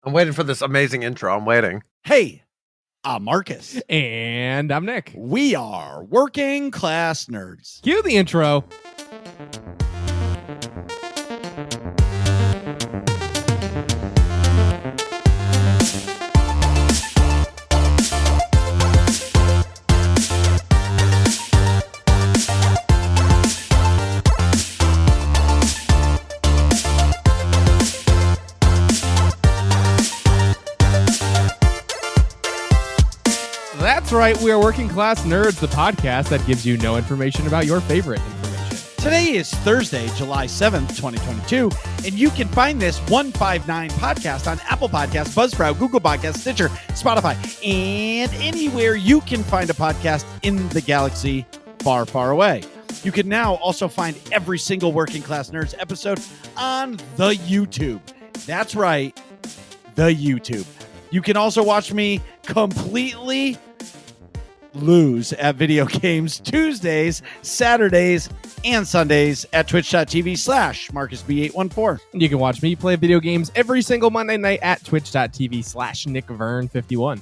I'm waiting for this amazing intro. I'm waiting. Hey, I'm Marcus. And I'm Nick. We are working class nerds. Cue the intro. That's right, we are Working Class Nerds, the podcast that gives you no information about your favorite information. Today is Thursday, July 7th, 2022, and you can find this 159 podcast on Apple Podcasts, Buzzsprout, Google Podcasts, Stitcher, Spotify, and anywhere you can find a podcast in the galaxy far, far away. You can now also find every single Working Class Nerds episode on the YouTube. That's right, the YouTube. You can also watch me completely lose at video games Tuesdays, Saturdays, and Sundays at twitch.tv/MarcusB814. You can watch me play video games every single Monday night at twitch.tv/NickVern51.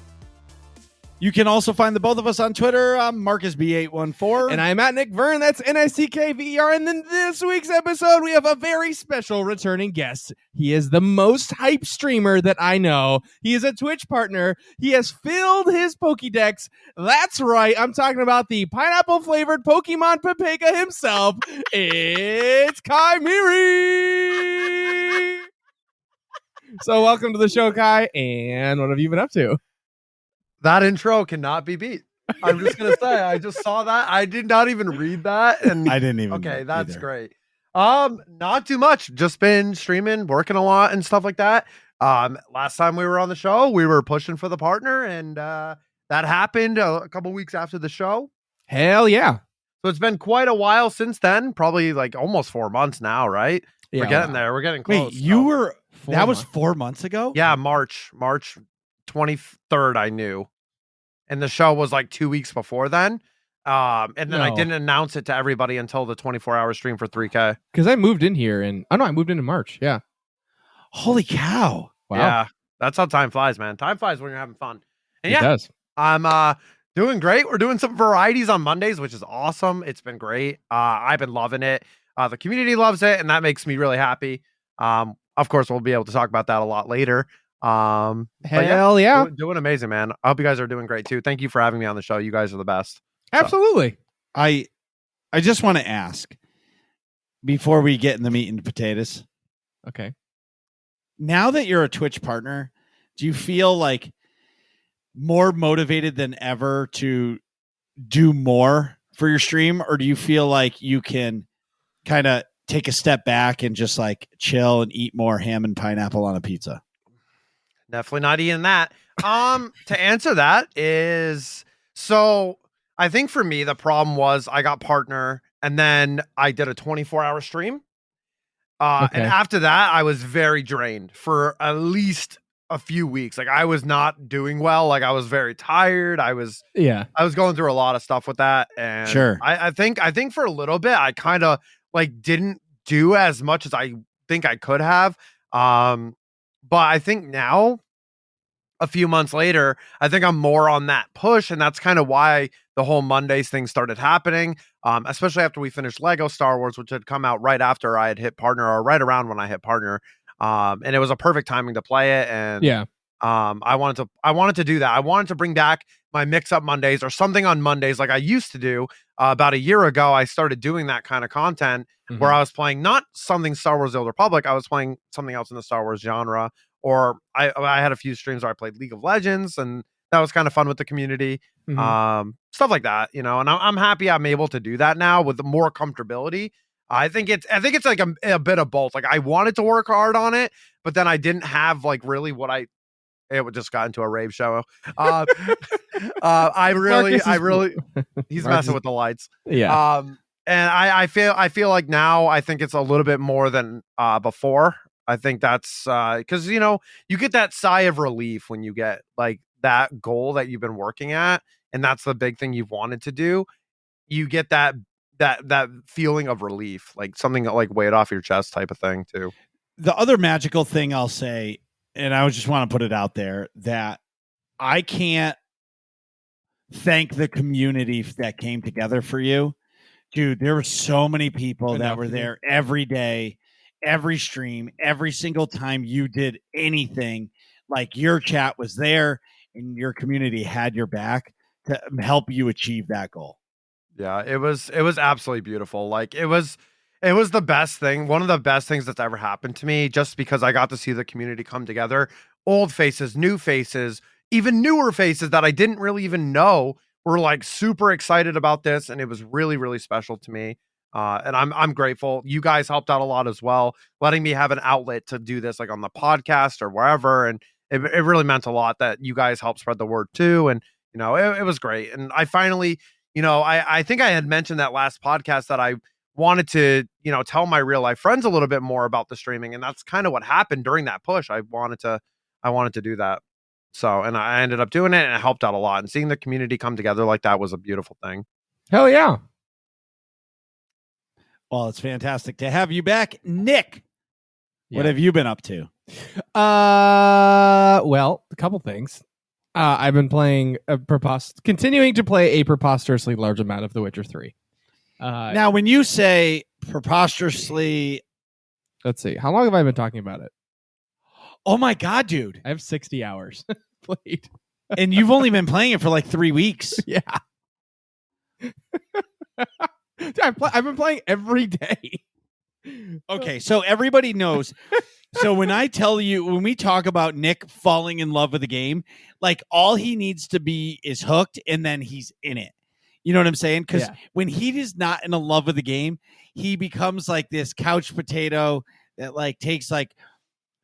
You can also find the both of us on Twitter. I'm MarcusB814. And I'm at Nick Vern, that's NICKVER. And in this week's episode, we have a very special returning guest. He is the most hype streamer that I know. He is a Twitch partner. He has filled his Pokédex. That's right, I'm talking about the pineapple-flavored Pokemon Papega himself. It's Kymeri! So welcome to the show, Kai. And what have you been up to? That intro cannot be beat. I'm just gonna say, I just saw that. I did not even read that, and I didn't even. Okay, that's great. Not too much. Just been streaming, working a lot, and stuff like that. Last time we were on the show, we were pushing for the partner, and that happened a couple weeks after the show. Hell yeah! So it's been quite a while since then. Probably like almost 4 months now, right? Yeah, we're getting there. We're getting close. Wait, you were? 4 That was months. 4 months ago. Yeah, March 23rd. I knew. And the show was like 2 weeks before then. And then I No. didn't announce it to everybody until the 24-hour stream for 3K. Because I moved in here and I moved in March. Yeah. Holy cow! Wow. Yeah, that's how time flies, man. Time flies when you're having fun. And It yeah, does. I'm doing great. We're doing some varieties on Mondays, which is awesome. It's been great. I've been loving it. The community loves it, and that makes me really happy. Of course, we'll be able to talk about that a lot later. But Hell yeah. doing amazing, man. I hope you guys are doing great too. Thank you for having me on the show. You guys are the best. Absolutely. I just want to ask before we get in the meat and potatoes. Okay. Now that you're a Twitch partner, do you feel like more motivated than ever to do more for your stream, or do you feel like you can kind of take a step back and just like chill and eat more ham and pineapple on a pizza? Definitely not eating that. To answer that is, so I think for me, the problem was I got partner and then I did a 24-hour stream. Okay. And after that, I was very drained for at least a few weeks. Like I was not doing well. Like I was very tired. I was going through a lot of stuff with that. And Sure. I think for a little bit, I kind of like didn't do as much as I think I could have. But I think now, a few months later, I think I'm more on that push. And that's kind of why the whole Mondays thing started happening, especially after we finished Lego Star Wars, which had come out right after I had hit partner, or right around when I hit partner. And it was a perfect timing to play it. And Yeah. I wanted to do that. I wanted to bring back my mix-up Mondays or something on Mondays like I used to do. About a year ago, I started doing that kind of content where I was playing not something Star Wars: The Old Republic. I was playing something else in the Star Wars genre. Or I had a few streams where I played League of Legends, and that was kind of fun with the community. Stuff like that, you know. And I'm happy I'm able to do that now with more comfortability. I think it's like a bit of both. Like I wanted to work hard on it, but then I didn't have like really what it just got into a rave show. I really he's messing with the lights. Yeah. And I feel like now I think it's a little bit more than before. I think that's because you know, you get that sigh of relief when you get like that goal that you've been working at, and that's the big thing you've wanted to do. You get that feeling of relief, like something like weight off your chest type of thing too. The other magical thing I'll say and I just want to put it out there that I can't thank the community that came together for you. Dude, there were so many people that were there every day, every stream, every single time you did anything. Like your chat was there and your community had your back to help you achieve that goal. Yeah, it was absolutely beautiful. Like it was the best thing, one of the best things that's ever happened to me, just because I got to see the community come together. Old faces, new faces, even newer faces that I didn't really even know were like super excited about this, and it was really, really special to me. And I'm grateful. You guys helped out a lot as well, letting me have an outlet to do this, like on the podcast or wherever. And it really meant a lot that you guys helped spread the word too. And it was great. And I finally, I think I had mentioned that last podcast that I wanted to, tell my real life friends a little bit more about the streaming. And that's kind of what happened during that push. I wanted to do that. So, and I ended up doing it, and it helped out a lot. And seeing the community come together like that was a beautiful thing. Hell yeah. Well, it's fantastic to have you back. Nick, what have you been up to? Well, a couple things. I've been playing continuing to play a preposterously large amount of The Witcher 3. Now, when you say preposterously, let's see, how long have I been talking about it? Oh my God, dude. I have 60 hours played. And you've only been playing it for like 3 weeks. Yeah. I've been playing every day. Okay, so everybody knows. So when we talk about Nick falling in love with the game, like all he needs to be is hooked, and then he's in it. You know what I'm saying? Because when he is not in love with the game, he becomes like this couch potato that like takes like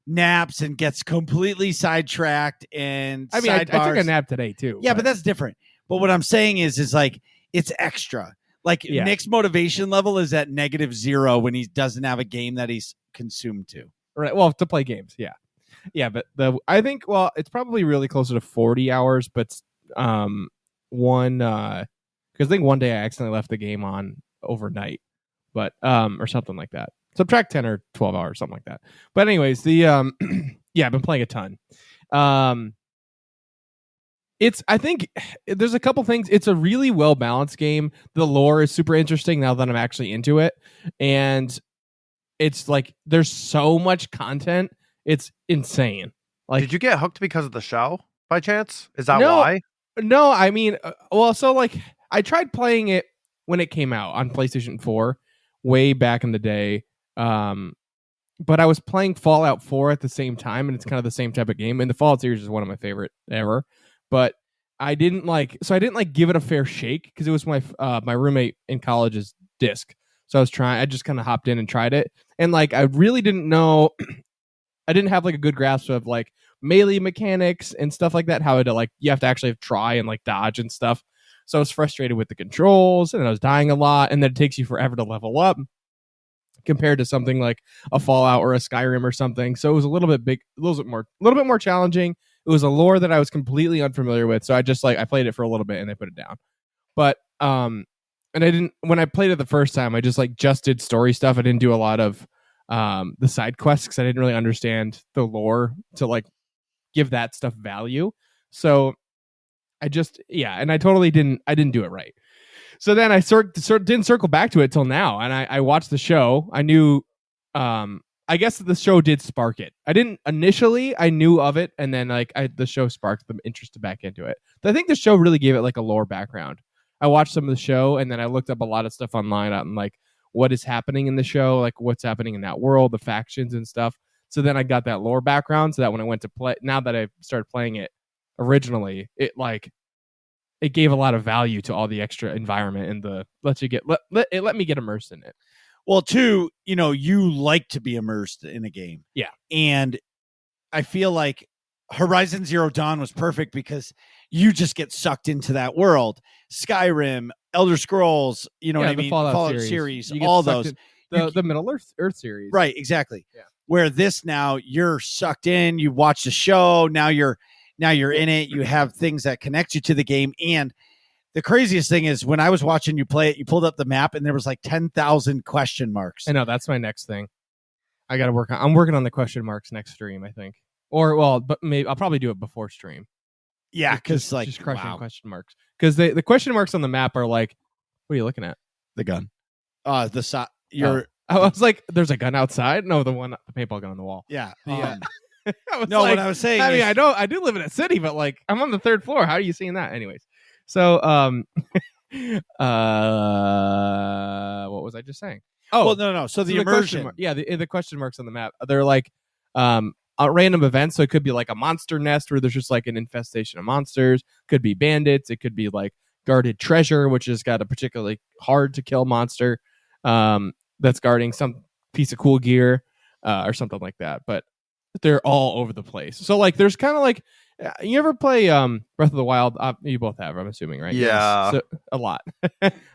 naps and gets completely sidetracked. And I mean, I took a nap today too. Yeah, but that's different. But what I'm saying is like it's extra. Like Nick's motivation level is at -0 when he doesn't have a game that he's consumed to. Right. Well, to play games, yeah. But I think it's probably really closer to 40 hours, but because I think one day I accidentally left the game on overnight, but or something like that. Subtract 10 or 12 hours, something like that. But anyways, I've been playing a ton. I think there's a couple things. It's a really well balanced game. The lore is super interesting now that I'm actually into it, and it's like there's so much content. It's insane. Like, did you get hooked because of the show by chance? Is that why? No, I mean, I tried playing it when it came out on PlayStation 4 way back in the day. But I was playing Fallout 4 at the same time, and it's kind of the same type of game. And the Fallout series is one of my favorite ever. But I didn't give it a fair shake because it was my roommate in college's disc. So I just kind of hopped in and tried it. And like, I really didn't know, I didn't have like a good grasp of like melee mechanics and stuff like that. How to you have to actually try and like dodge and stuff. So I was frustrated with the controls, and I was dying a lot. And then it takes you forever to level up compared to something like a Fallout or a Skyrim or something. So it was a little bit more challenging. It was a lore that I was completely unfamiliar with. So I just I played it for a little bit and I put it down. But and I didn't, when I played it the first time, I just did story stuff. I didn't do a lot of the side quests because I didn't really understand the lore to give that stuff value. So I just, and I totally didn't do it right. So then I didn't circle back to it till now. And I watched the show. I knew, I guess the show did spark it. I didn't initially, I knew of it. And then the show sparked the interest to back into it. But I think the show really gave it a lore background. I watched some of the show, and then I looked up a lot of stuff online on what is happening in the show, what's happening in that world, the factions and stuff. So then I got that lore background, so that when I went to play, now that I started playing it originally, it gave a lot of value to all the extra environment and let me get immersed in it. Well, too, you like to be immersed in a game. Yeah. And I feel like Horizon Zero Dawn was perfect because you just get sucked into that world. Skyrim, Elder Scrolls, what I mean? Fallout series all those. The Middle Earth series. Right, exactly. Yeah. Where this now, you're sucked in, you watch the show, now you're in it, you have things that connect you to the game. And the craziest thing is when I was watching you play it, you pulled up the map and there was 10,000 question marks. I know, that's my next thing. I'm working on the question marks next stream, I think. Or but maybe I'll probably do it before stream. Yeah, because like just crushing question marks. Because the question marks on the map are like, what are you looking at? the gun. The you're. I was like, there's a gun outside. No, the paintball gun on the wall. Yeah. No, what I was saying. I mean, I do live in a city, but like, I'm on the 3rd floor. How are you seeing that? Anyways, so what was I just saying? Oh, well, no. So the immersion. The question marks on the map. They're like random events. So it could be like a monster nest where there's just like an infestation of monsters. Could be bandits. It could be like guarded treasure, which has got a particularly hard to kill monster that's guarding some piece of cool gear or something like that. But they're all over the place. So like, there's kind of like, you ever play Breath of the Wild? You both have, I'm assuming, right? Yeah, so, a lot,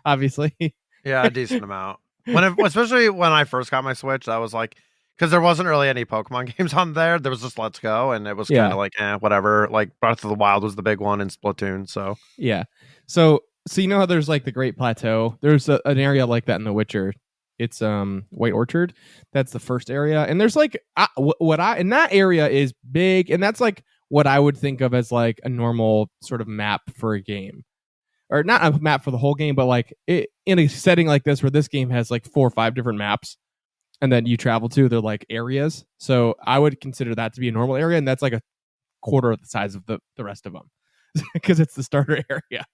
obviously. Yeah, a decent amount. Especially when I first got my Switch, that was like, because there wasn't really any Pokemon games on there. There was just Let's Go, and it was kind of like, whatever. Like Breath of the Wild was the big one in Splatoon. So yeah, so you know how there's like the Great Plateau. There's an area like that in The Witcher. It's White Orchard. That's the first area, and there's like in that area is big, and that's like what I would think of as like a normal sort of map for a game. Or not a map for the whole game, but like in a setting like this where this game has like 4 or 5 different maps and then you travel to, they're like areas. So I would consider that to be a normal area, and that's like a quarter of the size of the rest of them because it's the starter area.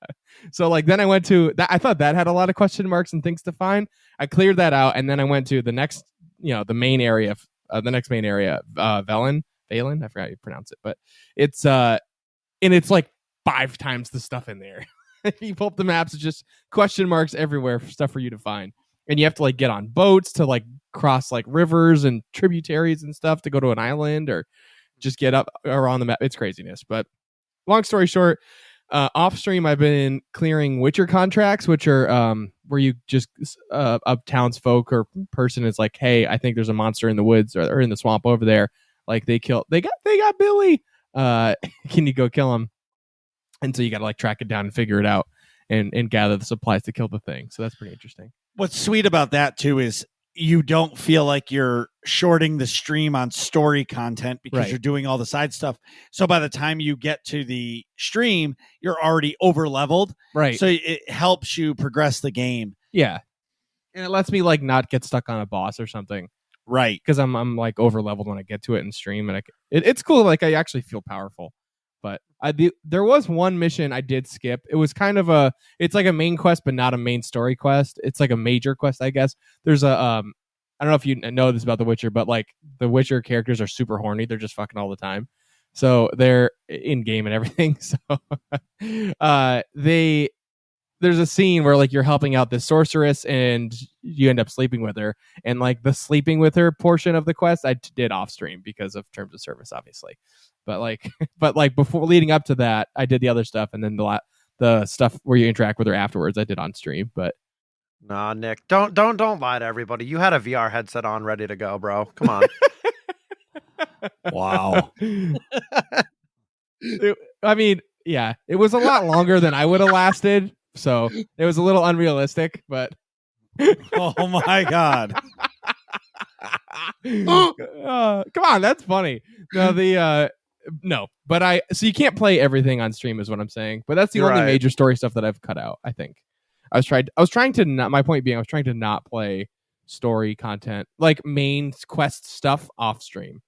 So like then I went to that. I thought that had a lot of question marks and things to find. I cleared that out, and then I went to the next, the main area, Velen. I forgot how you pronounce it, but it's and it's like 5 times the stuff in there. If you pull up the maps, it's just question marks everywhere for stuff for you to find. And you have to like get on boats to like cross like rivers and tributaries and stuff to go to an island or just get up around the map. It's craziness. But long story short, off stream, I've been clearing Witcher contracts, which are where you just a townsfolk or person is like, hey, I think there's a monster in the woods or in the swamp over there. Like they got Billy. Can you go kill him? And so you got to like track it down and figure it out and gather the supplies to kill the thing. So that's pretty interesting. What's sweet about that too is you don't feel like you're shorting the stream on story content because you're doing all the side stuff. So by the time you get to the stream, you're already over leveled. Right. So it helps you progress the game. Yeah. And it lets me like not get stuck on a boss or something. Right. Because I'm like over leveled when I get to it in stream, and it's cool. Like I actually feel powerful. But there was one mission I did skip. It was kind of it's like a main quest, but not a main story quest. It's like a major quest, I guess. There's I don't know if you know this about The Witcher, but like the Witcher characters are super horny. They're just fucking all the time. So they're in game and everything. So there's a scene where like you're helping out this sorceress and you end up sleeping with her. And like the sleeping with her portion of the quest, I did off stream because of terms of service, obviously. But like before leading up to that, I did the other stuff, and then the stuff where you interact with her afterwards, I did on stream. But nah, Nick, don't lie to everybody. You had a VR headset on, ready to go, bro. Come on. Wow. I mean, yeah, it was a lot longer than I would have lasted, so it was a little unrealistic. But oh my god. Come on, that's funny. No, but so you can't play everything on stream is what I'm saying. But that's the only major story stuff that I've cut out, I think. I was trying to not, my point being, I was trying to not play story content, like main quest stuff off stream.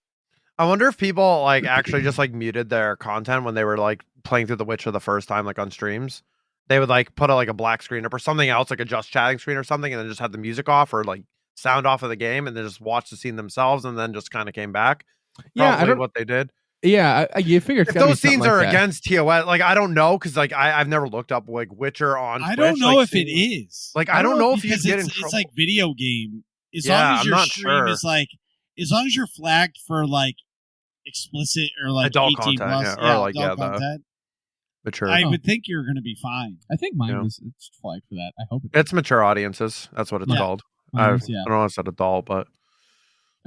I wonder if people like actually just like muted their content when they were like playing through The Witcher the first time, like on streams. They would like put a black screen up or something else, like a just chatting screen or something, and then just had the music off or like sound off of the game, and then just watched the scene themselves, and then just kind of came back. Yeah, I don't know what they did. Yeah, you figure if those scenes are against TOS, like I don't know, because like I've never looked up like Witcher on Twitch. I don't know like, if it is. Like I don't know if you get in trouble. It's like video game. As long as your stream is like, as long as you're flagged for like explicit or like adult 18 content, plus, or like adult content, mature. I would think you're going to be fine. I think mine was it's flagged for that. I hope it's mature audiences. That's what it's called. I don't know if it's adult, but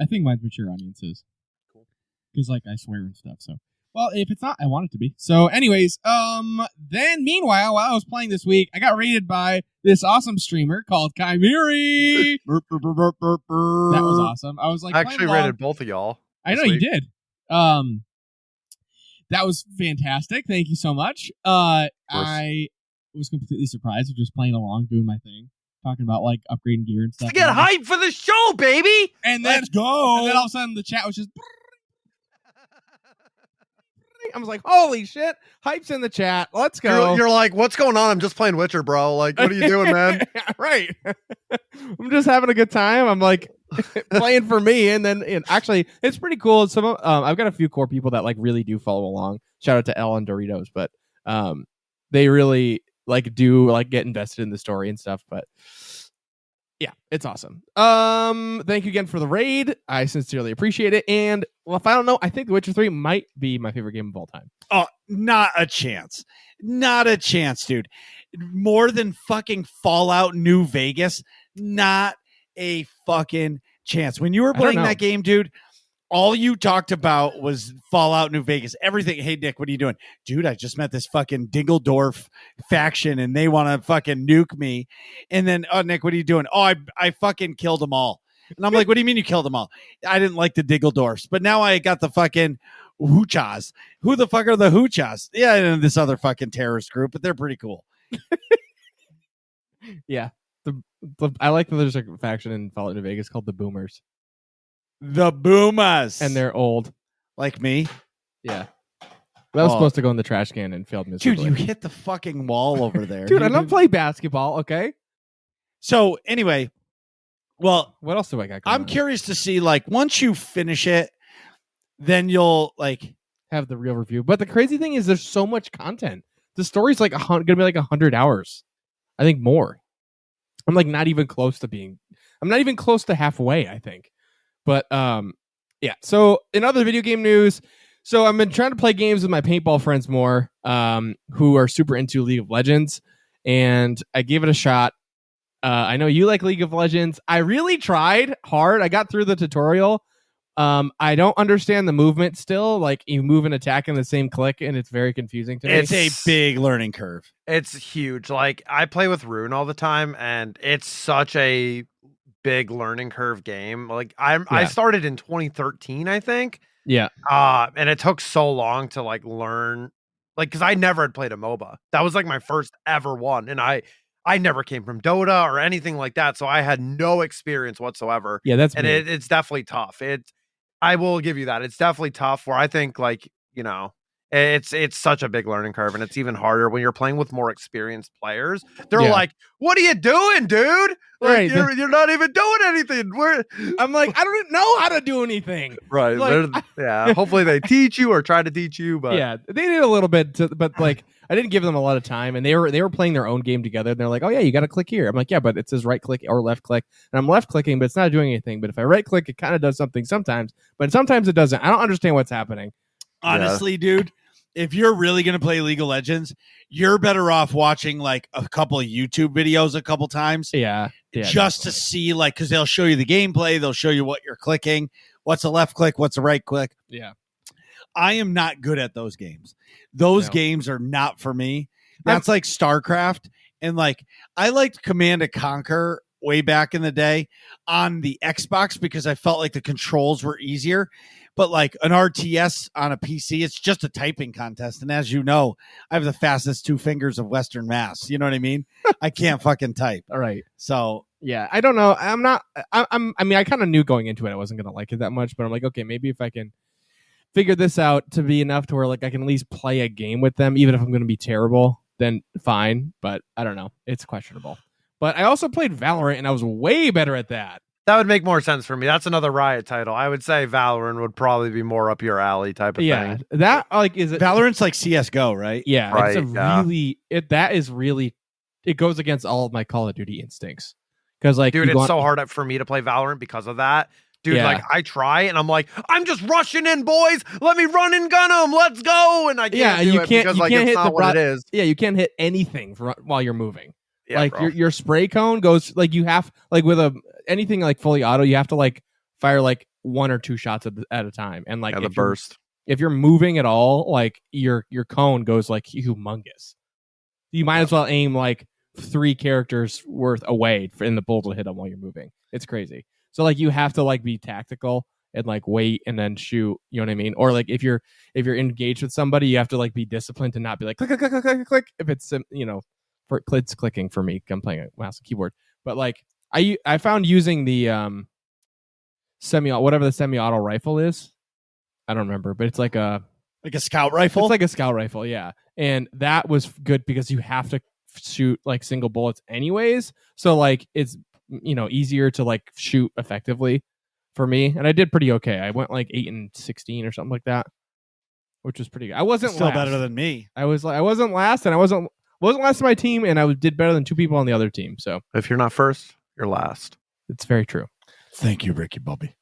I think mine's mature audiences. Cool. Because like I swear and stuff. So well, if it's not, I want it to be. So, anyways, then meanwhile, while I was playing this week, I got raided by this awesome streamer called Kymeri. That was awesome. I was like, I actually rated both of y'all. I know week. you did. That was fantastic. Thank you so much. I was completely surprised of just playing along, doing my thing, talking about like upgrading gear and stuff. To get hyped for the show, baby. And then, Let's go. And then all of a sudden the chat was just. I was like, holy shit, hype's in the chat. Let's go. You're like, what's going on? I'm just playing Witcher, bro. Like, what are you doing, man? Right. I'm just having a good time. I'm like playing for me. And then actually, it's pretty cool. I've got a few core people that like really do follow along. Shout out to Elle and Doritos, but they really like do like get invested in the story and stuff. But yeah, it's awesome. Thank you again for the raid. I sincerely appreciate it. And well, if I don't know, I think The Witcher 3 might be my favorite game of all time. Oh, not a chance. Not a chance, dude. More than fucking Fallout New Vegas. Not a fucking chance. When you were playing that game, dude, all you talked about was Fallout New Vegas. Everything. Hey, Nick, what are you doing? Dude, I just met this fucking Dingledorf faction and they want to fucking nuke me. And then, oh, Nick, what are you doing? Oh, I fucking killed them all. And I'm like, what do you mean you killed them all? I didn't like the Dingledorfs, but now I got the fucking Hoochas. Who the fuck are the Hoochas? Yeah, and this other fucking terrorist group, but they're pretty cool. Yeah. I like that there's a faction in Fallout New Vegas called the Boomers. The Boomers. And they're old. Like me? Yeah. That was supposed to go in the trash can and failed miserably. Dude, you hit the fucking wall over there. Dude, I don't play basketball, okay? So, anyway, well, what else do I got? I'm curious to see, like, once you finish it, then you'll, like, have the real review. But the crazy thing is there's so much content. The story's like going to be like 100 hours. I think more. I'm like not even close to halfway, I think. But yeah. So in other video game news, so I've been trying to play games with my paintball friends more, who are super into League of Legends, and I gave it a shot. I know you like League of Legends. I really tried hard. I got through the tutorial. I don't understand the movement still. Like you move and attack in the same click, and it's very confusing to me. It's a big learning curve. It's huge. Like I play with Rune all the time, and it's such a big learning curve game. Like I started in 2013, I think. Yeah. And it took so long to like learn, like because I never had played a MOBA. That was like my first ever one, and I never came from Dota or anything like that, so I had no experience whatsoever. Yeah, that's and it's definitely tough. I will give you that. It's definitely tough. Where I think like it's such a big learning curve, and it's even harder when you're playing with more experienced players. They're like, "What are you doing, dude? Like, right? You're not even doing anything." I'm like, I don't know how to do anything. Right? Like, Hopefully they teach you or try to teach you. But yeah, they did a little bit, but like. I didn't give them a lot of time, and they were playing their own game together. And they're like, "Oh yeah, you got to click here." I'm like, "Yeah, but it says right click or left click," and I'm left clicking, but it's not doing anything. But if I right click, it kind of does something sometimes, but sometimes it doesn't. I don't understand what's happening. Honestly, dude, if you're really gonna play League of Legends, you're better off watching like a couple of YouTube videos a couple times. Yeah, just to see like because they'll show you the gameplay, they'll show you what you're clicking, what's a left click, what's a right click. Yeah, I am not good at those games. Those games are not for me. That's like StarCraft. And like, I liked Command & Conquer way back in the day on the Xbox because I felt like the controls were easier. But like an RTS on a PC, it's just a typing contest. And as you know, I have the fastest two fingers of Western Mass. You know what I mean? I can't fucking type. All right. So yeah, I don't know. I mean, I kind of knew going into it I wasn't going to like it that much, but I'm like, okay, maybe if I can figure this out to be enough to where like I can at least play a game with them, even if I'm going to be terrible, then fine. But I don't know. It's questionable. But I also played Valorant, and I was way better at that. That would make more sense for me. That's another Riot title. I would say Valorant would probably be more up your alley type of thing. That like is it? Valorant's like CS:GO, right? Yeah, right, it's really it goes against all of my Call of Duty instincts. Because like, dude, it's so hard for me to play Valorant because of that. Dude, like I try and I'm like, I'm just rushing in, boys. Let me run and gun them. Let's go. And I can't do it because like it's not what it is. Yeah, you can't hit anything while you're moving. Yeah, like your spray cone goes like you have like with anything like fully auto, you have to like fire like one or two shots at a time. And like the burst. If you're moving at all, like your cone goes like humongous. You might as well aim like 3 characters worth away in the bull to hit them while you're moving. It's crazy. So like you have to like be tactical and like wait and then shoot. You know what I mean? Or like if you're engaged with somebody, you have to like be disciplined and not be like click click click click click click. If it's for it's clicking for me, I'm playing a mouse and keyboard. But like I found using the whatever the semi-auto rifle is. I don't remember, but it's like a scout rifle. It's like a scout rifle, yeah. And that was good because you have to shoot like single bullets anyways. So like it's easier to like shoot effectively for me. And I did pretty okay. I went like 8 and 16 or something like that, which was pretty good. I wasn't still last. better than me. I wasn't last, and I wasn't last to my team, and I did better than 2 people on the other team. So if you're not first, you're last. It's very true. Thank you, Ricky Bobby.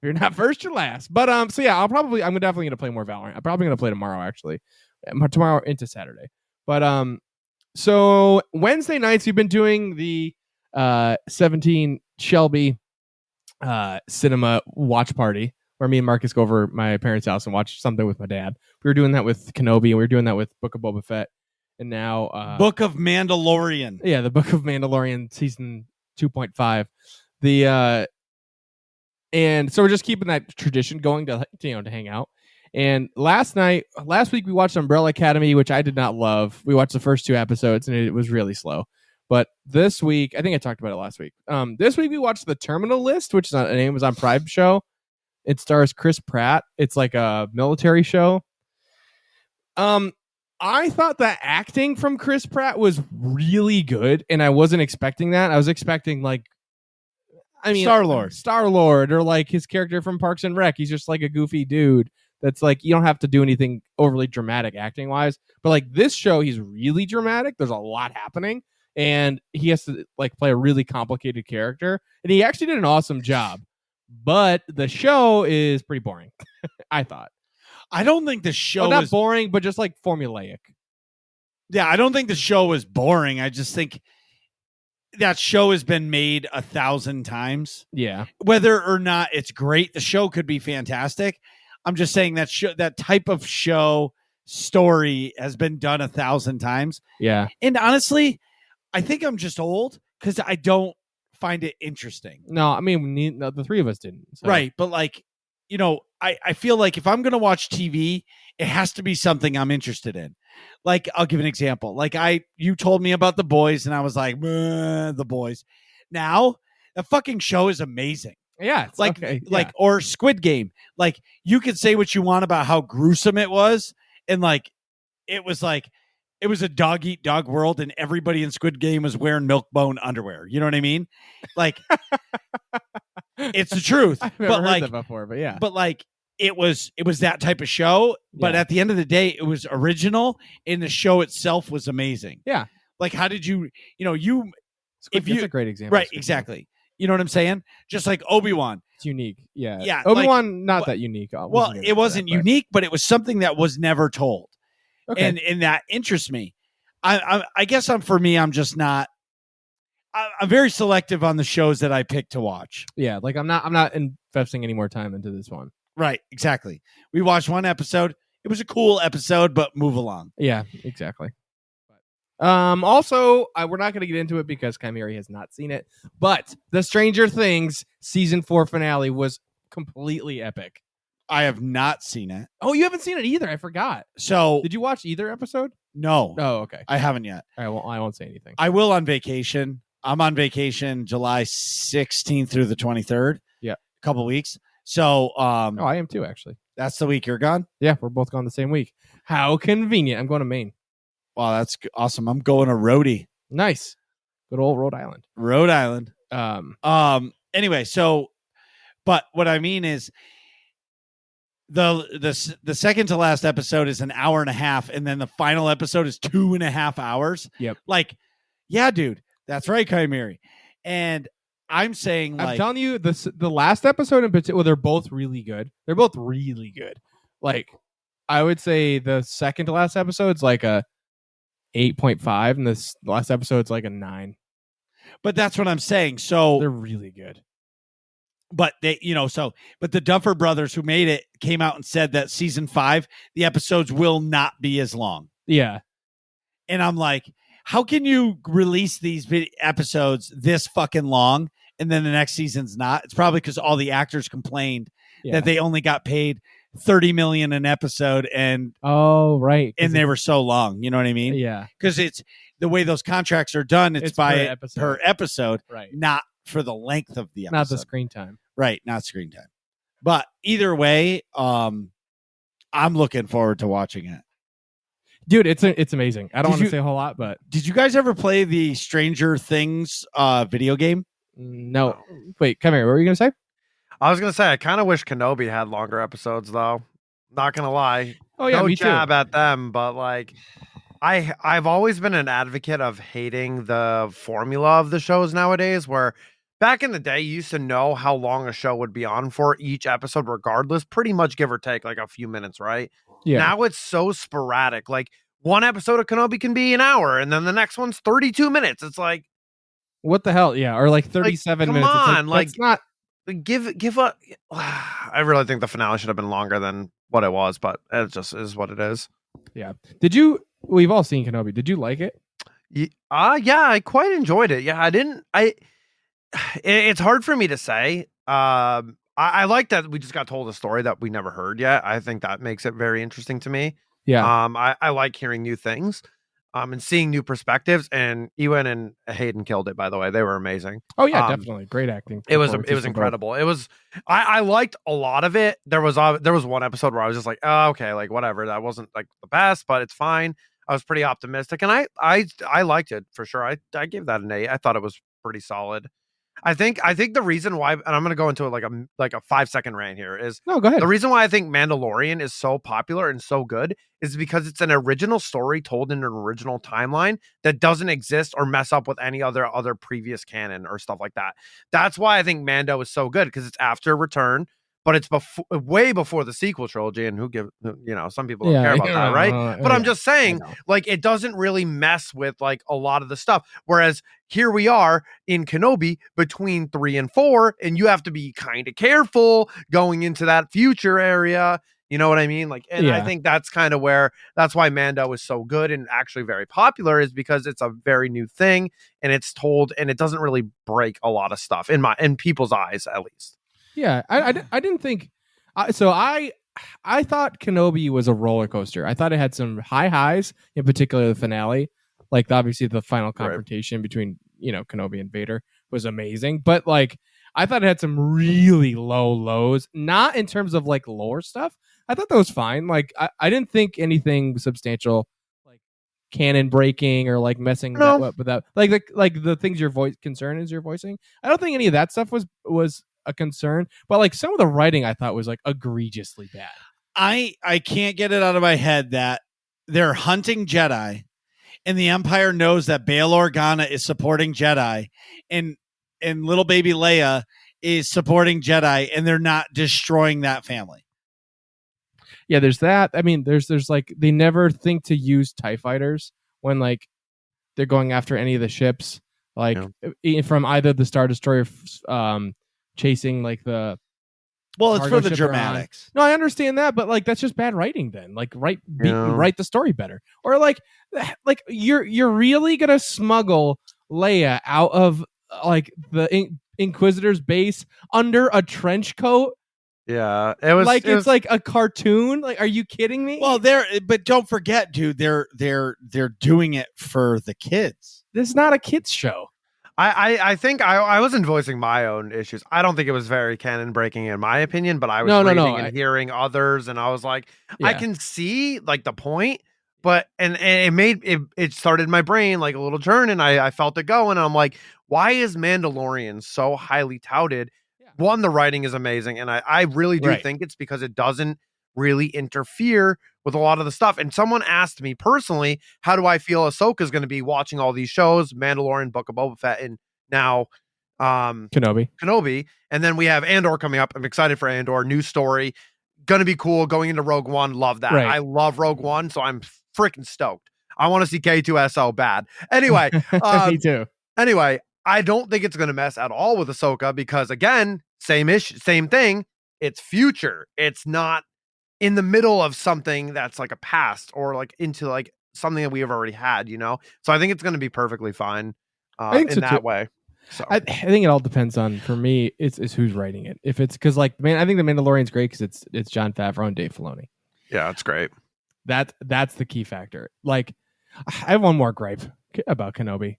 You're not first, you're last. But so yeah, I'm definitely gonna play more Valorant. I'm probably gonna play tomorrow, actually. Tomorrow into Saturday. But so Wednesday nights we've been doing the 17 Shelby cinema watch party where me and Marcus go over my parents' house and watch something with my dad. We were doing that with Kenobi, and we were doing that with Book of Boba Fett, and now Book of Mandalorian. Yeah, the Book of Mandalorian season 2.5. The and so we're just keeping that tradition going to hang out. And last week we watched Umbrella Academy, which I did not love. We watched the first 2 episodes and it was really slow. But this week, I think I talked about it last week. This week we watched The Terminal List, which is an Amazon Prime show. It stars Chris Pratt. It's like a military show. I thought the acting from Chris Pratt was really good, and I wasn't expecting that. I was expecting Star-Lord, or like his character from Parks and Rec. He's just like a goofy dude that's like, you don't have to do anything overly dramatic acting wise. But like this show, he's really dramatic. There's a lot happening, and he has to like play a really complicated character, and he actually did an awesome job. But the show is pretty boring. I thought. I don't think the show not boring, but just like formulaic. Yeah, I don't think the show is boring. I just think that show has been made 1,000 times. Yeah. Whether or not it's great, the show could be fantastic. I'm just saying that type of show story has been done 1,000 times. Yeah. And honestly, I think I'm just old because I don't find it interesting. No, I mean, the 3 of us didn't. So. Right. But like, I feel like if I'm going to watch TV, it has to be something I'm interested in. Like, I'll give an example. Like you told me about The Boys and I was like, The Boys. Now the fucking show is amazing. Yeah. Or Squid Game. Like, you could say what you want about how gruesome it was. And like, it was a dog eat dog world and everybody in Squid Game was wearing milk bone underwear. You know what I mean? Like, it's the truth. I've never heard that before, but yeah. But like, it was that type of show. But at the end of the day, it was original and the show itself was amazing. Yeah. Like, how did you, That's a great example. Right, exactly. You know what I'm saying? Just like Obi-Wan. It's unique. Yeah. Yeah. Obi-Wan, not that unique. It wasn't unique, but it was something that was never told. Okay. And that interests me. I guess I'm just not. I'm very selective on the shows that I pick to watch. Yeah, like I'm not investing any more time into this one. Right, exactly. We watched 1 episode. It was a cool episode, but move along. Yeah, exactly. Also, we're not going to get into it because Kymeri has not seen it. But the Stranger Things season 4 finale was completely epic. I have not seen it. Oh, you haven't seen it either. I forgot. So, did you watch either episode? No. Oh, okay. I haven't yet. All right, well, I won't say anything. I will on vacation. I'm on vacation July 16th through the 23rd. Yeah. A couple weeks. So, I am too, actually. That's the week you're gone? Yeah, we're both gone the same week. How convenient. I'm going to Maine. Wow, that's awesome. I'm going to Rhodey. Nice. Good old Rhode Island. Rhode Island. Anyway, so, but what I mean is the second to last episode is an hour and a half, and then the final episode is 2.5 hours. Yep. Like, yeah, dude, that's right, Kymeri. And I'm saying, I'm telling you, the last episode in particular, they're both really good. They're both really good. Like, I would say the second to last episode's like a 8.5, and this last episode's like a 9. But that's what I'm saying. So they're really good. But they, but the Duffer Brothers who made it came out and said that season 5, the episodes will not be as long. Yeah. And I'm like, how can you release these episodes this fucking long and then the next season's not. It's probably because all the actors complained that they only got paid $30 million an episode, and they were so long. You know what I mean? Yeah, because it's the way those contracts are done. It's by per episode, right? Not for the length of the episode, not the screen time, right? Not screen time. But either way, I'm looking forward to watching it. Dude, it's amazing. I don't want to say a whole lot, but did you guys ever play the Stranger Things video game? No. Wait, come here. What were you gonna say? I was gonna say I kind of wish Kenobi had longer episodes, though. Not gonna lie. Oh yeah, no me jab too. at them, but like, I've always been an advocate of hating the formula of the shows nowadays. Where back in the day, you used to know how long a show would be on for each episode, regardless, pretty much give or take like a few minutes, right? Yeah. Now it's so sporadic. Like one episode of Kenobi can be an hour, and then the next one's 32 minutes. It's like, what the hell? Yeah, or like 37 come minutes. on, it's not. Give up. I really think the finale should have been longer than what it was, but it just is what it is. Yeah. We've all seen Kenobi. Did you like it? Yeah, I quite enjoyed it. Yeah, it's hard for me to say. I like that we just got told a story that we never heard yet. I think that makes it very interesting to me. Yeah. I like hearing new things. And seeing new perspectives, and Ewan and Hayden killed it, by the way. They were amazing. Oh yeah, definitely. Great acting. It was incredible. It was, I liked a lot of it. There was one episode where I was just like, oh, okay, like whatever. That wasn't like the best, but it's fine. I was pretty optimistic, and I liked it for sure. I gave that an 8. I thought it was pretty solid. I think the reason why, and I'm going to go into like a 5-second rant here, is no, go ahead. The reason why I think Mandalorian is so popular and so good is because it's an original story told in an original timeline that doesn't exist or mess up with any other previous canon or stuff like that. That's why I think Mando is so good, because it's after Return, but it's way before the sequel trilogy, and some people don't care about that, right? But I'm just saying, like, it doesn't really mess with like a lot of the stuff. Whereas here we are in Kenobi between 3 and 4, and you have to be kind of careful going into that future area. You know what I mean? Like, and I think that's kind of that's why Mando is so good and actually very popular, is because it's a very new thing, and it's told, and it doesn't really break a lot of stuff in people's eyes, at least. Yeah, I didn't think so. I thought Kenobi was a roller coaster. I thought it had some high highs, in particular the finale. Like, obviously the final confrontation between Kenobi and Vader was amazing, but like I thought it had some really low lows. Not in terms of like lore stuff. I thought that was fine. Like I didn't think anything substantial, like canon breaking or like messing that up with that. Like the things your concern is you're voicing. I don't think any of that stuff was a concern, but like some of the writing I thought was like egregiously bad. I can't get it out of my head that they're hunting Jedi, and the Empire knows that Bail Organa is supporting Jedi, and little baby Leia is supporting Jedi, and they're not destroying that family. Yeah, there's that. I mean, there's like, they never think to use TIE fighters when like they're going after any of the ships, like from either the Star Destroyer chasing like the it's for the dramatics. No, I understand that, but like that's just bad writing then. Like write the story better. Or like you're really gonna smuggle Leia out of like the Inquisitor's base under a trench coat? Yeah, it was like it's like a cartoon. Like, are you kidding me? Well, but don't forget, dude, they're doing it for the kids. This is not a kids show. I think I wasn't voicing my own issues. I don't think it was very canon breaking in my opinion, but I was reading and hearing others, and I was like, I can see like the point, but and it made it started my brain like a little churn, and I felt it go, and I'm like, why is Mandalorian so highly touted? One, the writing is amazing, and I really do think it's because it doesn't really interfere with a lot of the stuff. And someone asked me personally, how do I feel Ahsoka is going to be watching all these shows, Mandalorian, Book of Boba Fett, and now Kenobi. And then we have Andor coming up. I'm excited for Andor. New story. Going to be cool. Going into Rogue One. Love that. Right. I love Rogue One, so I'm freaking stoked. I want to see K2SO bad. Anyway. Me too. Anyway, I don't think it's going to mess at all with Ahsoka because, again, same thing. It's future. It's not in the middle of something that's like a past or like into like something that we have already had, So I think it's going to be perfectly fine in that way. So I think it all depends on, for me, it's who's writing it. If it's because like I think The Mandalorian's great because it's Jon Favreau and Dave Filoni. yeah, it's great. That's the key factor. Like, I have one more gripe about Kenobi,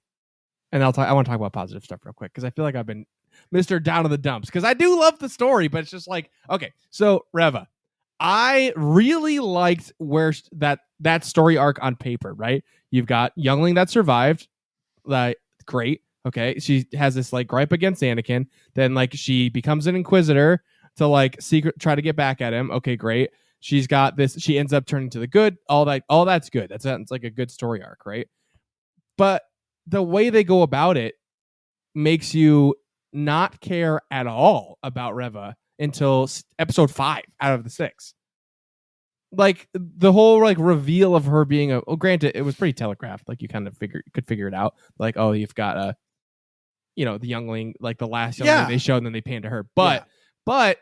and I want to talk about positive stuff real quick because I feel like I've been Mr. Down in the dumps because I do love the story, but it's just like, okay, so Reva, I really liked where that story arc on paper, right? You've got youngling that survived, like great. Okay, she has this like gripe against Anakin, then like she becomes an inquisitor to like try to get back at him. Okay, great. She's got this. She ends up turning to the good. All that's good. It's like a good story arc, right? But the way they go about it makes you not care at all about Reva until episode 5 out of the 6. Like the whole like reveal of her being granted, it was pretty telegraphed. Like you kind of could figure it out. Like, oh, you've got the youngling, like the last youngling they showed, and then they pan to her. But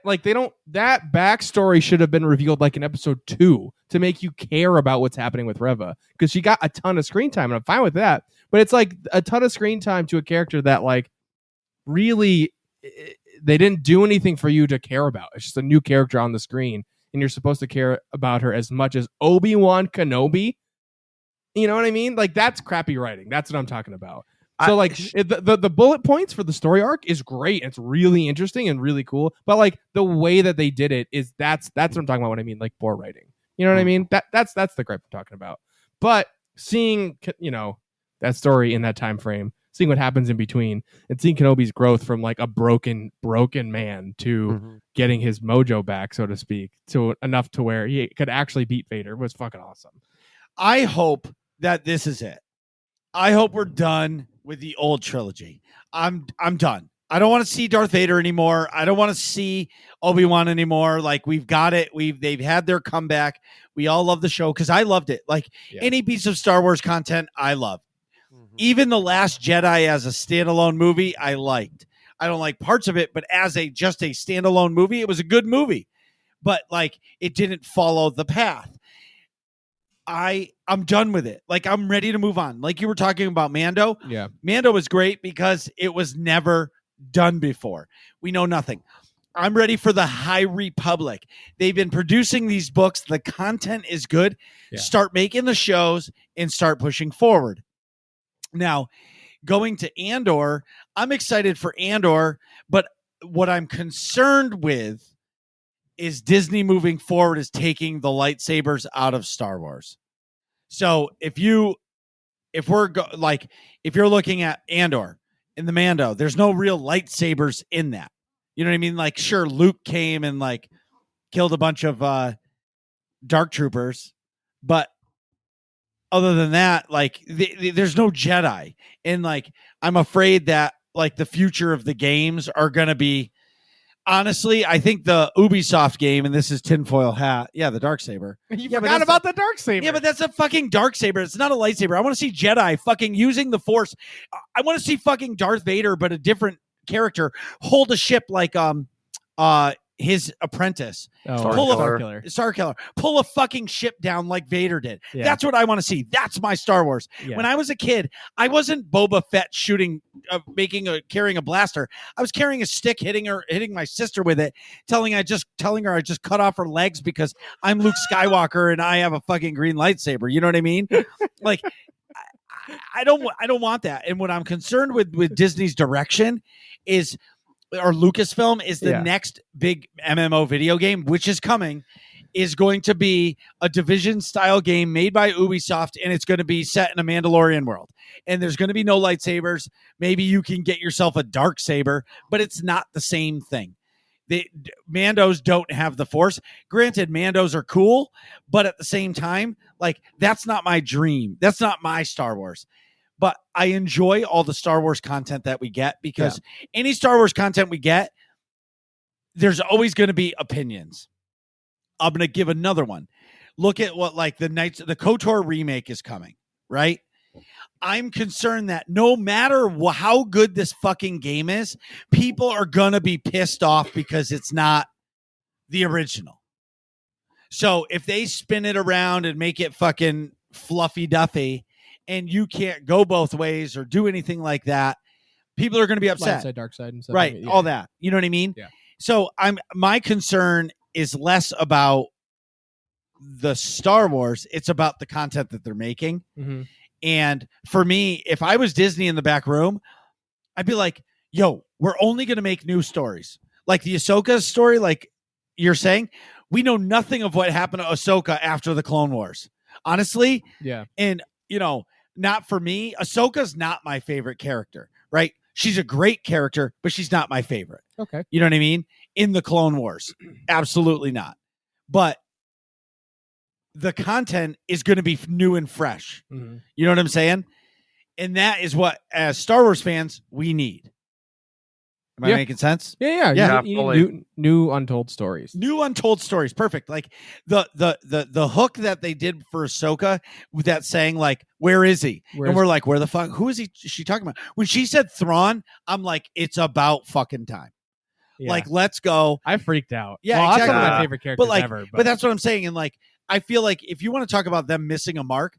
like that backstory should have been revealed like in episode 2 to make you care about what's happening with Reva, because she got a ton of screen time, and I'm fine with that. But it's like a ton of screen time to a character that like really they didn't do anything for you to care about. It's just a new character on the screen, and you're supposed to care about her as much as Obi-Wan Kenobi. You know what I mean? Like that's crappy writing. That's what I'm talking about. So the bullet points for the story arc is great. It's really interesting and really cool. But like the way that they did it is that's what I'm talking about when I mean like poor writing. You know what I mean? That's the gripe I'm talking about. But seeing that story in that time frame, seeing what happens in between, and seeing Kenobi's growth from like a broken man to getting his mojo back, so to speak, to enough to where he could actually beat Vader was fucking awesome. I hope that this is it. I hope we're done with the old trilogy. I'm done. I don't want to see Darth Vader anymore. I don't want to see Obi-Wan anymore. Like we've got it. They've had their comeback. We all love the show because I loved it. Like any piece of Star Wars content, I love. Even The Last Jedi as a standalone movie, I liked. I don't like parts of it, but as just a standalone movie, it was a good movie. But like it didn't follow the path. I'm done with it. Like I'm ready to move on. Like you were talking about Mando. Yeah. Mando was great because it was never done before. We know nothing. I'm ready for the High Republic. They've been producing these books. The content is good. Yeah. Start making the shows and start pushing forward. Now, going to Andor, I'm excited for Andor, but what I'm concerned with is Disney moving forward is taking the lightsabers out of Star Wars. So if you're looking at Andor in the Mando, there's no real lightsabers in that. You know what I mean? Like, sure, Luke came and like killed a bunch of dark troopers, but other than that, like there's no Jedi. And like I'm afraid that like the future of the games are going to be, honestly, I think the Ubisoft game, and this is tinfoil hat. Yeah, the Darksaber. You forgot about the Darksaber. Yeah, but that's a fucking Darksaber. It's not a lightsaber. I want to see Jedi fucking using the Force. I want to see fucking Darth Vader, but a different character, hold a ship like his apprentice. Starkiller. Pull a fucking ship down like Vader did. Yeah. That's what I want to see. That's my Star Wars. Yeah. When I was a kid, I wasn't Boba Fett shooting, carrying a blaster. I was carrying a stick, hitting my sister with it, telling her I just cut off her legs because I'm Luke Skywalker and I have a fucking green lightsaber. You know what I mean? Like, I don't want that. And what I'm concerned with Disney's direction is, or Lucasfilm, is the next big MMO video game, which is coming, is going to be a Division style game made by Ubisoft, and it's going to be set in a Mandalorian world. And there's going to be no lightsabers. Maybe you can get yourself a dark saber, but it's not the same thing. Mandos don't have the Force. Granted, Mandos are cool, but at the same time, like that's not my dream. That's not my Star Wars. But I enjoy all the Star Wars content that we get because any Star Wars content we get, there's always going to be opinions. I'm going to give another one. Look at what like the KOTOR remake is coming, right? I'm concerned that no matter how good this fucking game is, people are going to be pissed off because it's not the original. So if they spin it around and make it fucking fluffy duffy, and you can't go both ways or do anything like that, people are going to be Light upset. side, dark side, and stuff. Right. Yeah. All that. You know what I mean? Yeah. So my concern is less about the Star Wars. It's about the content that they're making. Mhm. And for me, if I was Disney in the back room, I'd be like, yo, we're only going to make new stories. Like the Ahsoka story, like you're saying, we know nothing of what happened to Ahsoka after the Clone Wars. Honestly. Yeah. And, not for me. Ahsoka's not my favorite character, right? She's a great character, but she's not my favorite. Okay. You know what I mean? In the Clone Wars. Absolutely not. But the content is going to be new and fresh. Mhm. You know what I'm saying? And that is what, as Star Wars fans, we need. Am I Yeah. making sense? Yeah. Yeah, You fully. need new untold stories. New untold stories. Perfect. Like the hook that they did for Ahsoka with that saying, like, where is he? And we're like, where the fuck? Who is he? She talking about? When she said Thrawn, I'm like, it's about fucking time. Yeah. Like, let's go. I freaked out. Yeah, well, that's one of exactly. my favorite characters But ever. but that's what I'm saying. And like, I feel like if you want to talk about them missing a mark,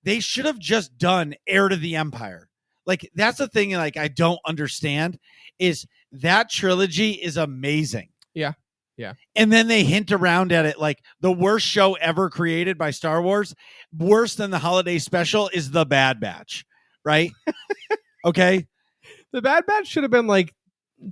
they should have just done Heir to the Empire. Like, that's the thing. Like, I don't understand is that trilogy is amazing. Yeah. Yeah. And then they hint around at it like the worst show ever created by Star Wars, worse than the holiday special, is The Bad Batch, right? Okay. The Bad Batch should have been like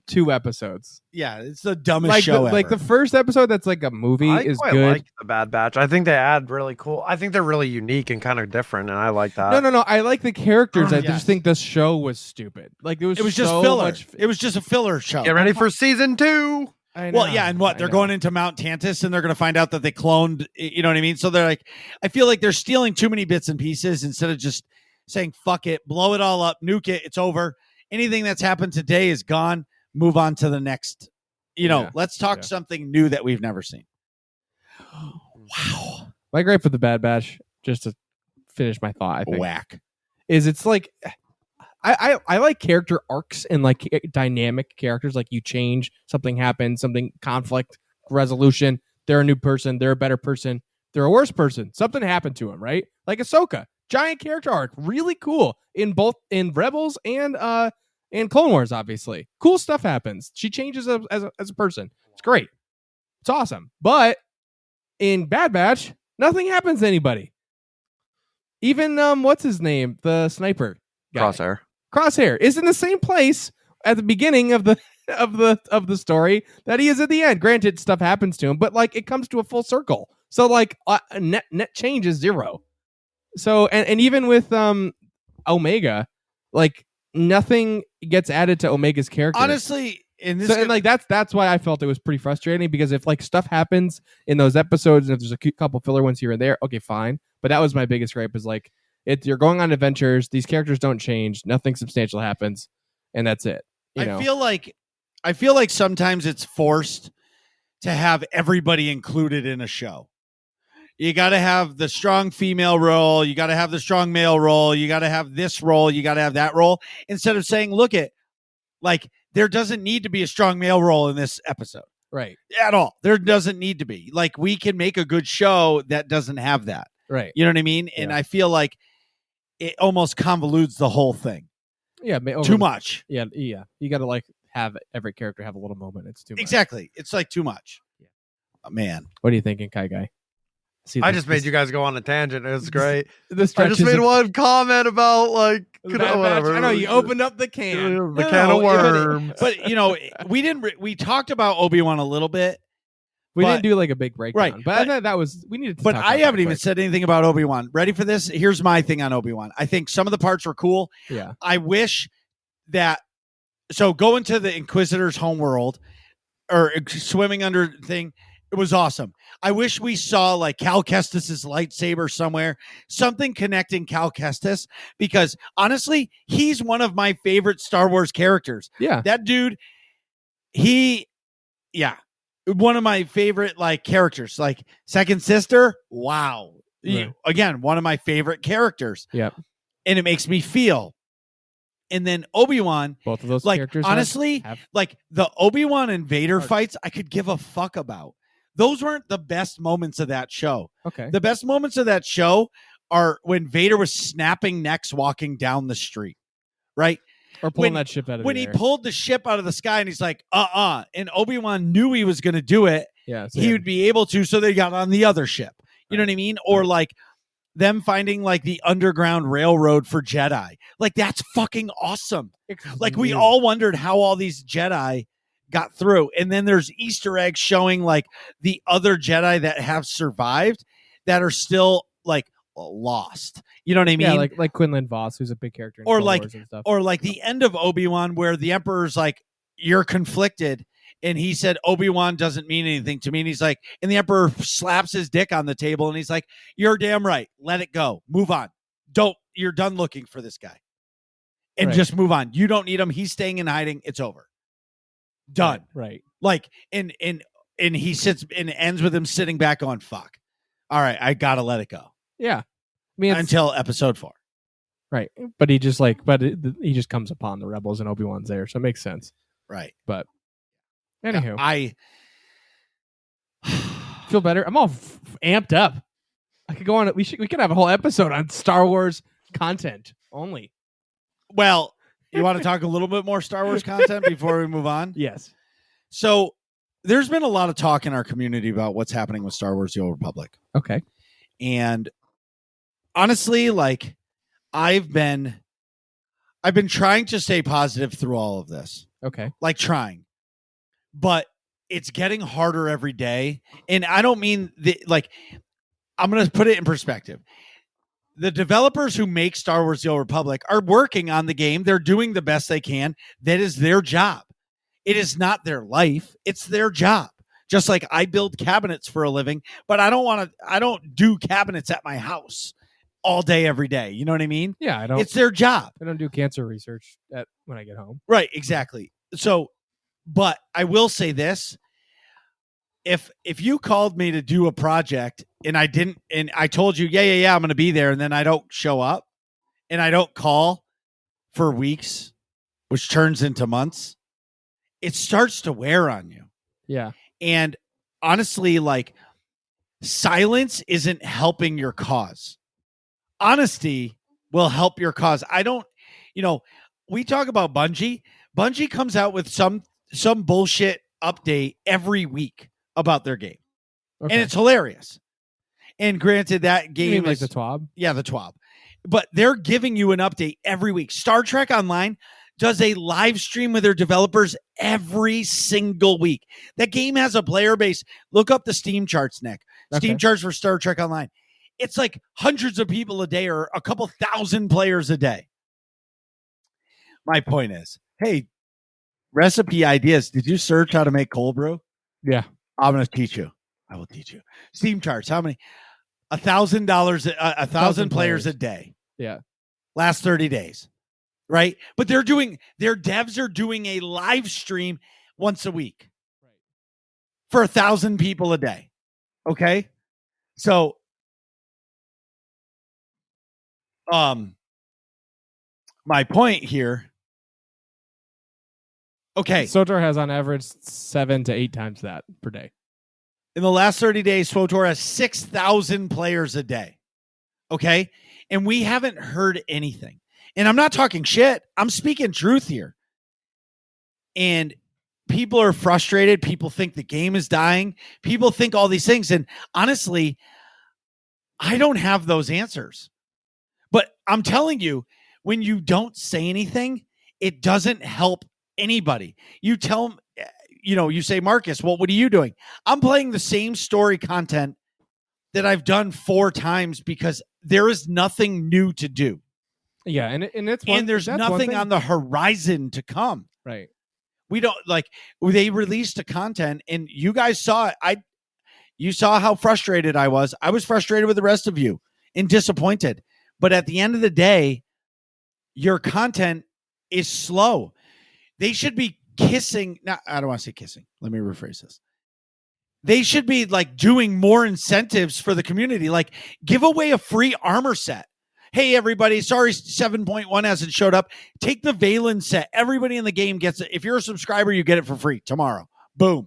2 episodes. Yeah, it's the dumbest Like show ever. like the first episode that's like a movie I is quite good. like the Bad Batch. I think they add really cool. I think they're really unique and kind of different, and I like that. No. I like the characters. I Yes. just think the show was stupid. Like it was just so filler. much. It was just a filler show. Get ready for season 2. I know, Well, yeah, and what? I They're know. going into Mount Tantus and they're going to find out that they cloned, you know what I mean? So they're like, I feel like they're stealing too many bits and pieces instead of just saying, fuck it, blow it all up, nuke it, it's over. Anything that's happened today is gone. Move on to the next. Yeah. Let's talk Yeah. something new that we've never seen. Wow. My gripe with the Bad Batch, just to finish my thought, I think, Whack. is it's like I like character arcs and like dynamic characters. Like you change, something happens, something conflict resolution. They're a new person. They're a better person. They're a worse person. Something happened to him, right? Like Ahsoka, giant character arc, really cool in both in Rebels and Clone Wars. Obviously, cool stuff happens. She changes as a person. It's great. It's awesome. But in Bad Batch, nothing happens to anybody. Even what's his name, the sniper guy. Crosshair is in the same place at the beginning of the of the story that he is at the end. Granted, stuff happens to him, but like it comes to a full circle. So like net change is 0. So and even with Omega, like nothing gets added to Omega's character. Honestly, in this, So, and like that's why I felt it was pretty frustrating, because if like stuff happens in those episodes and if there's a couple filler ones here and there, okay, fine. But that was my biggest gripe, is like you're going on adventures, these characters don't change, nothing substantial happens, and that's it. You know? I feel like sometimes it's forced to have everybody included in a show. You got to have the strong female role, you got to have the strong male role, you got to have this role, you got to have that role, instead of saying, look at, like, there doesn't need to be a strong male role in this episode. Right. At all. There doesn't need to be. Like, we can make a good show that doesn't have that. Right. You know what I mean? And I feel like it almost convolutes the whole thing. Yeah. Too much. Yeah. You got to like have every character have a little moment. It's too much. Exactly. It's like too much. Yeah. Oh, man. What are you thinking, Kai Guy? See, I just made you guys go on a tangent. It was great. This I just made one comment about like whatever. I know you opened up the can. The can of worms. But we talked about Obi-Wan a little bit. We But- didn't do like a big breakdown, Right, but I thought that was we needed to. But talk I about haven't that even quick. said anything about Obi-Wan. Ready for this? Here's my thing on Obi-Wan. I think some of the parts were cool. Yeah. I wish that. So going to the Inquisitor's homeworld or swimming under thing, it was awesome. I wish we saw like Cal Kestis's lightsaber somewhere, something connecting Cal Kestis, because honestly, he's one of my favorite Star Wars characters. Yeah. That dude, one of my favorite like characters, like Second Sister. Wow. Right. Again, one of my favorite characters. Yep. And it makes me feel. And then Obi-Wan, Both of those like, characters. honestly, have like the Obi-Wan and Vader Arcs. fights, I could give a fuck about. Those weren't the best moments of that show. okay. The best moments of that show are when Vader was snapping necks walking down the street, right? Or pulling that ship out of when the he air. pulled the ship out of the sky and he's like, and Obi-Wan knew he was going to do it. Yeah, He would be able to, so they got on the other ship. You know what I mean? Or like them finding like the underground railroad for Jedi. Like that's fucking awesome. Like we all wondered how all these Jedi got through. And then there's Easter eggs showing like the other Jedi that have survived that are still like lost. You know what I mean? Yeah, like Quinlan Voss, who's a big character in Or Star like- Wars and stuff. Or like the end of Obi-Wan where the Emperor's like, you're conflicted. And he said, Obi-Wan doesn't mean anything to me. And he's like, and the Emperor slaps his dick on the table and he's like, you're damn right. Let it go. Move on. You're done looking for this guy. And Right. just move on. You don't need him. He's staying in hiding. It's over. Done. Right. Like, and he sits and ends with him sitting back on fuck. All right, I gotta let it go. Yeah. I mean, Until episode 4. right. But he just he just comes upon the rebels and Obi-Wan's there. So it makes sense. Right. Anywho, I feel better. I'm all amped up. I could go on. We could have a whole episode on Star Wars content only. well, you want to talk a little bit more Star Wars content before we move on? Yes. So there's been a lot of talk in our community about what's happening with Star Wars: The Old Republic. Okay. And honestly, like I've been trying to stay positive through all of this. Okay. Like trying. But it's getting harder every day. And I don't mean I'm going to put it in perspective. The developers who make Star Wars: The Old Republic are working on the game. They're doing the best they can. That is their job. It is not their life. It's their job. Just like I build cabinets for a living, but I don't do cabinets at my house all day, every day. You know what I mean? Yeah, I don't. It's their job. I don't do cancer research when I get home. Right, exactly. So, but I will say this. If you called me to do a project and I didn't, and I told you, yeah, I'm going to be there, and then I don't show up and I don't call for weeks, which turns into months, it starts to wear on you. Yeah. And honestly, like silence isn't helping your cause. Honesty will help your cause. We talk about Bungie. Bungie comes out with some bullshit update every week about their game. Okay. And it's hilarious. And granted, that game You mean like is the TWAB? Yeah, the TWAB. But they're giving you an update every week. Star Trek Online does a live stream with their developers every single week. That game has a player base. Look up the Steam charts, Nick. Steam charts for Star Trek Online. It's like hundreds of people a day or a couple thousand players a day. My point is, hey, recipe ideas. Did you search how to make cold brew? Yeah. I'm going to teach you. I will teach you. Steam charts. How many? $1,000, 1,000 players a day. Yeah. Last 30 days. Right. But their devs are doing a live stream once a week for 1,000 people a day. Okay. So, my point here. Okay. SWTOR has on average 7 to 8 times that per day. In the last 30 days, SWTOR has 6,000 players a day. Okay. And we haven't heard anything. And I'm not talking shit. I'm speaking truth here. And people are frustrated. People think the game is dying. People think all these things. And honestly, I don't have those answers. But I'm telling you, when you don't say anything, it doesn't help anybody. You tell them, you say, Marcus, well, what are you doing? I'm playing the same story content that I've done 4 times because there is nothing new to do. Yeah, and there's nothing on the horizon to come. Right. We don't they released a content and you guys saw it. You saw how frustrated I was. I was frustrated with the rest of you and disappointed. But at the end of the day, your content is slow. They should be kissing. I don't want to say kissing. Let me rephrase this. They should be like doing more incentives for the community. Like give away a free armor set. Hey, everybody, sorry 7.1 hasn't showed up. Take the Valen set. Everybody in the game gets it. If you're a subscriber, you get it for free tomorrow. Boom.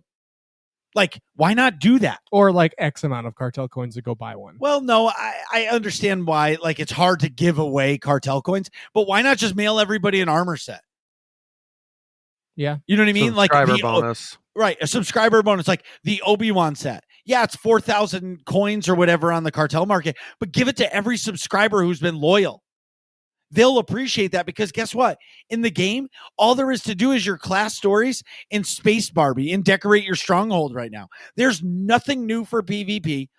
Like, why not do that? Or like X amount of cartel coins to go buy one. Well, no, I understand why. Like, it's hard to give away cartel coins, but why not just mail everybody an armor set? Yeah. You know what I mean? Like Subscriber bonus. Right, a subscriber bonus, like the Obi-Wan set. Yeah, it's 4,000 coins or whatever on the cartel market, but give it to every subscriber who's been loyal. They'll appreciate that because guess what? In the game, all there is to do is your class stories and Space Barbie and decorate your stronghold right now. There's nothing new for PvP.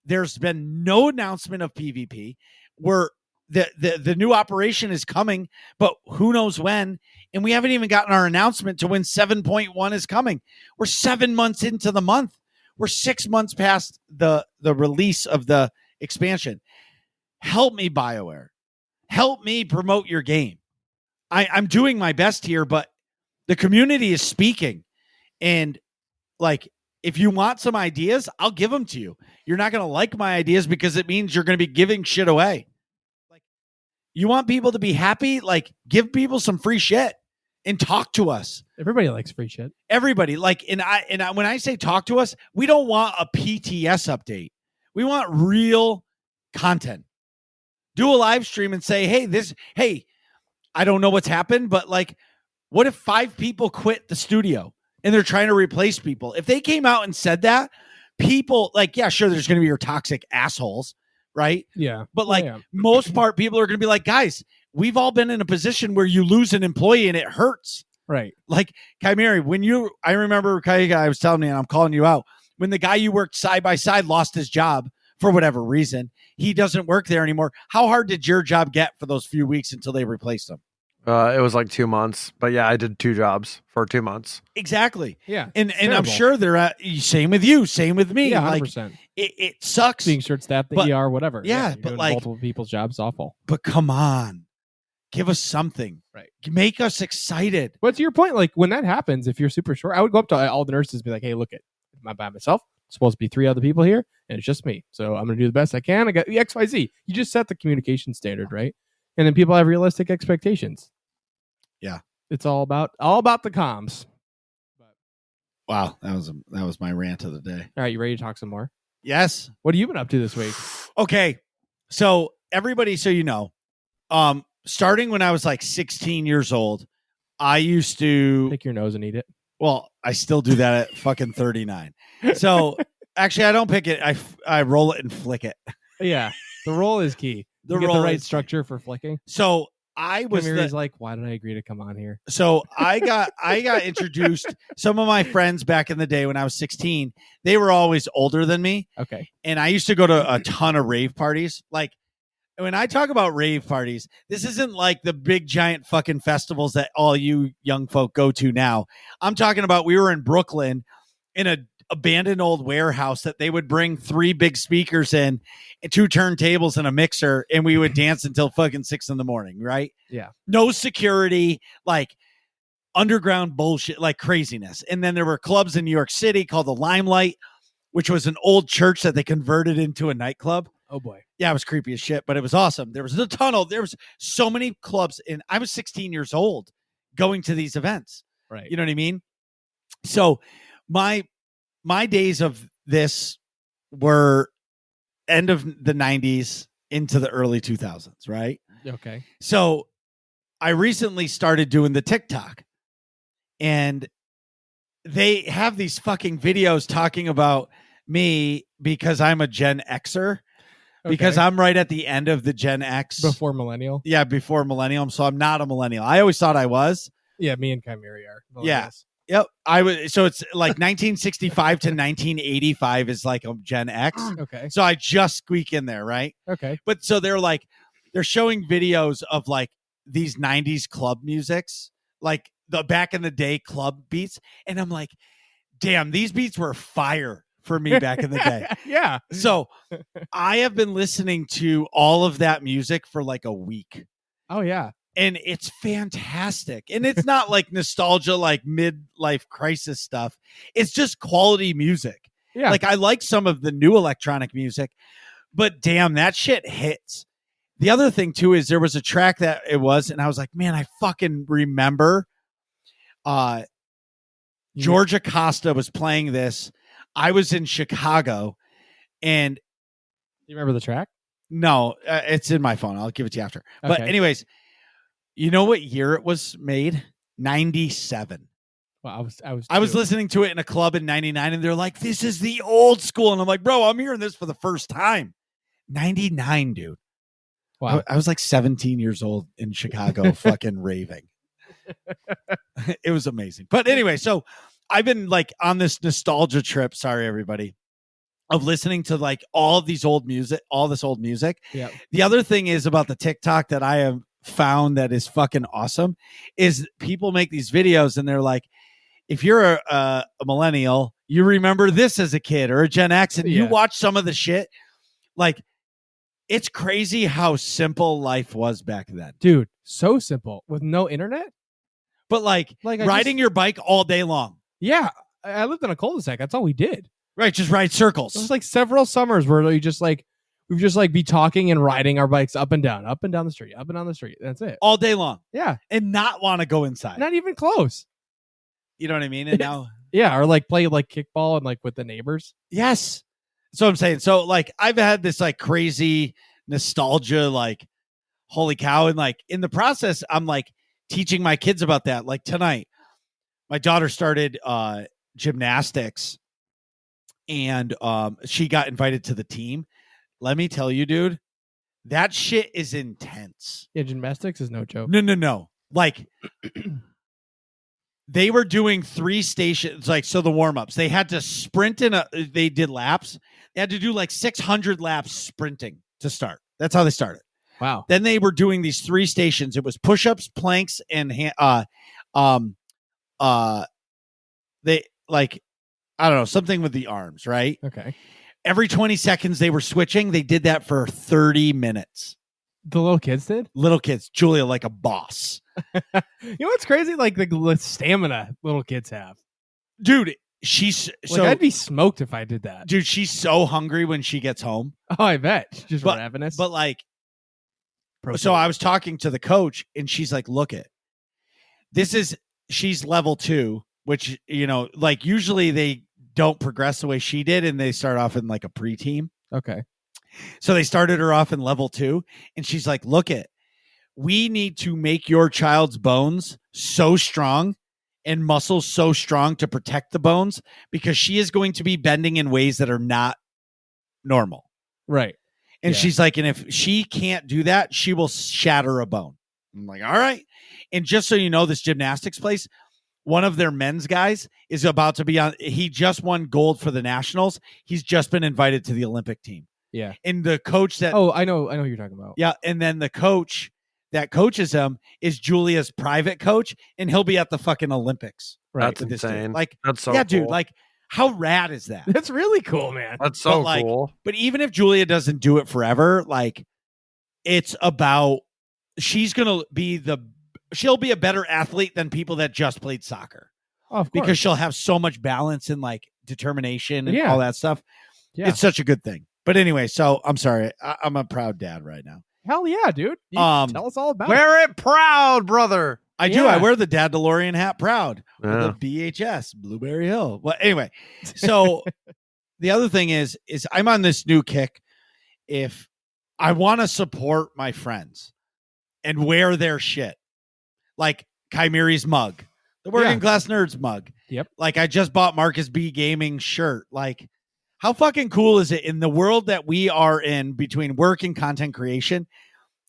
There's been no announcement of PvP. Where the new operation is coming, but who knows when? And we haven't even gotten our announcement to when 7.1 is coming. We're 7 months into the month. We're 6 months past the release of the expansion. Help me, BioWare. Help me promote your game. I'm doing my best here, but the community is speaking. And like, if you want some ideas, I'll give them to you. You're not going to like my ideas because it means you're going to be giving shit away. Like, you want people to be happy? Like, give people some free shit and talk to us. Everybody likes free shit. Everybody, like, and I when I say talk to us, we don't want a PTS update. We want real content. Do a live stream and say, hey, I don't know what's happened, but like, what if 5 people quit the studio and they're trying to replace people? If they came out and said that, people, like, yeah, sure, there's going to be your toxic assholes, right? Yeah. But like, most part, people are going to be like, guys, we've all been in a position where you lose an employee and it hurts. Right. Like, Kymeri, I remember I was telling me, and I'm calling you out, when the guy you worked side by side lost his job for whatever reason, he doesn't work there anymore. How hard did your job get for those few weeks until they replaced him? It was like 2 months, but yeah, I did 2 jobs for 2 months. Exactly. Yeah. And I'm sure they're same with you, same with me. Yeah, 100%. Like, it sucks being short staffed, the ER, whatever. Yeah, you're but doing like multiple people's jobs, awful. But come on, give us something. Right. Make us excited. But to your point, like when that happens, if you're super short, I would go up to all the nurses and be like, hey, look, I'm by myself. Supposed to be 3 other people here, and it's just me. So I'm going to do the best I can. I got the XYZ. You just set the communication standard, right? And then people have realistic expectations. Yeah. It's all about the comms. Wow, that was my rant of the day. All right, you ready to talk some more? Yes. What have you been up to this week? Okay. So everybody, so you know, starting when I was like 16 years old, I used to Pick your nose and eat it. Well, I still do that at fucking 39. So actually, I don't pick it. I roll it and flick it. Yeah, the roll is key. You get the right structure for flicking. So I was like, why did I agree to come on here? So I got introduced. Some of my friends back in the day when I was 16, they were always older than me. Okay. And I used to go to a ton of rave parties. Like, when I talk about rave parties, this isn't like the big giant fucking festivals that all you young folk go to now. I'm talking about, we were in Brooklyn in a abandoned old warehouse that they would bring 3 big speakers in and 2 turntables and a mixer, and we would dance until fucking 6 a.m, right? Yeah. No security, like underground bullshit, like craziness. And then there were clubs in New York City called the Limelight, which was an old church that they converted into a nightclub. Oh boy. Yeah, it was creepy as shit, but it was awesome. There was a tunnel. There was so many clubs, and I was 16 years old going to these events. Right. You know what I mean? So my days of this were end of the 90s into the early 2000s, right? Okay. So I recently started doing the TikTok, and they have these fucking videos talking about me because I'm a Gen Xer. Because I'm right at the end of the Gen X. Before millennial? Yeah, before millennial. So I'm not a millennial. I always thought I was. Yeah, me and Kymeri are. Yeah. Yep. I was. So it's like 1965 to 1985 is like a Gen X. Okay. So I just squeak in there, right? Okay. But so they're showing videos of like these 90s club musics, like the back in the day club beats. And I'm like, damn, these beats were fire for me back in the day. Yeah. So I have been listening to all of that music for like a week. Oh yeah. And it's fantastic. And it's not like nostalgia, like midlife crisis stuff. It's just quality music. Yeah. Like, I like some of the new electronic music, but damn, that shit hits. The other thing too is there was a track that it was, and I was like, man, I fucking remember George Acosta was playing this. I was in Chicago, and you remember the track? No, it's in my phone. I'll give it to you after. Okay. But anyways, you know what year it was made? 97. Well, I was I was two. listening to it in a club in 99 and they're like, this is the old school. And I'm like, bro, I'm hearing this for the first time. 99, dude. Wow. I was like 17 years old in Chicago fucking raving. It was amazing. But anyway, so I've been like on this nostalgia trip, sorry everybody, of listening to like all this old music. Yeah. The other thing is about the TikTok that I have found that is fucking awesome is people make these videos and they're like, if you're a millennial, you remember this as a kid or a Gen X and you watch some of the shit, like it's crazy how simple life was back then. Dude, so simple with no internet. But like I riding your bike all day long. Yeah. I lived in a cul-de-sac. That's all we did. Right. Just ride circles. It was like several summers where we'd just be talking and riding our bikes up and down the street, up and down the street. That's it. All day long. Yeah. And not want to go inside. Not even close. You know what I mean? And now. Yeah. Or like play like kickball and like with the neighbors. Yes. That's what I'm saying. So like I've had this like crazy nostalgia, like holy cow. And like in the process, I'm like teaching my kids about that. Like tonight, my daughter started gymnastics and she got invited to the team. Let me tell you, dude, that shit is intense. Yeah, gymnastics is no joke. No. Like they were doing 3 stations, like so the warm-ups. They had to sprint they did laps. They had to do like 600 laps sprinting to start. That's how they started. Wow. Then they were doing these 3 stations. It was push-ups, planks, and they like I don't know, something with the arms, right? Okay. Every 20 seconds they were switching. They did that for 30 minutes. The little kids did? Little kids, Julia like a boss. You know what's crazy? Like the stamina little kids have. Dude, she's so I'd be smoked if I did that. Dude, she's so hungry when she gets home. Oh, I bet. She's just ravenous. But like so I was talking to the coach and she's like, look it. She's level 2, which, you know, like usually they don't progress the way she did and they start off in like a pre-team. Okay. So they started her off in level 2 and she's like, look it, we need to make your child's bones so strong and muscles so strong to protect the bones because she is going to be bending in ways that are not normal. Right. And she's like, and if she can't do that, she will shatter a bone. I'm like, all right. And just so you know, this gymnastics place, one of their men's guys is about to be on. He just won gold for the nationals. He's just been invited to the Olympic team. Yeah. And the coach that. Oh, I know who you're talking about. Yeah. And then the coach that coaches him is Julia's private coach, and he'll be at the fucking Olympics. Right. That's insane. Like, that's so yeah, cool. dude. Like, how rad is that? That's really cool, man. That's so like, cool. But even if Julia doesn't do it forever, like, it's about she'll be a better athlete than people that just played soccer. Oh, of course. Because she'll have so much balance and like determination and Yeah. all that stuff. Yeah. It's such a good thing. But anyway, so I'm sorry. I'm a proud dad right now. Hell yeah, dude. You tell us all about it. Wear it proud, brother. I do. I wear the Dad DeLorean hat proud. Yeah. The BHS, Blueberry Hill. Well, anyway, so the other thing is I'm on this new kick. If I want to support my friends and wear their shit, like Kymeri's mug, the Working Class Nerds mug. Yep. Like I just bought Marcus B Gaming shirt. Like, how fucking cool is it in the world that we are in between work and content creation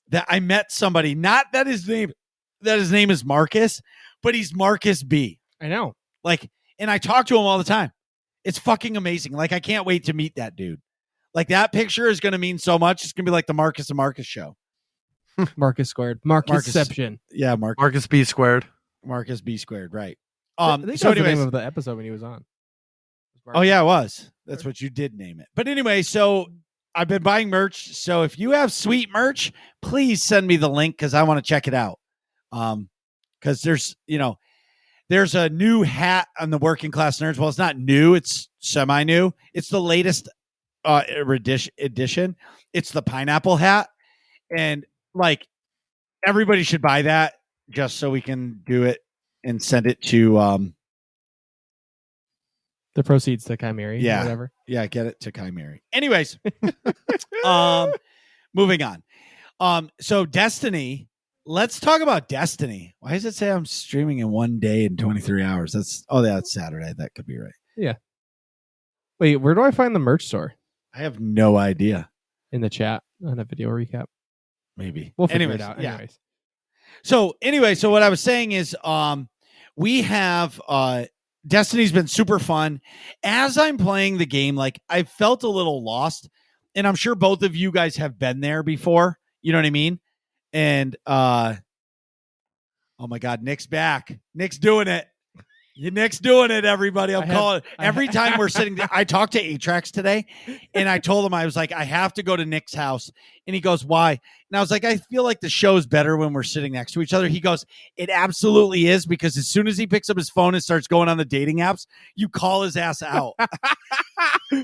that I met somebody, not that his name is Marcus, but he's Marcus B. I know. Like, and I talk to him all the time. It's fucking amazing. Like, I can't wait to meet that dude. Like, that picture is going to mean so much. It's going to be like the Marcus and Marcus show. Marcus squared. Marcusception. Yeah, Marcus B squared. Marcus B squared, right. I think So that was the anyways, name of the episode when he was on. oh yeah, it was. That's what you did name it. But anyway, so I've been buying merch. So if you have sweet merch, please send me the link because I want to check it out. Because there's a new hat on the Working Class Nerds. Well, it's not new, it's semi-new. It's the latest edition. It's the pineapple hat. And like everybody should buy that just so we can do it and send it to The proceeds to Kymeri. Yeah. Whatever. yeah, get it to Kymeri. Anyways, moving on. So Destiny Let's talk about Destiny. Why does it say I'm streaming in 1 day and 23 hours? That's Saturday. That could be right. Wait, where do I find the merch store? I have no idea. In the chat on a video recap. Maybe. We'll figure Anyways, it out. yeah. Anyways. So what I was saying is we have Destiny's been super fun. As I'm playing the game, like I felt a little lost, and I'm sure both of you guys have been there before. You know what I mean? And oh my God, Nick's back. Nick's doing it. Nick's doing it, everybody. I'm calling every time we're sitting there. I talked to Atrax today, and I told him, I was like, I have to go to Nick's house. And he goes, why? And I was like, I feel like the show's better when we're sitting next to each other. He goes, it absolutely is, because as soon as he picks up his phone and starts going on the dating apps, you call his ass out.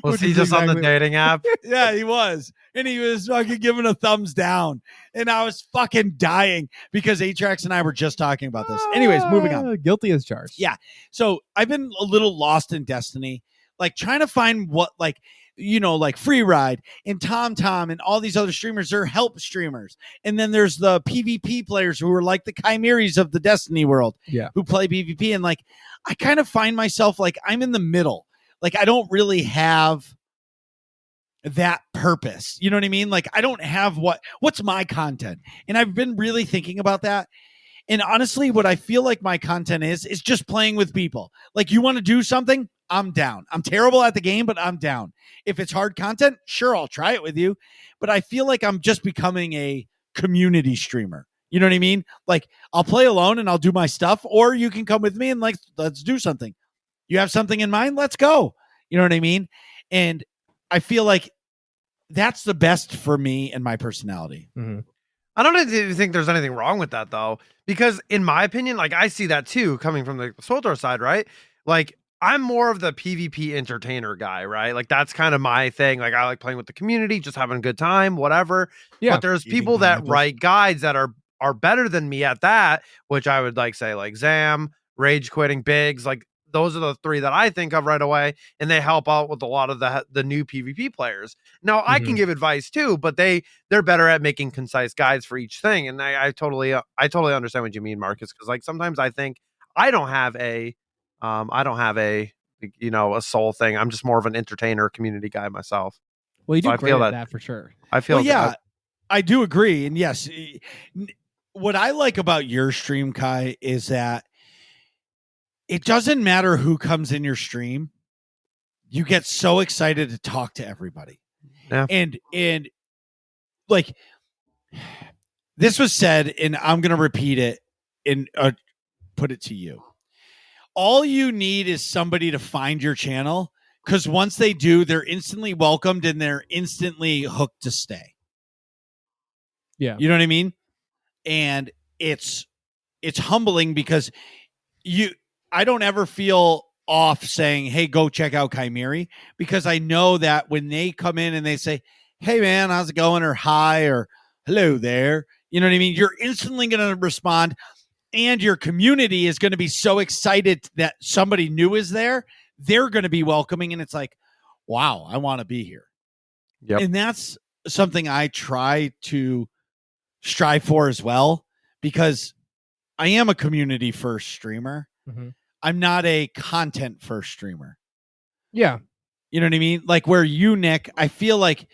Was he just on the dating app? Yeah, he was. And he was fucking giving a thumbs down. And I was fucking dying because Atrax and I were just talking about this. Anyways, moving on. Guilty as charged. Yeah. So I've been a little lost in Destiny, like trying to find what, like, you know, like Free Ride and TomTom and all these other streamers are help streamers. And then there's the PvP players who are like the Kymeris of the Destiny world, who play PvP. And like, I kind of find myself like I'm in the middle. Like, I don't really have that purpose. You know what I mean? Like, I don't have what's my content. And I've been really thinking about that. And honestly, what I feel like my content is just playing with people. Like, you want to do something? I'm down. I'm terrible at the game, but I'm down. If it's hard content, sure, I'll try it with you. But I feel like I'm just becoming a community streamer. You know what I mean? Like, I'll play alone and I'll do my stuff, or you can come with me and like, let's do something. You have something in mind? Let's go. You know what I mean? And I feel like that's the best for me and my personality. Mm-hmm. I don't think there's anything wrong with that, though, because in my opinion, like I see that too, coming from the SWTOR side, right? Like, I'm more of the PvP entertainer guy, right? Like, that's kind of my thing. Like, I like playing with the community, just having a good time, whatever. Yeah. But there's people that write guides that are better than me at that, which I would like say like Zam, Rage Quitting, Biggs, like those are the three that I think of right away, and they help out with a lot of the new PvP players. Now, I can give advice too, but they're better at making concise guides for each thing, and I totally understand what you mean, Marcus, because like sometimes I think I don't have a you know, a soul thing. I'm just more of an entertainer, community guy myself. Well, you do So I great feel at that that for sure. I feel I do agree. And yes, what I like about your stream, Kai, is that it doesn't matter who comes in your stream. You get so excited to talk to everybody. Yeah. And like this was said, and I'm going to repeat it and put it to you. All you need is somebody to find your channel, because once they do, they're instantly welcomed and they're instantly hooked to stay. Yeah. You know what I mean? And it's humbling because I don't ever feel off saying, hey, go check out Kymeri, because I know that when they come in and they say, hey man, how's it going? Or hi, or hello there. You know what I mean? You're instantly going to respond, and your community is going to be so excited that somebody new is there. They're going to be welcoming. And it's like, wow, I want to be here. Yep. And that's something I try to strive for as well, because I am a community first streamer. Mm-hmm. I'm not a content first streamer. Yeah. You know what I mean? Like where you, Nick, I feel like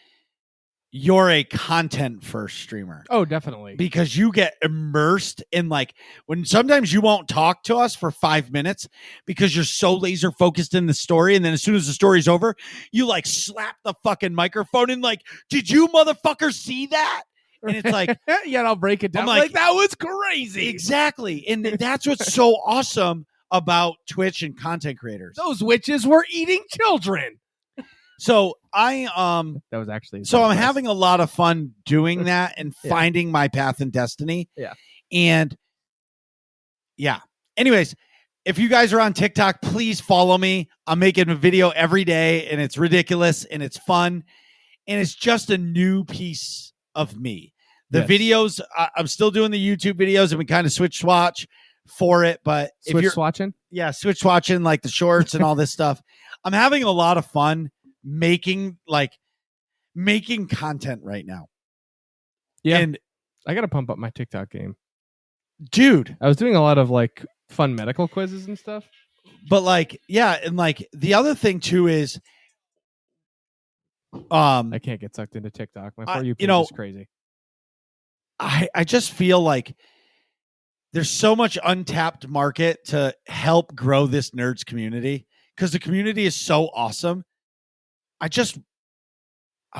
you're a content first streamer. Oh, definitely. Because you get immersed in, like, when sometimes you won't talk to us for 5 minutes because you're so laser focused in the story. And then as soon as the story's over, you like slap the fucking microphone and like, did you motherfuckers see that? And it's like, yeah, I'll break it down. I'm Like, that was crazy. Exactly. And that's what's so awesome about Twitch and content creators. Those witches were eating children. So that was actually I'm having a lot of fun doing that and finding my path in Destiny. Yeah. And yeah. Anyways, if you guys are on TikTok, please follow me. I'm making a video every day, and it's ridiculous and it's fun. And it's just a new piece of me. The videos, I'm still doing the YouTube videos, and we kind of switch swatch for it. But switch if you're swatching? Yeah, switch swatching, like the shorts and all this stuff. I'm having a lot of fun making content right now. Yeah. And I got to pump up my TikTok game. dude. I was doing a lot of like fun medical quizzes and stuff. But like, yeah, and like the other thing too is, I can't get sucked into TikTok. My For You page is crazy. I just feel like there's so much untapped market to help grow this nerds community because the community is so awesome. I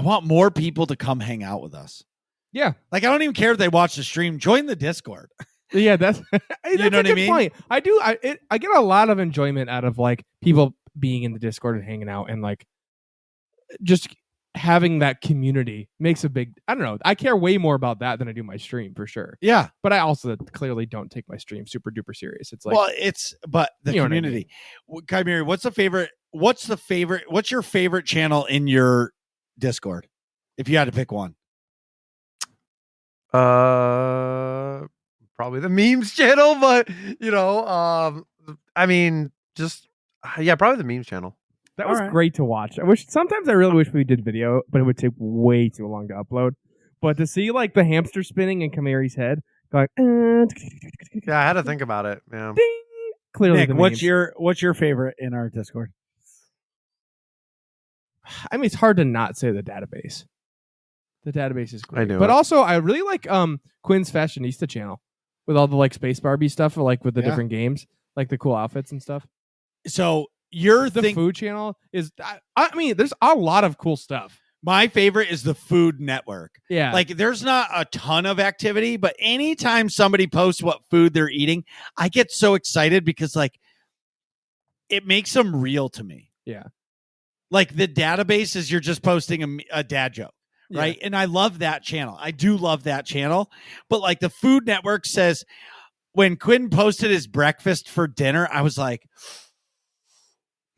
want more people to come hang out with us. Yeah. Like, I don't even care if they watch the stream. Join the Discord. Yeah, that's know what I mean? point. I do. I get a lot of enjoyment out of like people being in the Discord and hanging out and like just having that community makes a big. I don't know. I care way more about that than I do my stream for sure. Yeah, but I also clearly don't take my stream super duper serious. It's like, but the community. Kymeri, what's your favorite channel in your Discord? If you had to pick one. Probably the memes channel, but I mean, just probably the memes channel. That was great to watch. Sometimes I really wish we did video, but it would take way too long to upload. But to see like the hamster spinning in Kymeri's head, going, yeah, I had to think about it. Yeah, ding. Clearly, Nick, what's your favorite in our Discord? I mean, it's hard to not say the database. The database is great, I know but also I really like Quinn's Fashionista channel with all the like Space Barbie stuff, or like with the different games, like the cool outfits and stuff. So the food channel is. I mean, there's a lot of cool stuff. My favorite is the Food Network. Yeah, like there's not a ton of activity, but anytime somebody posts what food they're eating, I get so excited because like it makes them real to me. Yeah, like the database is you're just posting a dad joke. Right. Yeah. And I love that channel. I do love that channel. But like the Food Network says, when Quinn posted his breakfast for dinner, I was like,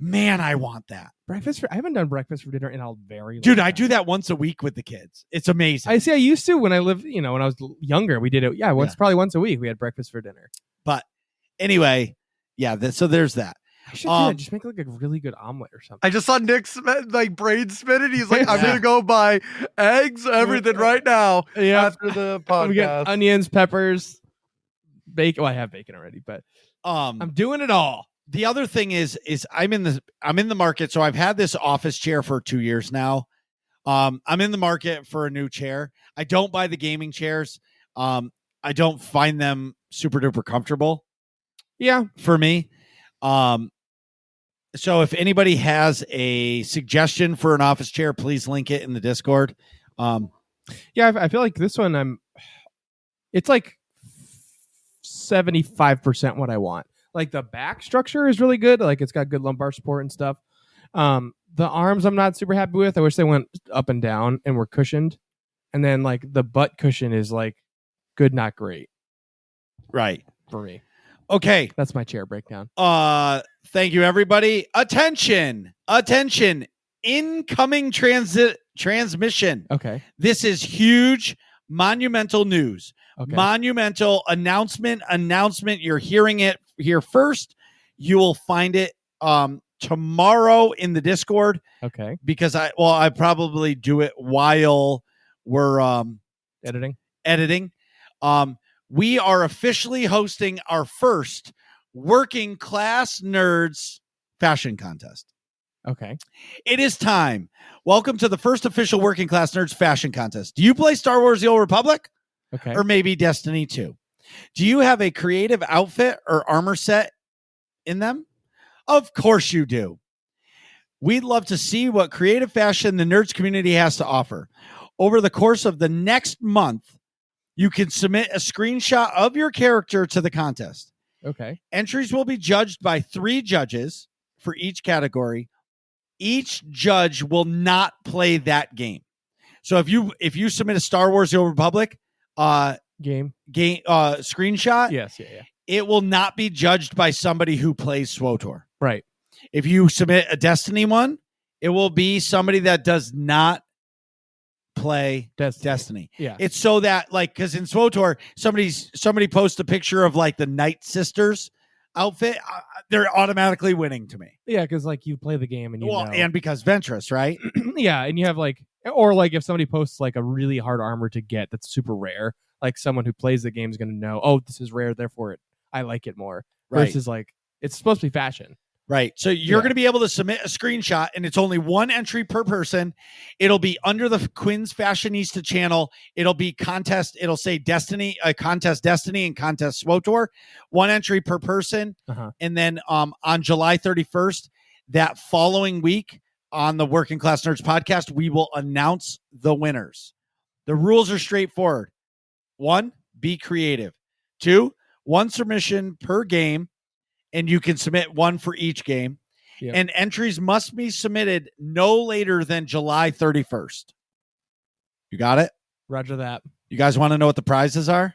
man, I want that. I haven't done breakfast for dinner in a very long time. I do that once a week with the kids. It's amazing. I used to when I lived, when I was younger, we did it. Yeah. Probably once a week we had breakfast for dinner. But anyway, yeah. So there's that. I should do that. Just make like a really good omelet or something. I just saw Nick's like brain spinning. He's like, I'm gonna go buy eggs, everything right now. Yeah. After the podcast, we got onions, peppers, bacon. Well, I have bacon already, but I'm doing it all. The other thing is I'm in the market. So I've had this office chair for 2 years now. I'm in the market for a new chair. I don't buy the gaming chairs. I don't find them super duper comfortable. Yeah, for me. So if anybody has a suggestion for an office chair, please link it in the Discord. Yeah, I feel like this one it's like 75% what I want. Like the back structure is really good. Like it's got good lumbar support and stuff. The arms I'm not super happy with. I wish they went up and down and were cushioned. And then like the butt cushion is like good, not great. Right. For me. Okay. That's my chair breakdown. Thank you, everybody. Attention. Incoming transmission. Okay. This is huge, monumental news. Okay. Monumental announcement. You're hearing it here first. You will find it tomorrow in the Discord. Okay. Because I probably do it while we're editing. We are officially hosting our first Working Class Nerds fashion contest. Okay. It is time. Welcome to the first official Working Class Nerds fashion contest. Do you play Star Wars The Old Republic? Okay. Or maybe Destiny 2? Do you have a creative outfit or armor set in them? Of course you do. We'd love to see what creative fashion the nerds community has to offer. Over the course of the next month, you can submit a screenshot of your character to the contest. Okay. Entries will be judged by 3 judges for each category. Each judge will not play that game. So if you submit a Star Wars The Old Republic game screenshot, yeah, it will not be judged by somebody who plays SWTOR. Right. If you submit a Destiny one, it will be somebody that does not play Destiny. Yeah. It's so that like, because in SWTOR, somebody posts a picture of like the Night Sisters outfit, they're automatically winning to me. Yeah, because like you play the game and you know. And because Ventress, right? Yeah, and you have like Or like if somebody posts like a really hard armor to get that's super rare, like someone who plays the game is going to know, oh, this is rare, therefore I like it more. Right. Versus like it's supposed to be fashion. Right. So you're Yeah. going to be able to submit a screenshot, and it's only one entry per person. It'll be under the Quinn's Fashionista channel. It'll be contest. It'll say Destiny, contest Destiny and contest SWTOR. One entry per person. And then on July 31st, that following week on the Working Class Nerds podcast, we will announce the winners. The rules are straightforward. 1, be creative. 2, 1 submission per game. And you can submit 1 for each game. Yep. And entries must be submitted no later than July 31st. You got it? Roger that. You guys want to know what the prizes are?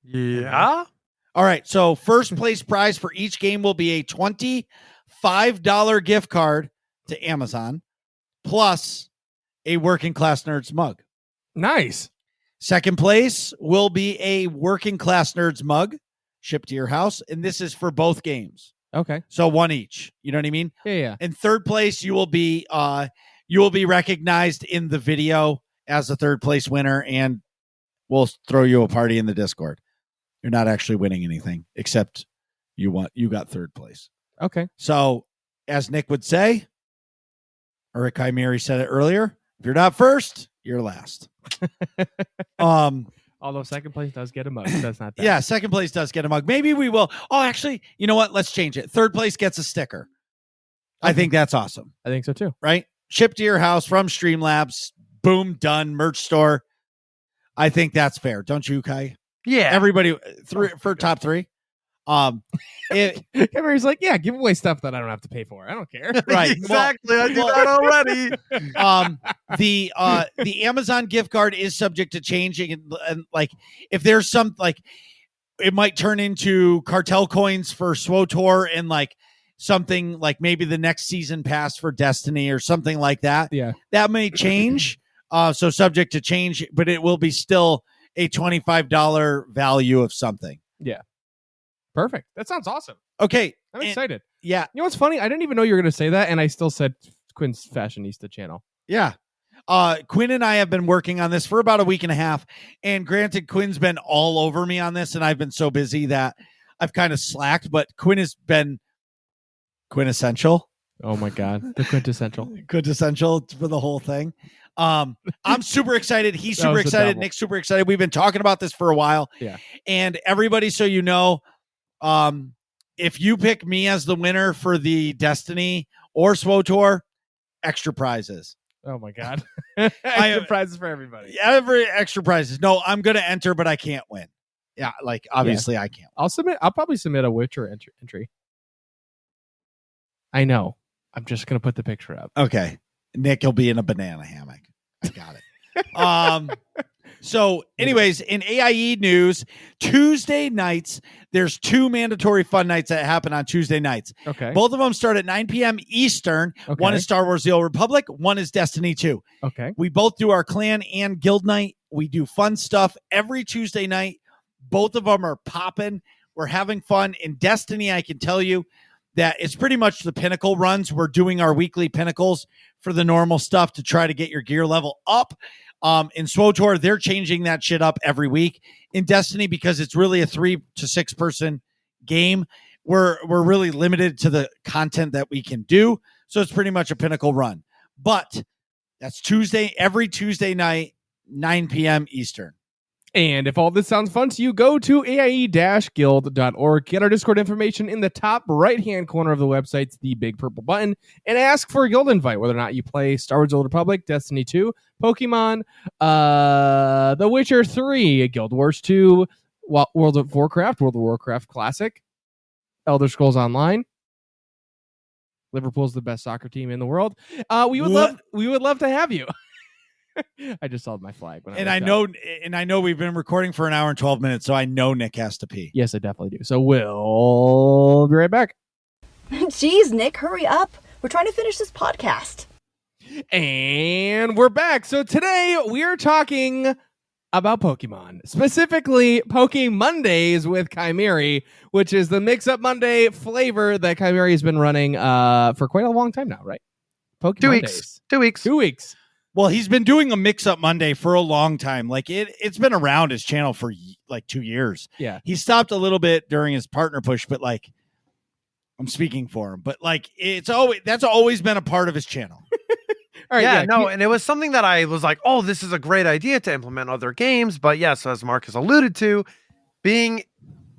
Yeah. All right. So first place prize for each game will be a $25 gift card to Amazon plus a Working Class Nerds mug. Nice. Second place will be a Working Class Nerds mug shipped to your house, and this is for both games. Okay. So 1 each. You know what I mean? Yeah. In third place, you will be recognized in the video as a third place winner, and we'll throw you a party in the Discord. You're not actually winning anything except you got third place. Okay. So, as Nick would say, or Kymeri said it earlier, if you're not first, you're last. Although second place does get a mug. That's not bad. Yeah, second place does get a mug. Maybe we will. Oh, actually, you know what? Let's change it. Third place gets a sticker. I think that's awesome. I think so too. Right? Shipped to your house from Streamlabs. Boom, done. Merch store. I think that's fair. Don't you, Kai? Yeah. Everybody for top 3. Kymeri's like, yeah, give away stuff that I don't have to pay for. I don't care. Right. Exactly. I do that already. The Amazon gift card is subject to changing, and like if there's some like it might turn into cartel coins for SWTOR and like something like maybe the next season pass for Destiny or something like that. Yeah. That may change. So subject to change, but it will be still a $25 value of something. Yeah. Perfect. That sounds awesome. Okay. I'm excited. Yeah. You know what's funny? I didn't even know you were going to say that, and I still said Quinn's Fashionista channel. Yeah. Quinn and I have been working on this for about a week and a half. And granted, Quinn's been all over me on this, and I've been so busy that I've kind of slacked, but Quinn has been quintessential. Oh my God. The quintessential. Quintessential for the whole thing. I'm super excited. He's That super was the excited. double. Nick's super excited. We've been talking about this for a while. Yeah. And everybody, so you know, if you pick me as the winner for the Destiny or SWTOR, extra prizes. Oh my God. Extra prizes for everybody. Every extra prizes. No, I'm going to enter, but I can't win. Yeah, like obviously I can't. I'll probably submit a Witcher entry. I know. I'm just going to put the picture up. Okay. Nick will be in a banana hammock. I got it. So anyways, in AIE news, Tuesday nights, there's 2 mandatory fun nights that happen on Tuesday nights. Okay. Both of them start at 9 p.m. Eastern. Okay. One is Star Wars The Old Republic. One is Destiny 2. Okay. We both do our clan and guild night. We do fun stuff every Tuesday night. Both of them are popping. We're having fun. In Destiny, I can tell you that it's pretty much the pinnacle runs. We're doing our weekly pinnacles for the normal stuff to try to get your gear level up. In SWTOR, they're changing that shit up every week. In Destiny, because it's really a 3 to 6 person game, we're really limited to the content that we can do. So it's pretty much a pinnacle run. But that's every Tuesday night, 9 p.m. Eastern. And if all this sounds fun to you, go to aie-guild.org, get our Discord information in the top right-hand corner of the website, it's the big purple button, and ask for a guild invite, whether or not you play Star Wars The Old Republic, Destiny 2, Pokemon, The Witcher 3, Guild Wars 2, World of Warcraft Classic, Elder Scrolls Online. Liverpool's the best soccer team in the world. We would love to have you. I just saw my flag. I know we've been recording for an hour and 12 minutes, so I know Nick has to pee. Yes, I definitely do. So we'll be right back. Jeez, Nick, hurry up. We're trying to finish this podcast. And we're back. So today we are talking about Pokemon, specifically PokeMondays with Kymeri, which is the Mix-Up Monday flavor that Kymeri has been running for quite a long time now, right? 2 weeks. 2 weeks. 2 weeks. Well, he's been doing a mix-up Monday for a long time. Like it's been around his channel for like 2 years. Yeah. He stopped a little bit during his partner push, but like I'm speaking for him. But like that's always been a part of his channel. All right. Yeah, Yeah. no, and it was something that I was like, oh, this is a great idea to implement other games. But yes, as Marcus alluded to, being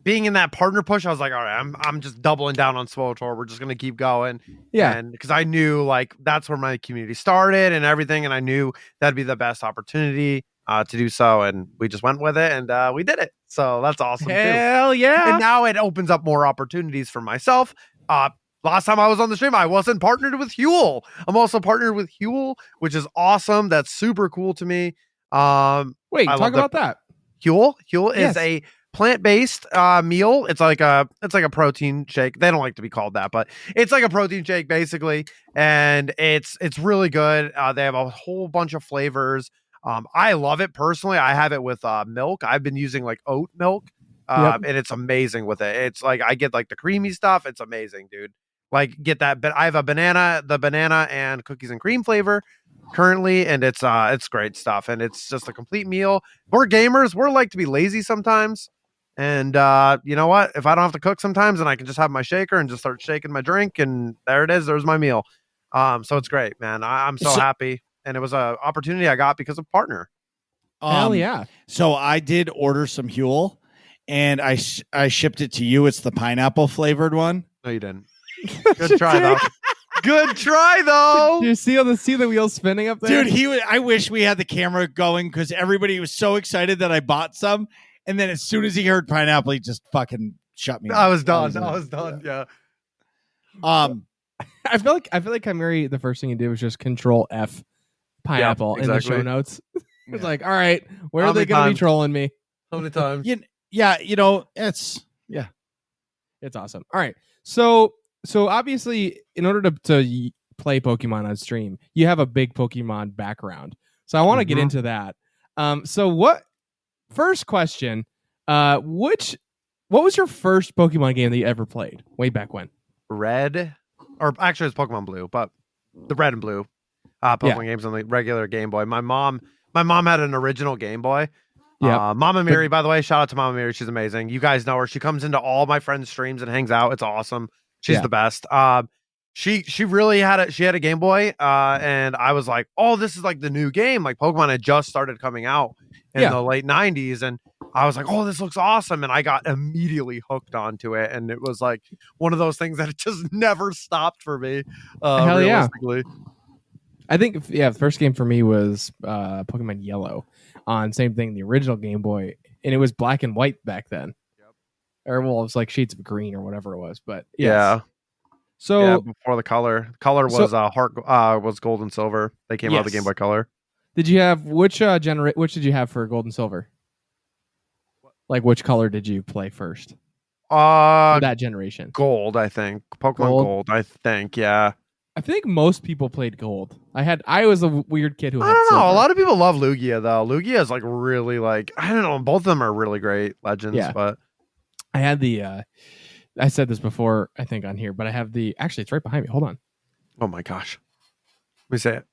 in that partner push, I was like, all right, I'm just doubling down on SWTOR. We're just gonna keep going. Yeah. And because I knew like that's where my community started and everything, and I knew that'd be the best opportunity to do so, and we just went with it, and we did it. So that's awesome too. Hell yeah. And now it opens up more opportunities for myself. Last time I was on the stream, I wasn't partnered with Huel. I'm also partnered with Huel, which is awesome. That's super cool to me. Wait, I talk love about that. Huel is Yes. a plant-based meal. It's like a protein shake. They don't like to be called that, but it's like a protein shake basically, and it's really good. They have a whole bunch of flavors. I love it personally. I have it with milk. I've been using like oat milk, and it's amazing with it. It's like I get like the creamy stuff. It's amazing, dude. Like get that, but I have the banana and cookies and cream flavor currently, and it's great stuff, and it's just a complete meal. We're gamers. We're like to be lazy sometimes, and you know what? If I don't have to cook sometimes, and I can just have my shaker and just start shaking my drink, and there it is. There's my meal. So it's great, man. I'm so happy, and it was a opportunity I got because of partner. Hell yeah. So I did order some Huel, and I shipped it to you. It's the pineapple flavored one. No, you didn't. Good try though. Good try though. Do you see the wheels spinning up there? Dude, I wish we had the camera going because everybody was so excited that I bought some, and then as soon as he heard pineapple, he just fucking shut me. I was done. I was done. Yeah. I feel like Kymeri, the first thing he did was just Control F pineapple in the show notes. It's like, all right, where How are they many going to be times? trolling me? How many times? Yeah, you know, it's awesome. All right, so obviously, in order to play Pokemon on stream, you have a big Pokemon background. So I want to get into that. First question, what was your first Pokemon game that you ever played way back when? Red, or actually it's Pokemon Blue, but the Red and Blue Pokemon games on the regular Game Boy. My mom had an original Game Boy. Yeah, Mama Mary, by the way, shout out to Mama Mary. She's amazing. You guys know her. She comes into all my friends' streams and hangs out. It's awesome. She's the best. She really had it. She had a Game Boy, and I was like, "Oh, this is like the new game." Like Pokemon had just started coming out in the late '90s, and I was like, "Oh, this looks awesome!" And I got immediately hooked onto it, and it was like one of those things that it just never stopped for me. Hell yeah! Realistically. I think the first game for me was Pokemon Yellow on the original Game Boy, and it was black and white back then. Or well, it was like shades of green or whatever it was, but yes. Yeah. So before the color was was gold and silver. They came out of the Game Boy Color. Did you have which did you have for gold and silver? Like which color did you play first? For that generation. Gold, I think. Pokemon Gold, I think. Yeah. I think most people played gold. I was a weird kid who had I don't know. silver. A lot of people love Lugia though. Lugia is like really like I don't know. Both of them are really great legends, but I had I said this before, I think on here, but I have actually it's right behind me. Hold on. Oh my gosh. Let me say it.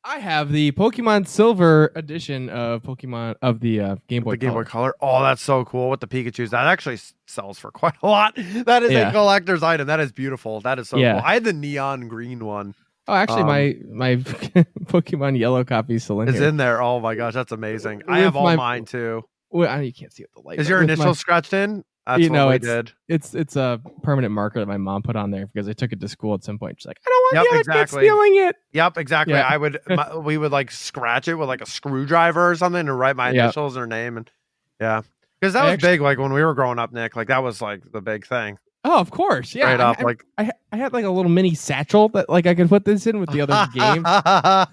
I have the Pokemon Silver edition of Pokemon of the Game Boy. The Game Boy Color. Oh, that's so cool with the Pikachu's. That actually sells for quite a lot. That is a collector's item. That is beautiful. That is so cool. I had the neon green one. Oh, actually, my Pokemon Yellow copy is still in here. It's in there. Oh my gosh, that's amazing. I have all mine too. Well, you can't see it with the light. Is your initial scratched in? That's what we did. It's a permanent marker that my mom put on there because I took it to school at some point. She's like, I don't want the other kids stealing it. Yep, exactly. Yeah. We would like scratch it with like a screwdriver or something and write my initials and her name, and because that was big. Like when we were growing up, Nick. Like that was like the big thing. Oh, of course, yeah. Straight up, like I had like a little mini satchel that like I could put this in with the other game. I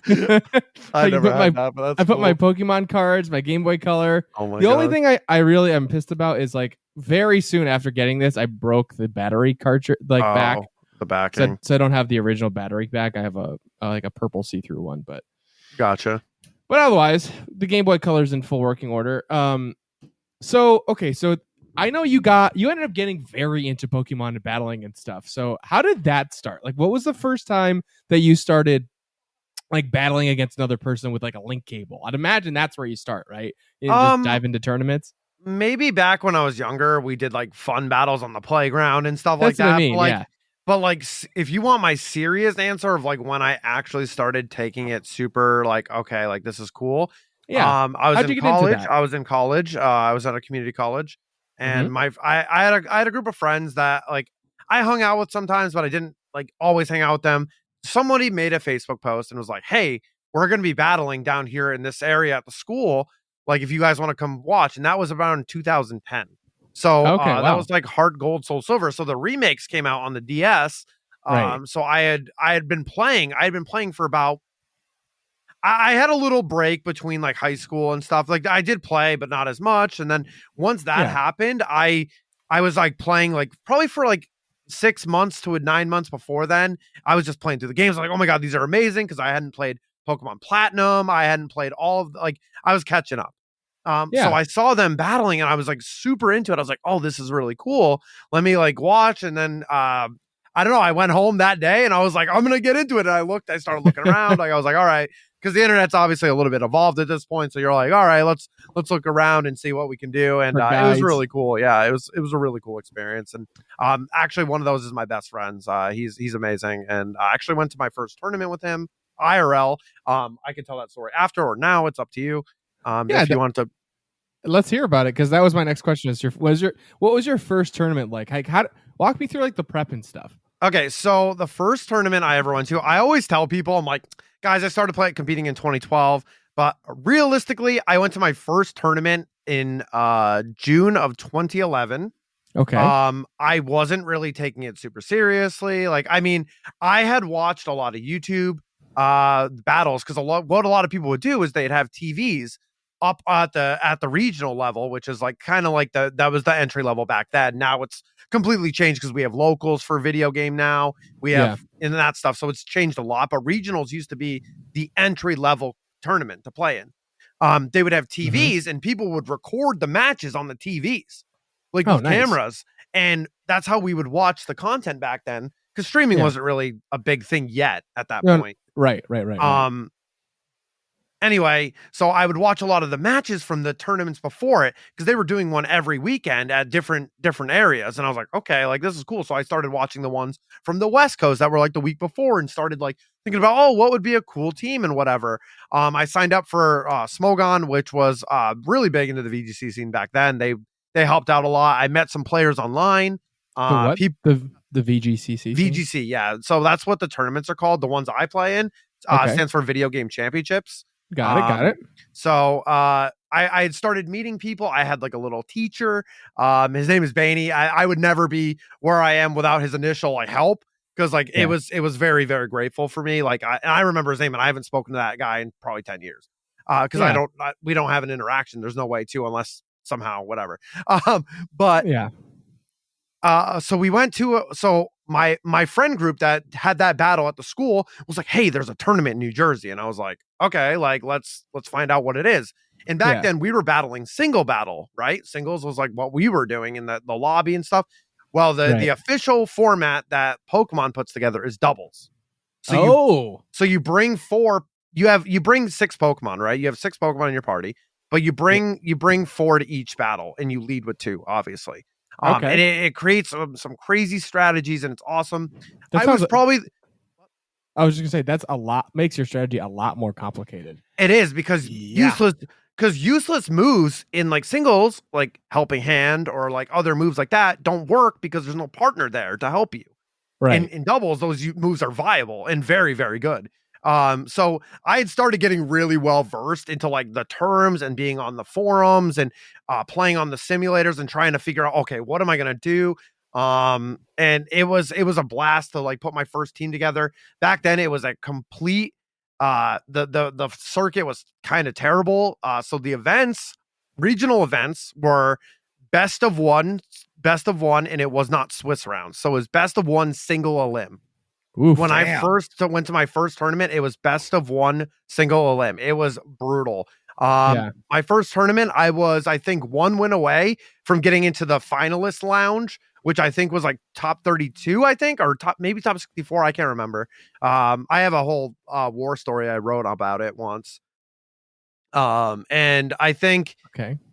put my Pokemon cards, my Game Boy Color. Oh my the only thing I really am pissed about is like very soon after getting this, I broke the battery cartridge back. The backing. So I don't have the original battery back. I have a purple see-through one, but gotcha. But otherwise, the Game Boy Color's in full working order. So I know you ended up getting very into Pokemon and battling and stuff. So how did that start? Like, what was the first time that you started like battling against another person with like a link cable. I'd imagine that's where you start, right? You just dive into tournaments. Maybe back when I was younger, we did like fun battles on the playground and stuff like That's what I that. mean, But like, yeah. if you want my serious answer of like when I actually started taking it super, like, okay, like this is cool. Yeah. I was How'd you in get into college. that? I was in college. I was at a community college, and I had a group of friends that like I hung out with sometimes, but I didn't like always hang out with them. Somebody made a Facebook post and was like, "Hey, we're going to be battling down here in this area at the school. Like, if you guys want to come watch." And that was around 2010. So Okay, that wow. was like Heart Gold, Soul Silver. So the remakes came out on the DS. Right. So I had been playing. I had been playing for about. I had a little break between like high school and stuff. Like I did play, but not as much. And then once that happened, I was like playing like probably for like 6 months to 9 months before then. I was just playing through the games. Like, oh my god, these are amazing, because I hadn't played Pokemon Platinum. I hadn't played all of like I was catching up. So I saw them battling and I was like super into it. I was like, oh, this is really cool. Let me like watch. And then I don't know. I went home that day and I was like, I'm gonna get into it. And I started looking around. Like I was like, all right, because the internet's obviously a little bit evolved at this point. So you're like, all right, let's look around and see what we can do. And it was really cool. Yeah, it was a really cool experience. And actually, one of those is my best friend's. He's amazing. And I actually went to my first tournament with him, IRL. I can tell that story after or now. It's up to you. If you want to. Let's hear about it, because that was my next question. What was your first tournament like? Walk me through like the prep and stuff. Okay, so the first tournament I ever went to, I always tell people, I'm like, guys, I started competing in 2012, but realistically, I went to my first tournament in June of 2011. Okay. I wasn't really taking it super seriously. Like, I mean, I had watched a lot of YouTube battles, because what a lot of people would do is they'd have TVs up at the regional level, which is like kind of like that was the entry level back then. Now it's completely changed because we have locals for video game now. We have and that stuff. So it's changed a lot. But regionals used to be the entry level tournament to play in. They would have TVs and people would record the matches on the TVs, like with cameras. And that's how we would watch the content back then, because streaming wasn't really a big thing yet at that point. Right. Anyway, so I would watch a lot of the matches from the tournaments before it, because they were doing one every weekend at different areas. And I was like, okay, like this is cool. So I started watching the ones from the West Coast that were like the week before, and started like thinking about, oh, what would be a cool team and whatever. I signed up for Smogon, which was really big into the VGC scene back then. They helped out a lot. I met some players online. The VGCC? VGC, yeah. So that's what the tournaments are called. The ones I play in stands for Video Game Championships. Got it. So I had started meeting people. I had like a little teacher. His name is Bainey. I would never be where I am without his initial like help, because like it was very, very grateful for me. Like I remember his name, and I haven't spoken to that guy in probably 10 years. Because we don't have an interaction. There's no way to, unless somehow whatever. But so we went to my friend group that had that battle at the school was like, hey, there's a tournament in New Jersey. And I was like, okay, like let's find out what it is. And back then we were battling single battle, right? Singles was like what we were doing in the lobby and stuff. Well, the official format that Pokemon puts together is doubles. So you bring you bring 6 Pokemon, right? You have 6 Pokemon in your party, but you bring 4 to each battle, and you lead with 2, obviously. And it creates some crazy strategies, and it's awesome. I was just gonna say that's a lot, makes your strategy a lot more complicated. It is, because useless moves in like singles, like Helping Hand or like other moves like that, don't work because there's no partner there to help you. Right. And in doubles, those moves are viable and very, very good. So I had started getting really well versed into like the terms and being on the forums and playing on the simulators and trying to figure out, okay, what am I going to do? And it was a blast to like put my first team together. Back then it was a complete, the circuit was kind of terrible. So the regional events were best of one, and it was not Swiss rounds. So it was best of one single elim. When I first went to my first tournament, it was best of one single elim. It was brutal. My first tournament, I was, I think, 1 win away from getting into the finalist lounge which I think was like top 32, I think, or maybe top 64. I can't remember. I have a whole war story I wrote about it once. And I think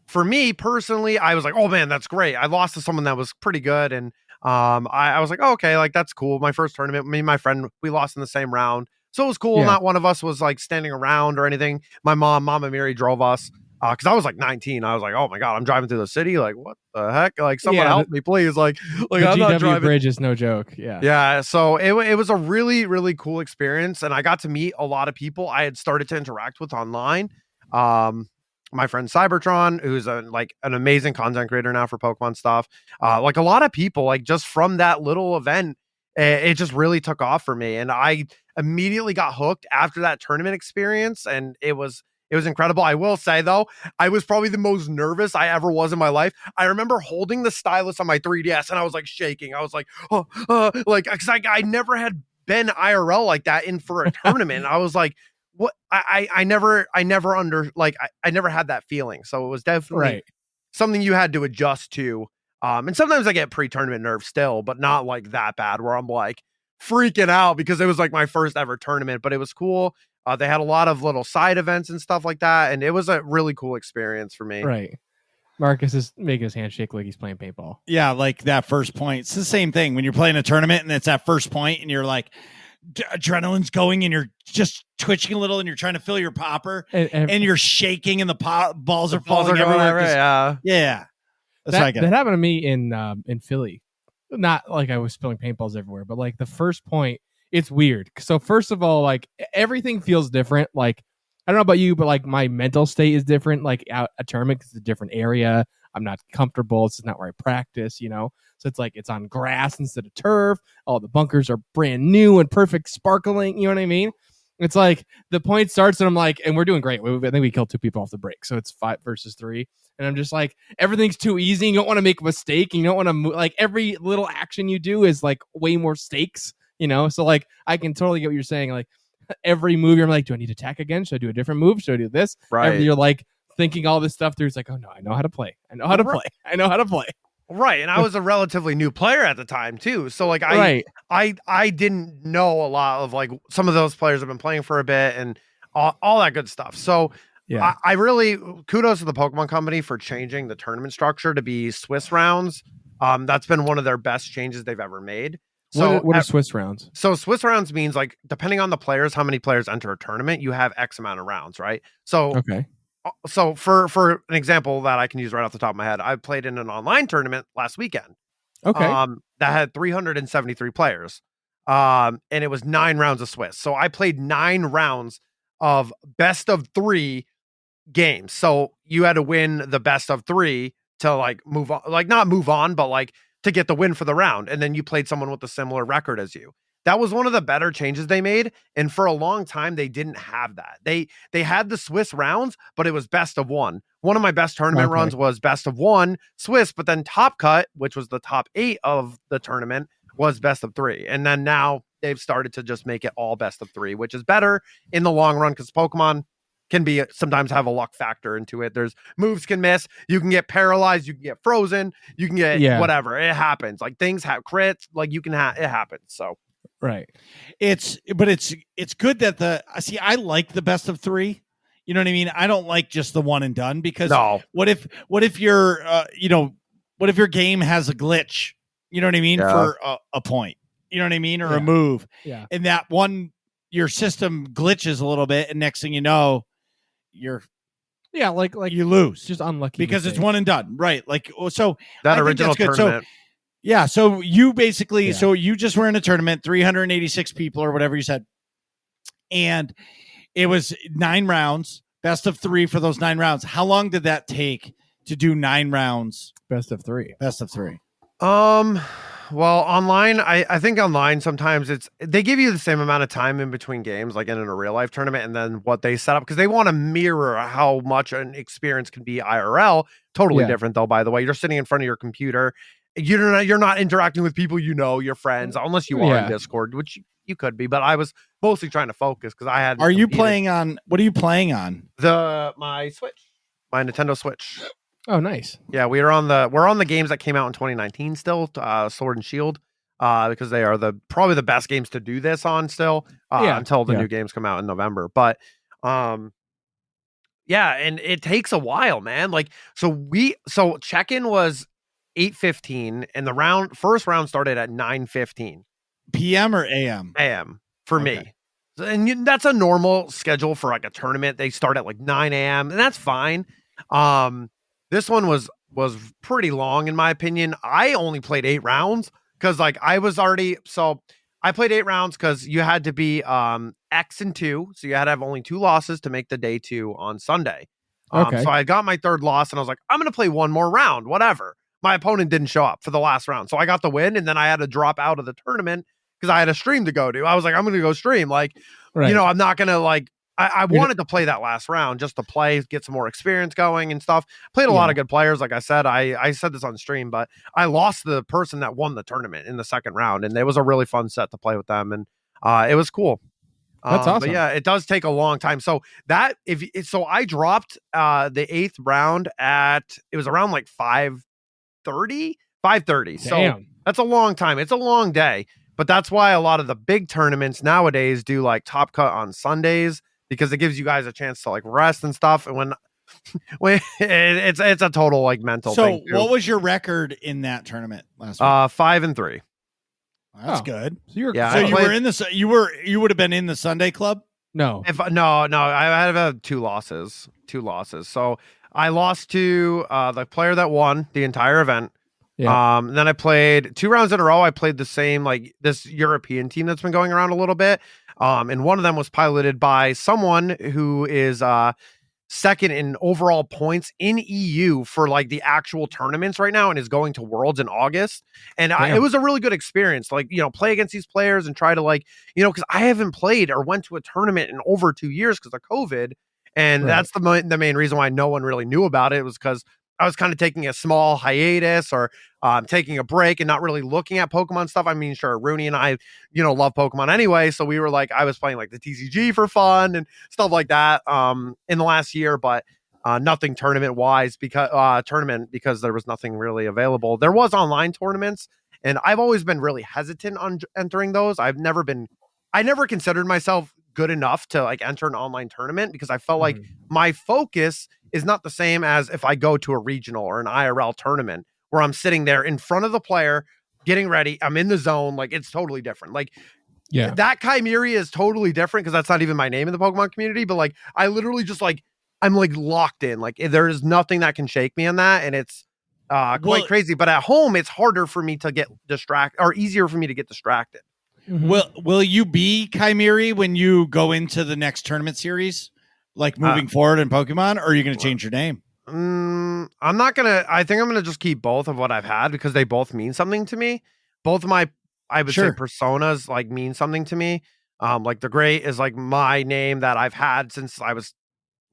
for me personally, I was like, oh man, that's great. I lost to someone that was pretty good. And I was like, oh, okay, like that's cool. My first tournament, me and my friend, we lost in the same round. So it was cool. Not one of us was like standing around or anything. My Mama Mary drove us. Because I was like 19, I was like, "Oh my god, I'm driving through the city! Like, what the heck? Like, someone help me, please!" Like the I'm not GW driving. bridge is no joke. Yeah. So it was a really, really cool experience, and I got to meet a lot of people I had started to interact with online. My friend Cybertron, who's an amazing content creator now for Pokemon stuff. Like a lot of people, like just from that little event, it just really took off for me, and I immediately got hooked after that tournament experience, and it was incredible. I will say though, I was probably the most nervous I ever was in my life. I remember holding the stylus on my 3DS and I was like shaking. I was like, like, cause I never had been IRL like that in for a tournament. I was like, what? I never had that feeling. So it was definitely something you had to adjust to. And sometimes I get pre-tournament nerves still, but not like that bad where I'm like freaking out because it was like my first ever tournament, but it was cool. They had a lot of little side events and stuff like that, and it was a really cool experience for me. Right. Marcus is making his hand shake like he's playing paintball. Yeah, like that first point. It's the same thing when you're playing a tournament and it's that first point and you're like, adrenaline's going and you're just twitching a little and you're trying to fill your popper and you're shaking and the balls are falling everywhere. Yeah. That happened to me in Philly. Not like I was spilling paintballs everywhere, but like the first point, it's weird. So first of all, like everything feels different. Like I don't know about you, but like my mental state is different. Like out a tournament, it's a different area. I'm not comfortable. This is not where I practice, you know? So it's like it's on grass instead of turf. All the bunkers are brand new and perfect sparkling. You know what I mean? It's like the point starts and I'm like, and we're doing great. I think we killed 2 people off the break. So it's 5 versus 3. And I'm just like, everything's too easy. You don't want to make a mistake. And you don't want to move. Like every little action you do is like way more stakes, you know? So like, I can totally get what you're saying. Like every move you're like, do I need to attack again? Should I do a different move? Should I do this? Right. You're like thinking all this stuff through. It's like, oh no, I know how to play. I know how to play. Right. And I was a relatively new player at the time too. So like I didn't know a lot of like some of those players have been playing for a bit and all that good stuff. So yeah, I really kudos to the Pokemon Company for changing the tournament structure to be Swiss rounds. That's been one of their best changes they've ever made. So what are Swiss rounds? So Swiss rounds means like depending on the players, how many players enter a tournament, you have X amount of rounds, right? So So for an example that I can use right off the top of my head, I played in an online tournament last weekend. That had 373 players. And it was 9 rounds of Swiss. So I played 9 rounds of best of 3 games. So you had to win the best of 3 to like move on, like not move on, but like to get the win for the round. And then you played someone with a similar record as you. That was one of the better changes they made. And for a long time, they didn't have that. They had the Swiss rounds, but it was best of 1. One of my best tournament runs was best of 1 Swiss, but then Top Cut, which was the top 8 of the tournament, was best of 3. And then now they've started to just make it all best of 3, which is better in the long run because Pokemon can be sometimes have a luck factor into it. There's moves can miss. You can get paralyzed. You can get frozen. You can get whatever. It happens. Like things have crits. Like you can it happens. So. Right. It's good that I like the best of 3. You know what I mean? I don't like just the one and done because what if your what if your game has a glitch? You know what I mean? For a point. You know what I mean? Or a move. Yeah. And that one, your system glitches a little bit, and next thing you know, you're like you lose. Just unlucky because it's one and done. Right. Like so that original tournament. So, yeah, so you basically, so you just were in a tournament, 386 people or whatever you said, and it was 9 rounds, best of 3 for those 9 rounds. How long did that take to do 9 rounds? Best of 3. Well, online, I think online sometimes they give you the same amount of time in between games, like in a real life tournament, and then what they set up because they want to mirror how much an experience can be IRL. Totally different though, by the way. You're sitting in front of your computer. You're not interacting with people your friends, unless you are in Discord, which you could be. But I was mostly trying to focus because I had. Are you playing on? What are you playing on? My Switch, my Nintendo Switch. Oh, nice. Yeah, we're on the games that came out in 2019 still, Sword and Shield, because they are probably the best games to do this on still, until the new games come out in November. But yeah, and it takes a while, man. Like so check-in was 8:15 and the first round started at 9:15 PM or AM? AM for me. And that's a normal schedule for like a tournament. They start at like 9 a.m. and that's fine. This one was pretty long in my opinion. I only played 8 rounds because like I played 8 rounds because you had to be X and 2, so you had to have only 2 losses to make the day 2 on Sunday. So I got my 3rd loss and I was like, I'm gonna play one more round, whatever. My opponent didn't show up for the last round, so I got the win, and then I had to drop out of the tournament because I had a stream to go to. I was like, I'm gonna go stream, like, you know, I'm not gonna like. I wanted to play that last round just to play, get some more experience going and stuff. Played a lot of good players. Like I said, I said this on stream, but I lost the person that won the tournament in the 2nd round. And it was a really fun set to play with them. And it was cool. That's awesome. But yeah, it does take a long time. So I dropped the 8th round it was around like 5:30. So that's a long time. It's a long day. But that's why a lot of the big tournaments nowadays do like Top Cut on Sundays, because it gives you guys a chance to like rest and stuff. And when it's a total like mental thing. So what was your record in that tournament last week? 5-3. That's good. So you were, you would have been in the Sunday club? No. I had 2 losses. So I lost to the player that won the entire event. Yeah. Then I played 2 rounds in a row. I played the same, like this European team that's been going around a little bit. And one of them was piloted by someone who is 2nd in overall points in EU for like the actual tournaments right now and is going to Worlds in August. And it was a really good experience, like, you know, play against these players and try to like, you know, because I haven't played or went to a tournament in over 2 years because of COVID. And that's the main reason why no one really knew about it, was because I was kind of taking a small hiatus or taking a break and not really looking at Pokemon stuff. I mean, sure, Rooney and I, you know, love Pokemon anyway. So we were like, I was playing like the TCG for fun and stuff like that in the last year, but nothing tournament because there was nothing really available. There was online tournaments, and I've always been really hesitant on entering those. I never considered myself good enough to like enter an online tournament because I felt like my focus is not the same as if I go to a regional or an IRL tournament where I'm sitting there in front of the player, getting ready. I'm in the zone. Like, it's totally different. Like, that Kymeri is totally different because that's not even my name in the Pokemon community. But like, I literally just like, I'm like locked in. Like, there is nothing that can shake me on that. And it's quite crazy. But at home, it's harder for me to get distracted, or easier for me to get distracted. Will you be Kymeri when you go into the next tournament series? Like moving forward in Pokemon, or are you going to change your name? I'm not going to. I think I'm going to just keep both of what I've had because they both mean something to me. Both of my, I would say, personas like mean something to me. Like the Great is like my name that I've had since I was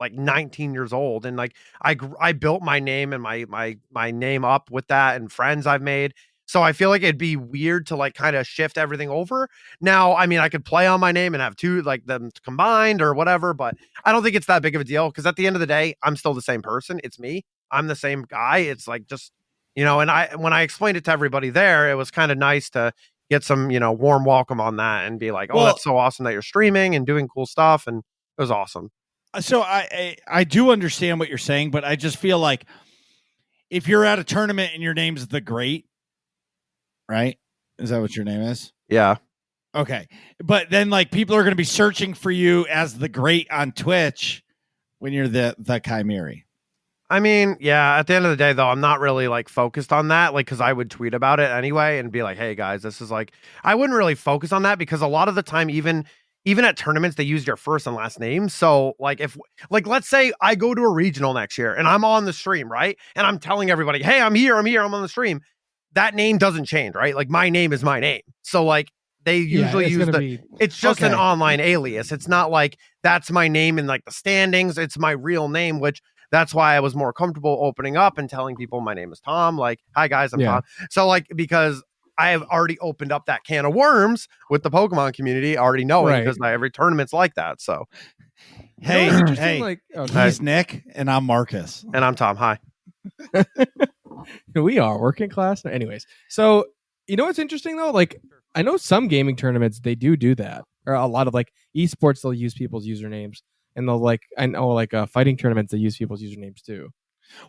like 19 years old. And like I built my name and my name up with that and friends I've made. So I feel like it'd be weird to like kind of shift everything over. Now, I mean, I could play on my name and have 2 like them combined or whatever, but I don't think it's that big of a deal because at the end of the day, I'm still the same person. It's me. I'm the same guy. It's like just, you know, and when I explained it to everybody there, it was kind of nice to get some, you know, warm welcome on that and be like, oh, that's so awesome that you're streaming and doing cool stuff. And it was awesome. So I do understand what you're saying, but I just feel like if you're at a tournament and your name's the Great, right? Is that what your name is? Yeah. Okay. But then like people are going to be searching for you as the Great on Twitch when you're the Kymeri. I mean, yeah, at the end of the day though, I'm not really like focused on that. Like, cause I would tweet about it anyway and be like, hey guys, this is like, I wouldn't really focus on that because a lot of the time, even at tournaments, they use your first and last name. So like let's say I go to a regional next year and I'm on the stream, right? And I'm telling everybody, hey, I'm here, I'm on the stream. That name doesn't change, right? Like my name is my name. So like they usually use it's just an online alias. It's not like that's my name in like the standings. It's my real name, which that's why I was more comfortable opening up and telling people my name is Tom. Like, hi guys, I'm Tom. So like, because I have already opened up that can of worms with the Pokemon community, already knowing because every tournament's like that. So, hey, like, he's Nick and I'm Marcus and I'm Tom. Hi. We are working class. Anyways, so you know what's interesting though? Like I know some gaming tournaments they do that, or a lot of like esports they'll use people's usernames, and they'll like I know like fighting tournaments they use people's usernames too.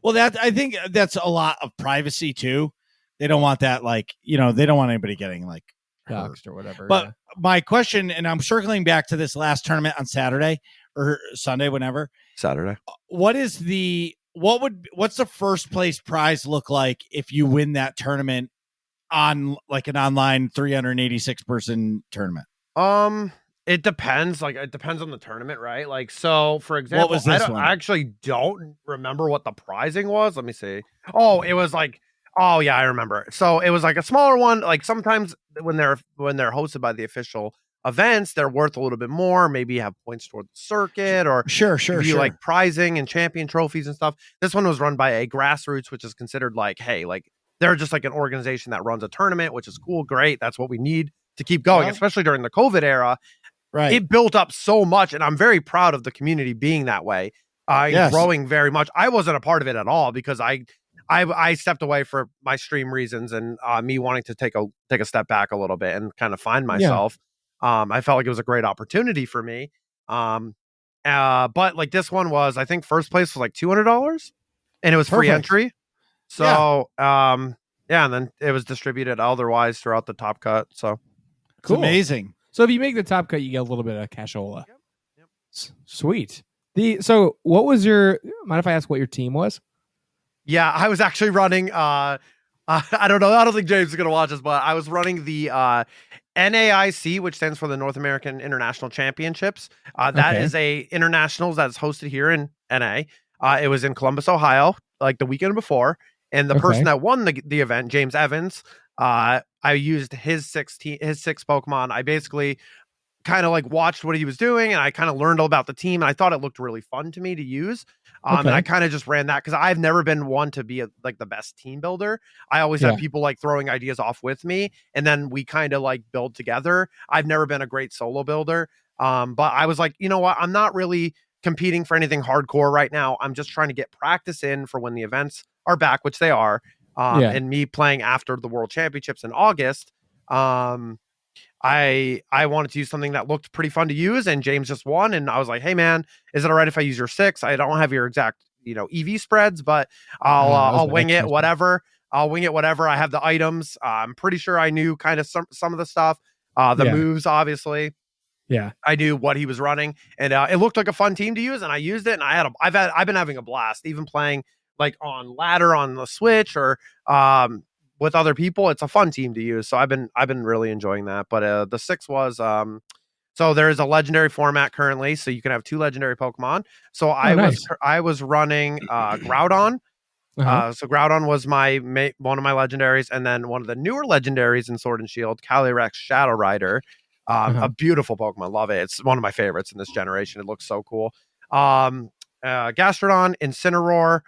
Well, that I think that's a lot of privacy too. They don't want that, like, they don't want anybody getting like hurt. Doxed or whatever. But yeah. my question, and I'm circling back to this last tournament on Saturday or Sunday, whenever. Saturday. What's the first place prize look like if you win that tournament on like an online 386 person tournament? It depends. Like it depends on the tournament, right? Like so, for example, was this one? I actually don't remember what the prizing was. Let me see. Oh, it was like, oh yeah, I remember. So it was like a smaller one. Like sometimes when they're hosted by the official events, they're worth a little bit more. Maybe you have points toward the circuit, or Sure. you like prizing and champion trophies and stuff. This one was run by a grassroots, which is considered like, hey, like they're just like an organization that runs a tournament, which is cool, great. That's what we need to keep going, especially during the COVID era. Right. It built up so much, and I'm very proud of the community being that way. Growing very much. I wasn't a part of it at all because I stepped away for my stream reasons and me wanting to take a step back a little bit and kind of find myself. I felt like it was a great opportunity for me. But like this one was, I think first place was like $200, and it was free entry. So and then it was distributed otherwise throughout the top cut. So cool. It's amazing. So if you make the top cut, you get a little bit of cashola. Yep. Sweet. So what was mind if I ask what your team was? Yeah, I was actually running. I don't know. I don't think James is gonna watch this, but I was running the NAIC, which stands for the North American International Championships. That is a internationals that's hosted here in NA. It was in Columbus, Ohio, like the weekend before, and the person that won the event, James Evans. I used his six Pokemon. I basically kind of like watched what he was doing, and I kind of learned all about the team, and I thought it looked really fun to me to use. And I kind of just ran that because I've never been one to be like the best team builder. I always have people like throwing ideas off with me, and then we kind of like build together. I've never been a great solo builder. But I was like, you know what? I'm not really competing for anything hardcore right now. I'm just trying to get practice in for when the events are back, which they are. And me playing after the World Championships in August, I wanted to use something that looked pretty fun to use, and James just won, and I was like, hey man, is it all right if I use your 6? I don't have your exact EV spreads, but I'll wing it, whatever. I'll wing it, whatever. I have the items. I'm pretty sure I knew kind of some of the stuff, the moves, obviously. Yeah, I knew what he was running, and it looked like a fun team to use, and I used it, and I've been having a blast, even playing like on ladder on the Switch or with other people. It's a fun team to use, so I've been really enjoying that. But the 6 was so there is a legendary format currently, so you can have 2 legendary Pokemon. So I was running Groudon. So Groudon was one of my legendaries, and then one of the newer legendaries in Sword and Shield, Calyrex Shadow Rider. A beautiful Pokemon, love it. It's one of my favorites in this generation. It looks so cool. Gastrodon, Incineroar,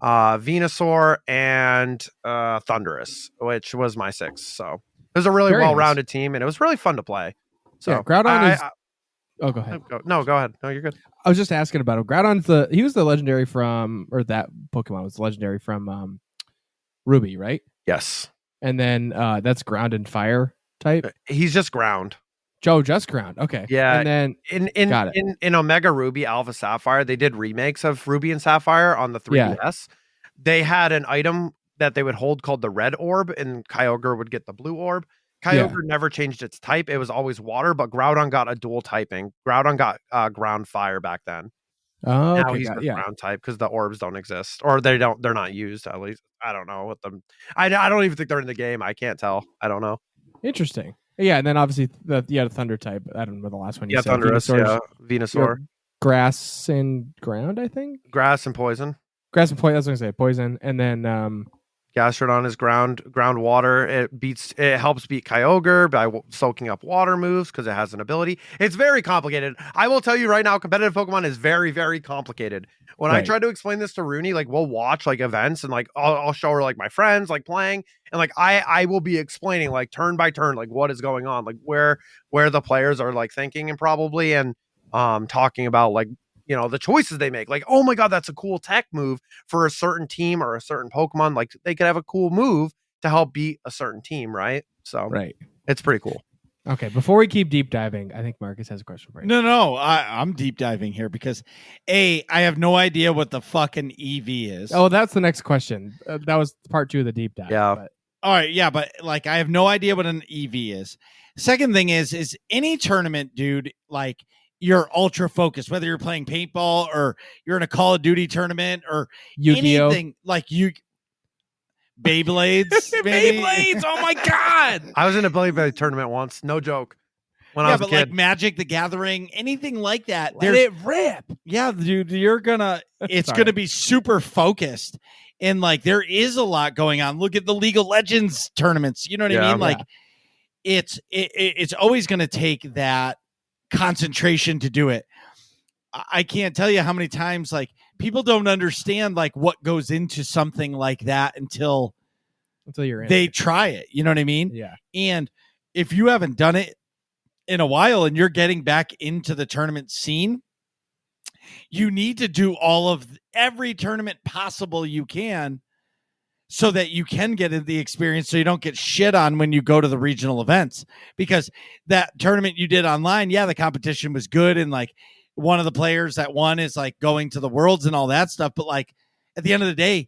Venusaur, and Thundurus, which was my 6. So it was a really well-rounded team, and it was really fun to play. So Groudon is. Go ahead. No, go ahead. No, you're good. I was just asking about him. Groudon's he was the legendary from, or that Pokemon was legendary from Ruby, right? Yes. And then that's ground and fire type. He's just ground. Just ground. Okay. Yeah. And then in Omega Ruby, Alpha Sapphire, they did remakes of Ruby and Sapphire on the 3DS. Yeah. They had an item that they would hold called the red orb, and Kyogre would get the blue orb. Kyogre never changed its type. It was always water, but Groudon got a dual typing. Groudon got ground fire back then. Oh, now he's the ground type because the orbs don't exist, or they're not used, at least. I don't know what them. I don't even think they're in the game. I can't tell. I don't know. Interesting. Yeah, and then obviously the thunder type. I don't know the last one you said. Thunderous, Venusaur. Grass and ground, I think. Grass and poison. Grass and poison. That's what I say. Poison, and then Gastrodon is ground water. It helps beat Kyogre by soaking up water moves because it has an ability. It's very complicated. I will tell you right now, competitive Pokemon is very, very complicated. When I try to explain this to Rooney, like we'll watch like events and like I'll show her like my friends like playing, and like I will be explaining like turn by turn like what is going on, like where the players are like thinking and probably and talking about like you know, the choices they make. Like, oh my God, that's a cool tech move for a certain team or a certain Pokemon. Like they could have a cool move to help beat a certain team, right? So Right. it's pretty cool. Okay, before we keep deep diving, I think Marcus has a question for you. No, I'm deep diving here because I have no idea what the fucking EV is. Oh, that's the next question. That was part 2 of the deep dive. Yeah. But All right, yeah, but like I have no idea what an EV is. Second thing is any tournament, dude, like you're ultra focused, whether you're playing paintball or you're in a Call of Duty tournament or Yu-Gi-Oh. anything like Beyblades, maybe? Beyblades! Oh my God! I was in a Beyblade tournament once, no joke. When I Yeah, was a but kid. like Magic the Gathering, anything like that. Let it rip. Yeah, dude, it's Sorry. gonna be super focused. And like there is a lot going on. Look at the League of Legends tournaments. You know what I Yeah. mean? Like it's always gonna take that concentration to do it. I can't tell you how many times like people don't understand like what goes into something like that until you're in. they try it. You know what I mean? Yeah. And if you haven't done it in a while and you're getting back into the tournament scene, you need to do every tournament possible you can so that you can get into the experience so you don't get shit on when you go to the regional events. Because that tournament you did online, yeah, the competition was good and like one of the players that won is like going to the worlds and all that stuff. But like at the end of the day,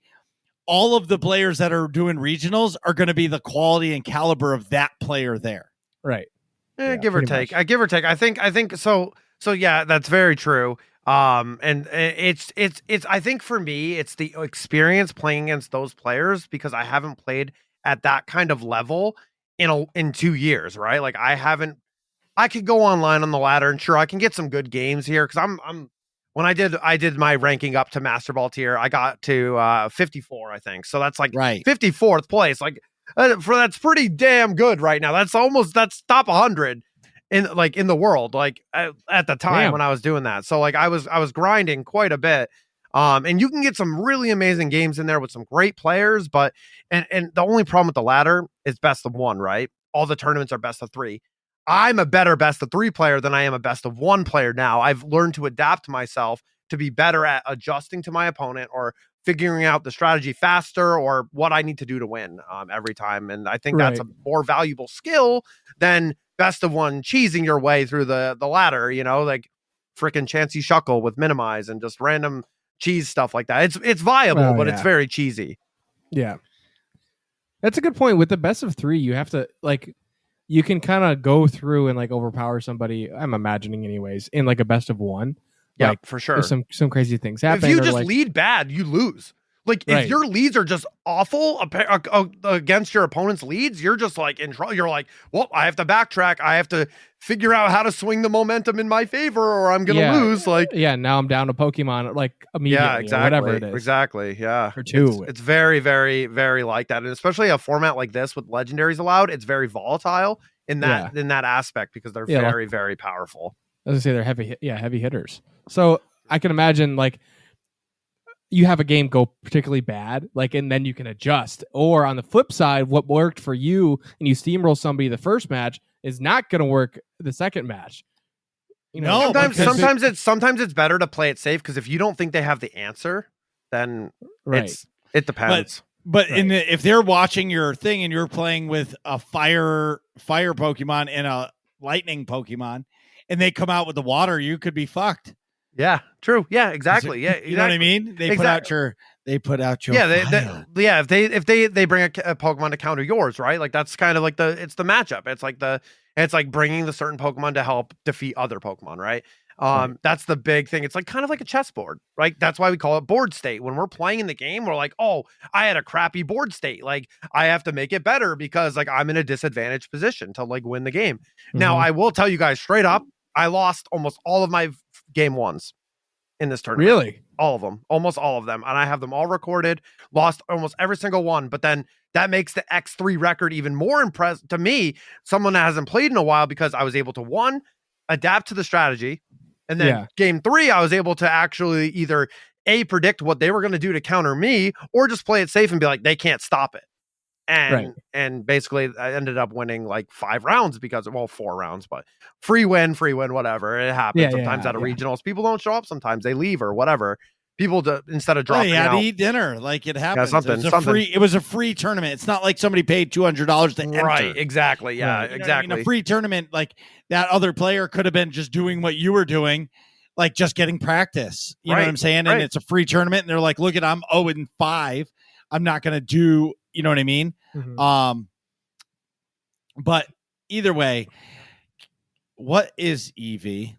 all of the players that are doing regionals are going to be the quality and caliber of that player there. Right. Yeah, give or take. I give or take. I think so. So yeah, that's very true. And it's I think for me, it's the experience playing against those players because I haven't played at that kind of level in 2 years, right? Like I could go online on the ladder and sure I can get some good games here because I'm when I did my ranking up to Master Ball tier, I got to 54, I think. So that's like Right. 54th place. Like that's pretty damn good right now. That's top 100 in the world. Like at the time when I was doing that. So like I was grinding quite a bit. And you can get some really amazing games in there with some great players, but and the only problem with the ladder is best of 1, right? All the tournaments are best of 3. I'm a better best of 3 player than I am a best of 1 player now. I've learned to adapt myself to be better at adjusting to my opponent or figuring out the strategy faster or what I need to do to win every time. And I think that's a more valuable skill than best of 1 cheesing your way through the ladder, you know, like freaking Chansey Shuckle with minimize and just random cheese stuff like that. It's viable, but it's very cheesy. Yeah. That's a good point. With the best of 3, you have to like you can kind of go through and like overpower somebody. I'm imagining, anyways, in like a best of 1. Yeah, like, for sure. Some crazy things happen. If you just lead bad, you lose. Like if your leads are just awful against your opponent's leads, you're just like in trouble. You're like, well, I have to backtrack. I have to figure out how to swing the momentum in my favor, or I'm gonna lose. Like, now I'm down to Pokemon like immediately. Yeah, exactly. Or whatever it is. Exactly. Yeah. Or 2. It's very, very, very like that, and especially a format like this with legendaries allowed. It's very volatile in that aspect because they're very, very powerful. As I say, they're heavy hitters. So I can imagine like you have a game go particularly bad, like, and then you can adjust. Or on the flip side, what worked for you and you steamroll somebody the first match is not going to work the second match. You know, sometimes it's better to play it safe because if you don't think they have the answer, then it depends. But if they're watching your thing and you're playing with a fire Pokemon and a lightning Pokemon, and they come out with the water, you could be fucked. Yeah, true. Yeah, exactly. Yeah, you know what I mean. They put out your. If they bring a Pokemon to counter yours, right? Like that's kind of like it's the matchup. It's like bringing the certain Pokemon to help defeat other Pokemon, right? That's the big thing. It's like kind of like a chessboard, right? That's why we call it board state. When we're playing in the game, we're like, oh, I had a crappy board state. Like I have to make it better because like I'm in a disadvantaged position to like win the game. Mm-hmm. Now I will tell you guys straight up, I lost almost all of my game 1s in this tournament. Really? All of them, almost all of them. And I have them all recorded, lost almost every single one. But then that makes the X3 record even more impressive to me, someone that hasn't played in a while, because I was able to, 1, adapt to the strategy. And then game 3, I was able to actually either predict what they were going to do to counter me or just play it safe and be like, they can't stop it. and basically I ended up winning like 5 rounds because 4 rounds, but free win, whatever. It happens Yeah, sometimes yeah, at a yeah. regionals. People don't show up. Sometimes they leave or whatever. People instead of Well, dropping you had out. to eat dinner. Like it happens. something, It was a free tournament. It's not like somebody paid $200 to enter. Right, exactly. Yeah, Right. You know what I exactly. mean? A free tournament, like that other player could have been just doing what you were doing, like just getting practice. You know what I'm saying? Right. And it's a free tournament, and they're like, "Look at, I'm 0-5. I'm not going to do." You know what I mean? Mhm. But either way, what is EV?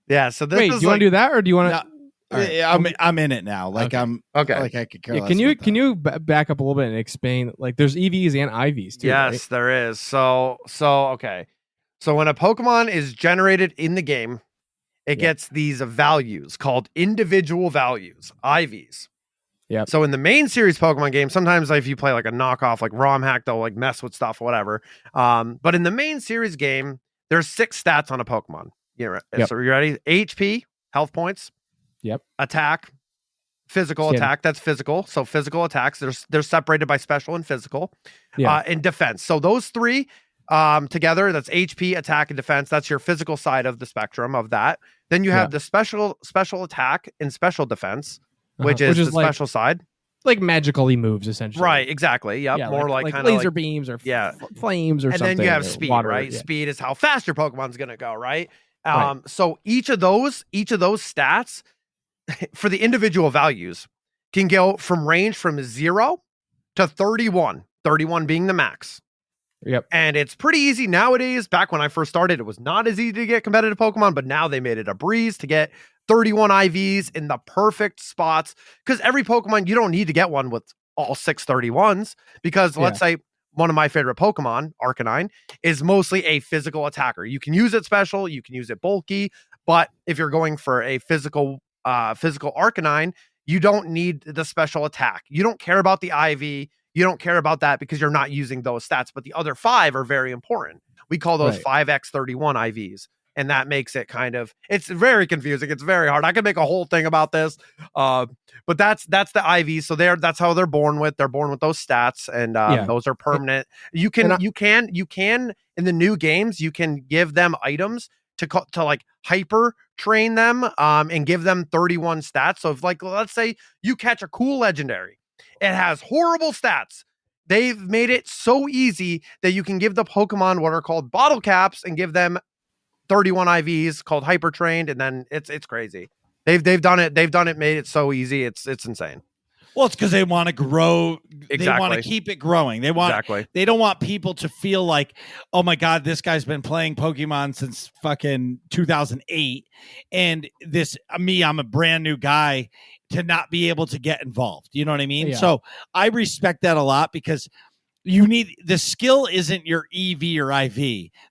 Yeah, so this Wait, is do you want like, to do that, or do you want No, to? Right. I'm in it now. Like Okay. okay. like I could care less Can you about that. back up a little bit and explain? Like, there's EVs and IVs too. Yes, right? there is. So okay. So when a Pokemon is generated in the game, it gets these values called individual values, IVs. Yep. So in the main series Pokemon game, sometimes if you play like a knockoff, like ROM hack, they'll like mess with stuff, whatever. But in the main series game, there's 6 stats on a Pokemon. Yep. So you ready? HP, health points. Yep. Attack, physical Skin. attack. That's physical. So physical attacks, they're separated by special and physical. Yeah. And defense. So those 3 together, that's HP, attack, and defense. That's your physical side of the spectrum of that. Then you have the special attack and special defense, which is the like, special side. like magically moves essentially. Right, exactly. Yep. Yeah, More like kind laser of beams or yeah. flames or and something. then you have or speed, water, right? yeah. Speed is how fast your Pokemon's gonna go, right? Right. So each of those stats for the individual values can go from range from 0 to 31, 31 being the max. Yep. And it's pretty easy nowadays. Back when I first started, it was not as easy to get competitive Pokemon, but now they made it a breeze to get 31 IVs in the perfect spots. Because every Pokemon, you don't need to get one with all 6 31s. Because let's say one of my favorite Pokemon, Arcanine, is mostly a physical attacker. You can use it special, you can use it bulky, but if you're going for a physical Arcanine, you don't need the special attack. You don't care about the IV. You don't care about that because you're not using those stats, but the other 5 are very important. We call those 5x31 IVs. And that makes it it's very confusing. It's very hard. I could make a whole thing about this. But that's the IV. So that's how they're born with. They're born with those stats, and those are permanent. You can in the new games, you can give them items to like hyper train them and give them 31 stats. So if like let's say you catch a cool legendary, it has horrible stats. They've made it so easy that you can give the Pokemon what are called bottle caps and give them 31 IVs called hyper trained, and then it's crazy. They've done it. Made it so easy. It's insane. Well, it's because they want to grow. Exactly. They want to keep it growing. They don't want people to feel like, oh my God, this guy's been playing Pokemon since fucking 2008. And I'm a brand new guy to not be able to get involved. You know what I mean? Yeah. So I respect that a lot because the skill isn't your EV or IV.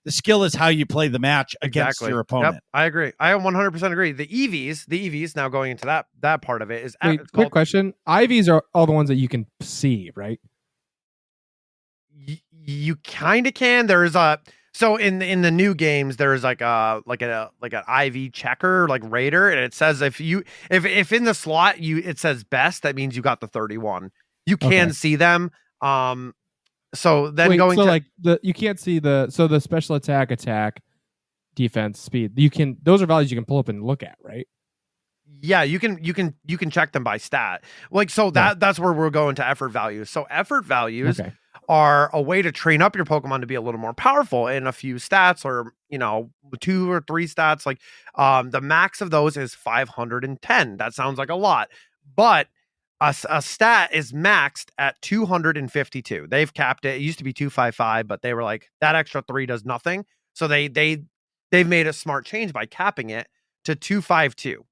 The skill is how you play the match against your opponent. Yep, I agree. I 100% agree. The EVs now going into that part of it is quick question. IVs are all the ones that you can see, right? You kind of can. There's so in the new games, there's like an IV checker, like Raider, and it says if in the slot it says best, that means you got the 31. You can see them. So then you can't see the special attack, defense, speed. Those are values you can pull up and look at, right? Yeah, you can check them by stat. Like so that's where we're going to effort values. So effort values are a way to train up your Pokemon to be a little more powerful in a few stats, or 2 or 3 stats. Like the max of those is 510. That sounds like a lot, but a stat is maxed at 252. They've capped it. It used to be 255, but they were like, that extra 3 does nothing. So they've made a smart change by capping it to 252.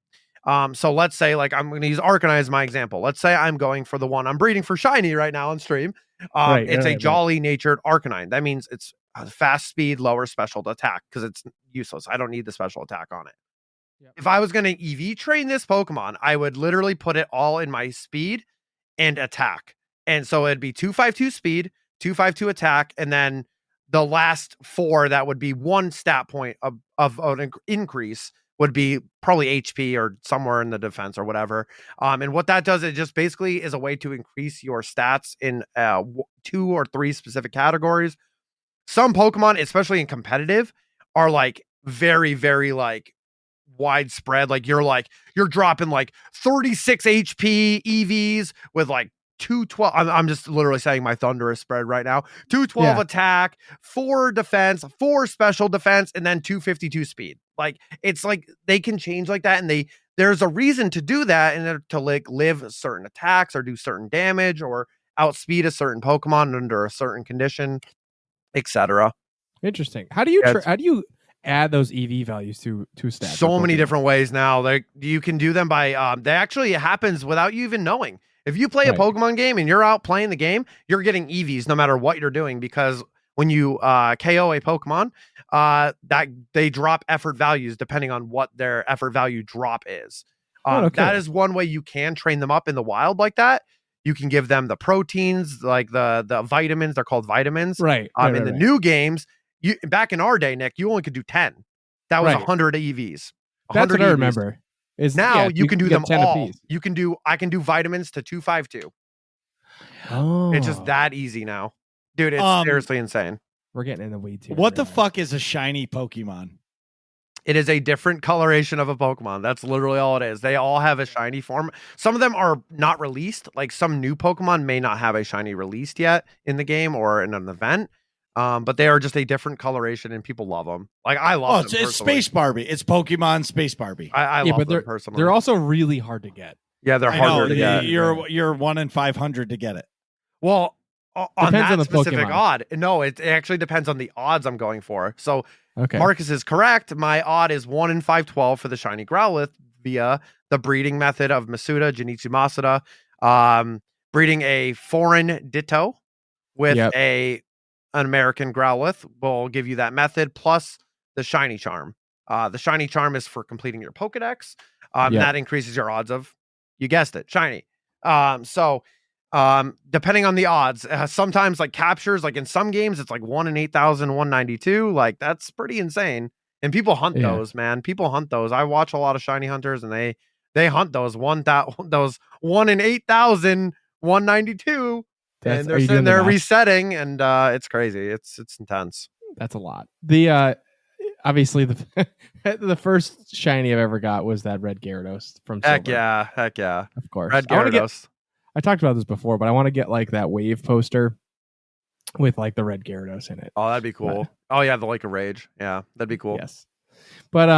So let's say, like, I'm going to use Arcanine as my example. Let's say I'm going for the one I'm breeding for Shiny right now on stream. It's a jolly natured Arcanine. That means it's fast speed, lower special attack because it's useless. I don't need the special attack on it. If I was going to EV train this Pokemon, I would literally put it all in my speed and attack. And so it'd be 252 speed, 252 attack, and then the last 4, that would be 1 stat point of an increase, would be probably HP or somewhere in the defense or whatever. And what that does, it just basically is a way to increase your stats in 2 or 3 specific categories. Some Pokemon, especially in competitive, are like very, very like widespread. Like you're dropping like 36 HP EVs with like 212. I'm just literally saying my thunderous spread right now. 212 attack, 4 defense, 4 special defense, and then 252 speed. Like it's like they can change like that, and there's a reason to do that, and to like live certain attacks or do certain damage or outspeed a certain Pokemon under a certain condition, etc. Interesting. How do you add those EV values to stats? So many different ways now. Like you can do them by they actually, it happens without you even knowing. If you play a Pokemon game and you're out playing the game, you're getting EVs no matter what you're doing, because when you KO a Pokemon, that they drop effort values depending on what their effort value drop is. That is one way you can train them up in the wild like that. You can give them the proteins, like the vitamins. They're called vitamins. Right. In the new games, back in our day, Nick, you only could do 10. That was 100 EVs. That's what I remember. Is now you can do them all. I can do vitamins to 252. Oh, it's just that easy now, dude. It's seriously insane. We're getting in the weeds here. What the fuck is a shiny Pokemon? It is a different coloration of a Pokemon. That's literally all it is. They all have a shiny form. Some of them are not released. Like some new Pokemon may not have a shiny released yet in the game or in an event. But they are just a different coloration, and people love them. Like I love them. It's Space Barbie. It's Pokemon Space Barbie. I love them personally. They're also really hard to get. Yeah, they're harder to get. You're 1 in 500 to get it. Well, on Depends that on the specific Pokemon. odd. No, it actually depends on the odds I'm going for. So Okay. Marcus is correct. My odd is 1 in 512 for the shiny Growlithe via the breeding method of Masuda, Junichi Masuda, breeding a foreign Ditto with an American Growlithe will give you that method, plus the shiny charm. The shiny charm is for completing your Pokedex. That increases your odds of, you guessed it, shiny. Depending on the odds, sometimes like captures, like in some games, it's like 1 in 8,192. Like that's pretty insane. And people hunt those, man. People hunt those. I watch a lot of shiny hunters, and they hunt those 1 in 8,192. And they're sitting there resetting, and it's crazy. It's intense. That's a lot. The obviously the first shiny I've ever got was that red Gyarados from Silver. Heck yeah. Of course. Red Gyarados. I talked about this before, but I want to get like that wave poster with like the red Gyarados in it. Oh, that'd be cool. Oh yeah, the Lake of Rage. Yeah, that'd be cool. Yes. But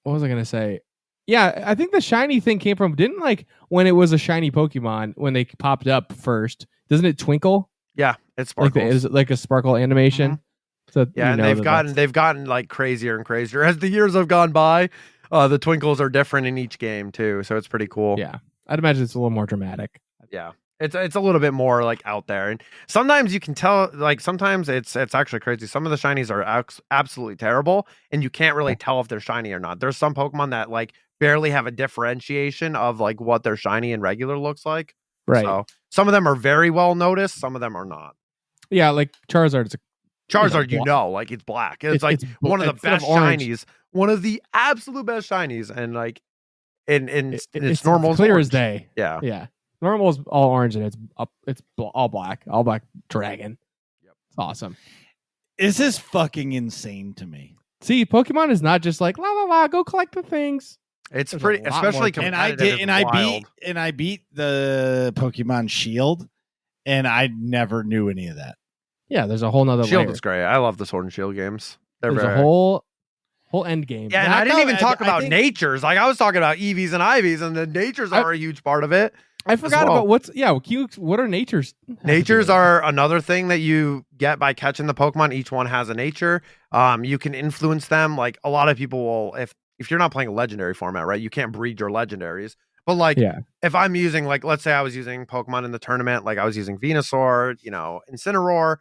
what was I gonna say? Yeah, I think the shiny thing came from, didn't like when it was a shiny Pokemon, when they popped up first, doesn't it twinkle? Yeah, it sparkles. Is it like a sparkle animation? Mm-hmm. So yeah, and they've gotten like crazier and crazier as the years have gone by. The twinkles are different in each game too, so it's pretty cool. Yeah, I'd imagine it's a little more dramatic. Yeah, it's a little bit more like out there, and sometimes you can tell. Like sometimes it's actually crazy. Some of the shinies are absolutely terrible, and you can't really tell if they're shiny or not. There's some Pokemon that like barely have a differentiation of like what their shiny and regular looks like. Right. So some of them are very well noticed. Some of them are not. Yeah, like Charizard. Charizard, like it's black. It's like one of the best shinies. One of the absolute best shinies, and like it's normal, clear as day. Yeah. Yeah. Normal is all orange, and it's all black dragon. Yep. It's awesome. This is fucking insane to me. See, Pokemon is not just like la la la, go collect the things. It's pretty, especially competitive. And I beat the Pokemon Shield, and I never knew any of that. Yeah, there's a whole nother Shield layer. is great. I love the Sword and Shield games. There's a whole end game. Yeah, and I didn't even talk about natures. Like I was talking about EVs and IVs, and the natures are a huge part of it. I forgot about what are natures? Natures are another thing that you get by catching the Pokemon. Each one has a nature. You can influence them. Like a lot of people will, if you're not playing a legendary format, right? You can't breed your legendaries. But like, if I'm using, like, let's say I was using Pokemon in the tournament, like I was using Venusaur, Incineroar,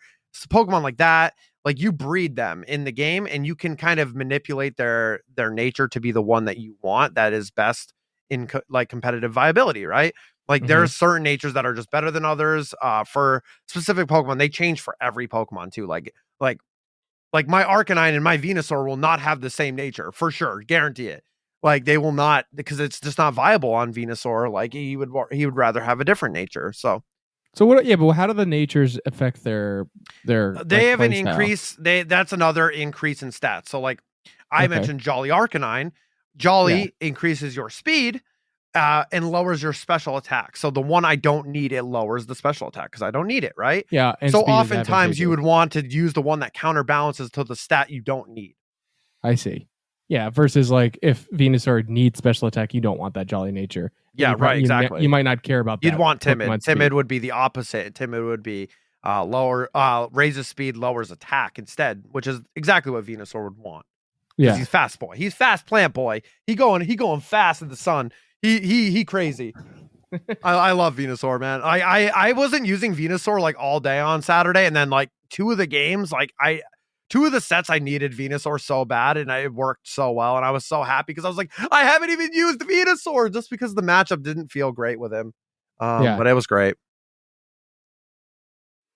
Pokemon like that. Like you breed them in the game, and you can kind of manipulate their nature to be the one that you want that is best in like competitive viability, right? Like there are certain natures that are just better than others. For specific Pokemon, they change for every Pokemon too. Like my Arcanine and my Venusaur will not have the same nature for sure, guarantee it. Like they will not, because it's just not viable on Venusaur. Like he would rather have a different nature. So what? Yeah, but how do the natures affect their? they have an play style? increase. That's another increase in stats. So like I Okay. mentioned Jolly Arcanine. Jolly increases your speed and lowers your special attack. So the one I don't need, it lowers the special attack because I don't need it, right? Yeah, and So speed is oftentimes you advantageous. would want to use the one that counterbalances to the stat you don't need. I see. Yeah, versus like if Venusaur needs special attack, you don't want that jolly nature. Yeah, right, exactly. You might not care about that. You'd want timid. Pokemon Timid speed. would be the opposite. Timid would be raises speed, lowers attack instead, which is exactly what Venusaur would want. Yeah. He's fast boy. He's fast plant boy. He going fast in the sun. He crazy. I love Venusaur, man. I wasn't using Venusaur like all day on Saturday, and then like two of the sets I needed Venusaur so bad, and it worked so well, and I was so happy because I was like, I haven't even used Venusaur just because the matchup didn't feel great with him. But it was great.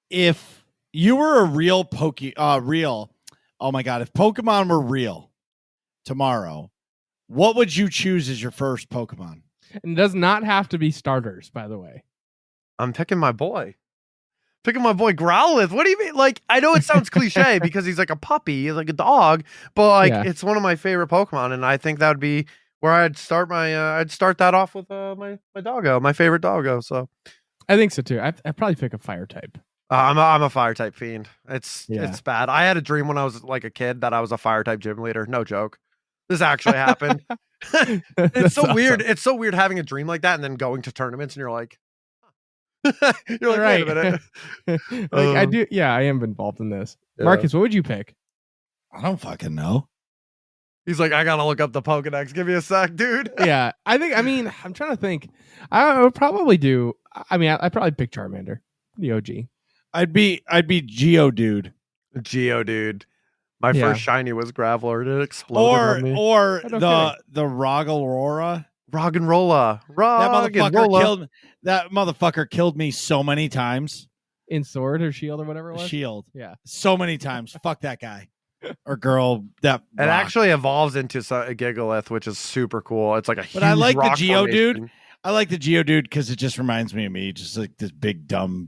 If you were a real oh my god, if Pokemon were real tomorrow, what would you choose as your first Pokemon? And it does not have to be starters, by the way. I'm picking my boy. Growlithe. What do you mean? Like, I know it sounds cliche because he's like a puppy, he's like a dog, but like it's one of my favorite Pokemon, and I think that would be where I'd start that off with my doggo, my favorite doggo. So I think so too. I'd probably pick a fire type. I'm a fire type fiend. It's bad. I had a dream when I was like a kid that I was a fire type gym leader. No joke. This actually happened. It's so weird. It's so weird having a dream like that and then going to tournaments and you're like, you're like, right. Wait a minute. I do. Yeah, I am involved in this. Yeah. Marcus, what would you pick? I don't fucking know. He's like, I gotta look up the Pokedex. Give me a sec, dude. Yeah, I'm trying to think. I would probably do. I'd probably pick Charmander, the OG. I'd be Geodude. Geodude. My first shiny was Graveler, and it exploded on me. Or the Roggenrola. Roggenrola. That motherfucker killed me so many times. In Sword or Shield or whatever it was? Shield. Yeah. So many times. Fuck that guy. Or girl. It actually evolves into a Gigalith, which is super cool. It's like a huge I like the rock Geodude. formation. I like the Geodude because it just reminds me of me. Just like this big, dumb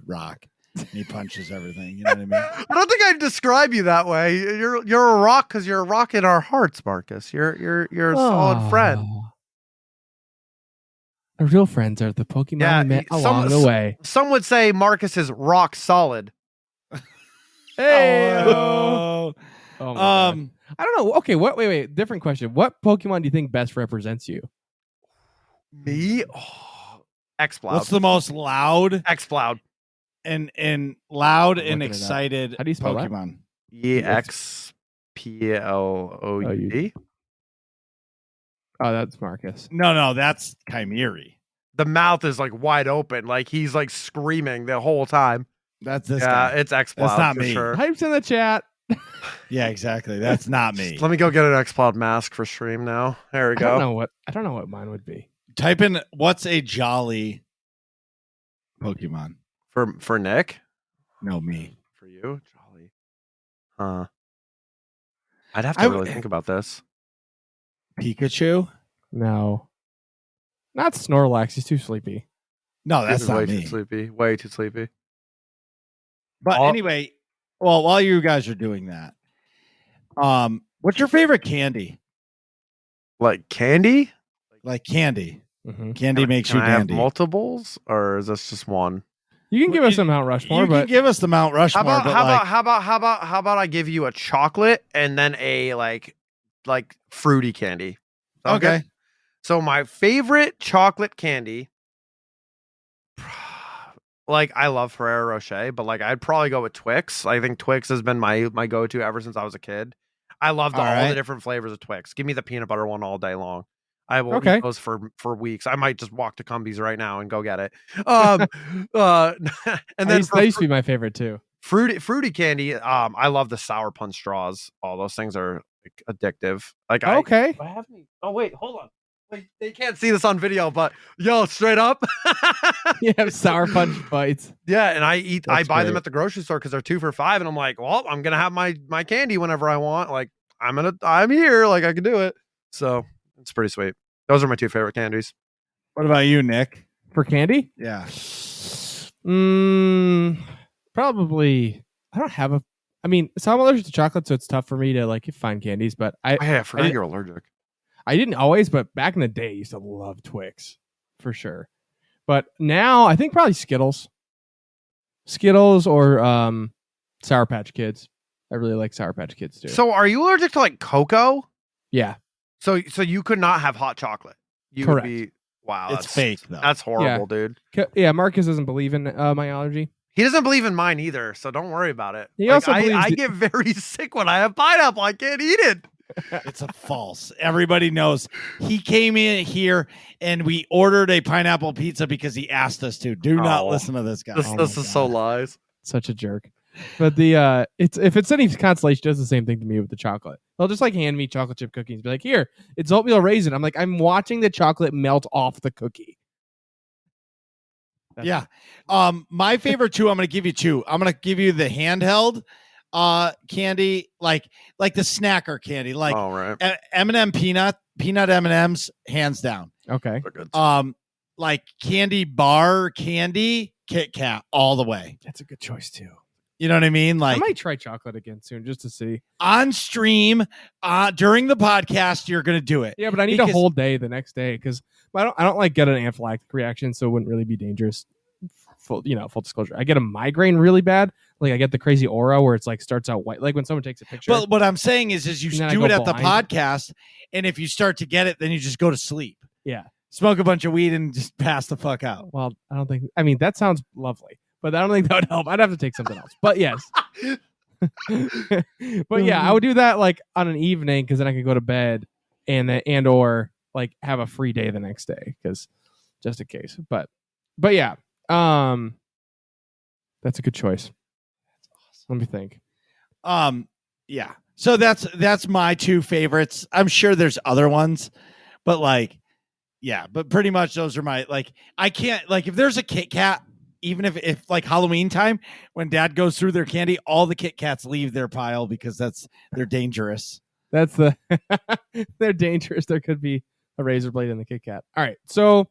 rock. And he punches everything. You know what I mean? I don't think I'd describe you that way. You're a rock because you're a rock in our hearts, Marcus. You're a solid friend. The real friends are the Pokemon we met along the way. Some would say Marcus is rock solid. Hey. Oh I don't know. Okay, wait. Different question. What Pokemon do you think best represents you? Me? Exploud. What's the most loud? Exploud. And loud and excited How do you spell Pokemon? EXPLOUD. Oh, that's Marcus. No, that's Kymeri. The mouth is like wide open, like he's like screaming the whole time. That's this guy. It's Exploud. That's not for me. Sure. Hype's in the chat. Yeah, exactly. That's not me. Let me go get an Exploud mask for stream now. There we go. I don't know what mine would be. Type in what's a jolly Pokemon for Nick. No, me. For you, jolly. I'd have to really think about this. Pikachu? No. Not Snorlax. He's too sleepy. No, that's not way me. Too sleepy. Way too sleepy. But anyway, well, while you guys are doing that, what's your favorite candy? Like candy? Like candy. Mm-hmm. Candy makes you dandy. I have multiples, or is this just one? You can give us some Mount Rushmore, you but can give us the Mount Rushmore. How about I give you a chocolate and then a like fruity candy? Okay. So my favorite chocolate candy, like I love Ferrero Rocher, but like I'd probably go with Twix. I think Twix has been my go-to ever since I was a kid. I love all the different flavors of Twix. Give me the peanut butter one all day long. I will eat those for weeks. I might just walk to Cumbies right now and go get it. And then that used to be my favorite too. Fruity candy. I love the Sour Punch straws. All those things are like, addictive. Like I have any. Oh wait, hold on. Wait, they can't see this on video, but yo, straight up. You have Sour Punch bites. Yeah, and I buy them at the grocery store because they're 2 for $5, and I'm like, well, I'm gonna have my candy whenever I want. Like I'm here, like I can do it. So It's pretty sweet. Those are my two favorite candies. What about you, Nick? For candy? Yeah. Probably. I don't have a. I mean, so I'm allergic to chocolate, so it's tough for me to like find candies. But Hey, I forgot I- you're allergic. I didn't always, but back in the day, I used to love Twix for sure. But now I think probably Skittles or Sour Patch Kids. I really like Sour Patch Kids too. So are you allergic to like cocoa? Yeah, So you could not have hot chocolate. You Correct. would be wow. It's that's fake, though. That's horrible, dude. yeah. Marcus doesn't believe in my allergy. He doesn't believe in mine either, so don't worry about it. He also I believes that- get very sick when I have pineapple. I can't eat it. It's a false. Everybody knows. He came in here and we ordered a pineapple pizza because he asked us to. Do not Oh. listen to this guy. This, Oh this my is so God. lies. Such a jerk. But the it's if it's any consolation, it does the same thing to me with the chocolate. They'll just like hand me chocolate chip cookies, be like, "Here, it's oatmeal raisin." I'm like, I'm watching the chocolate melt off the cookie. Yeah. My favorite two, I'm going to give you two. I'm going to give you the handheld candy, like the snacker candy, like All right. M&M peanut M&Ms, hands down. Okay. They're good. Like candy bar candy, Kit Kat all the way. That's a good choice too. You know what I mean? I Like might try chocolate again soon just to see. on stream, during the podcast, you're going to do it. Yeah, but I need Because- a whole day the next day because I don't like get an anaphylactic reaction, so it wouldn't really be dangerous. Full disclosure. I get a migraine really bad. Like I get the crazy aura where it's like starts out white. Like when someone takes a picture. But what I'm saying is you And then I do go it at the blind. podcast, and if you start to get it, then you just go to sleep. Yeah. Smoke a bunch of weed and just pass the fuck out. Well, I don't think. I mean, that sounds lovely, but I don't think that would help. I'd have to take something else. But yes. But yeah, I would do that like on an evening because then I could go to bed and or like have a free day the next day because just in case. But yeah, that's a good choice. Let me think. Yeah. So that's my two favorites. I'm sure there's other ones, but like, yeah, but pretty much those are my, like, I can't, like, if there's a Kit Kat, even if like Halloween time, when dad goes through their candy, all the Kit Kats leave their pile because they're dangerous. That's the they're dangerous. There could be a razor blade in the Kit Kat. All right. So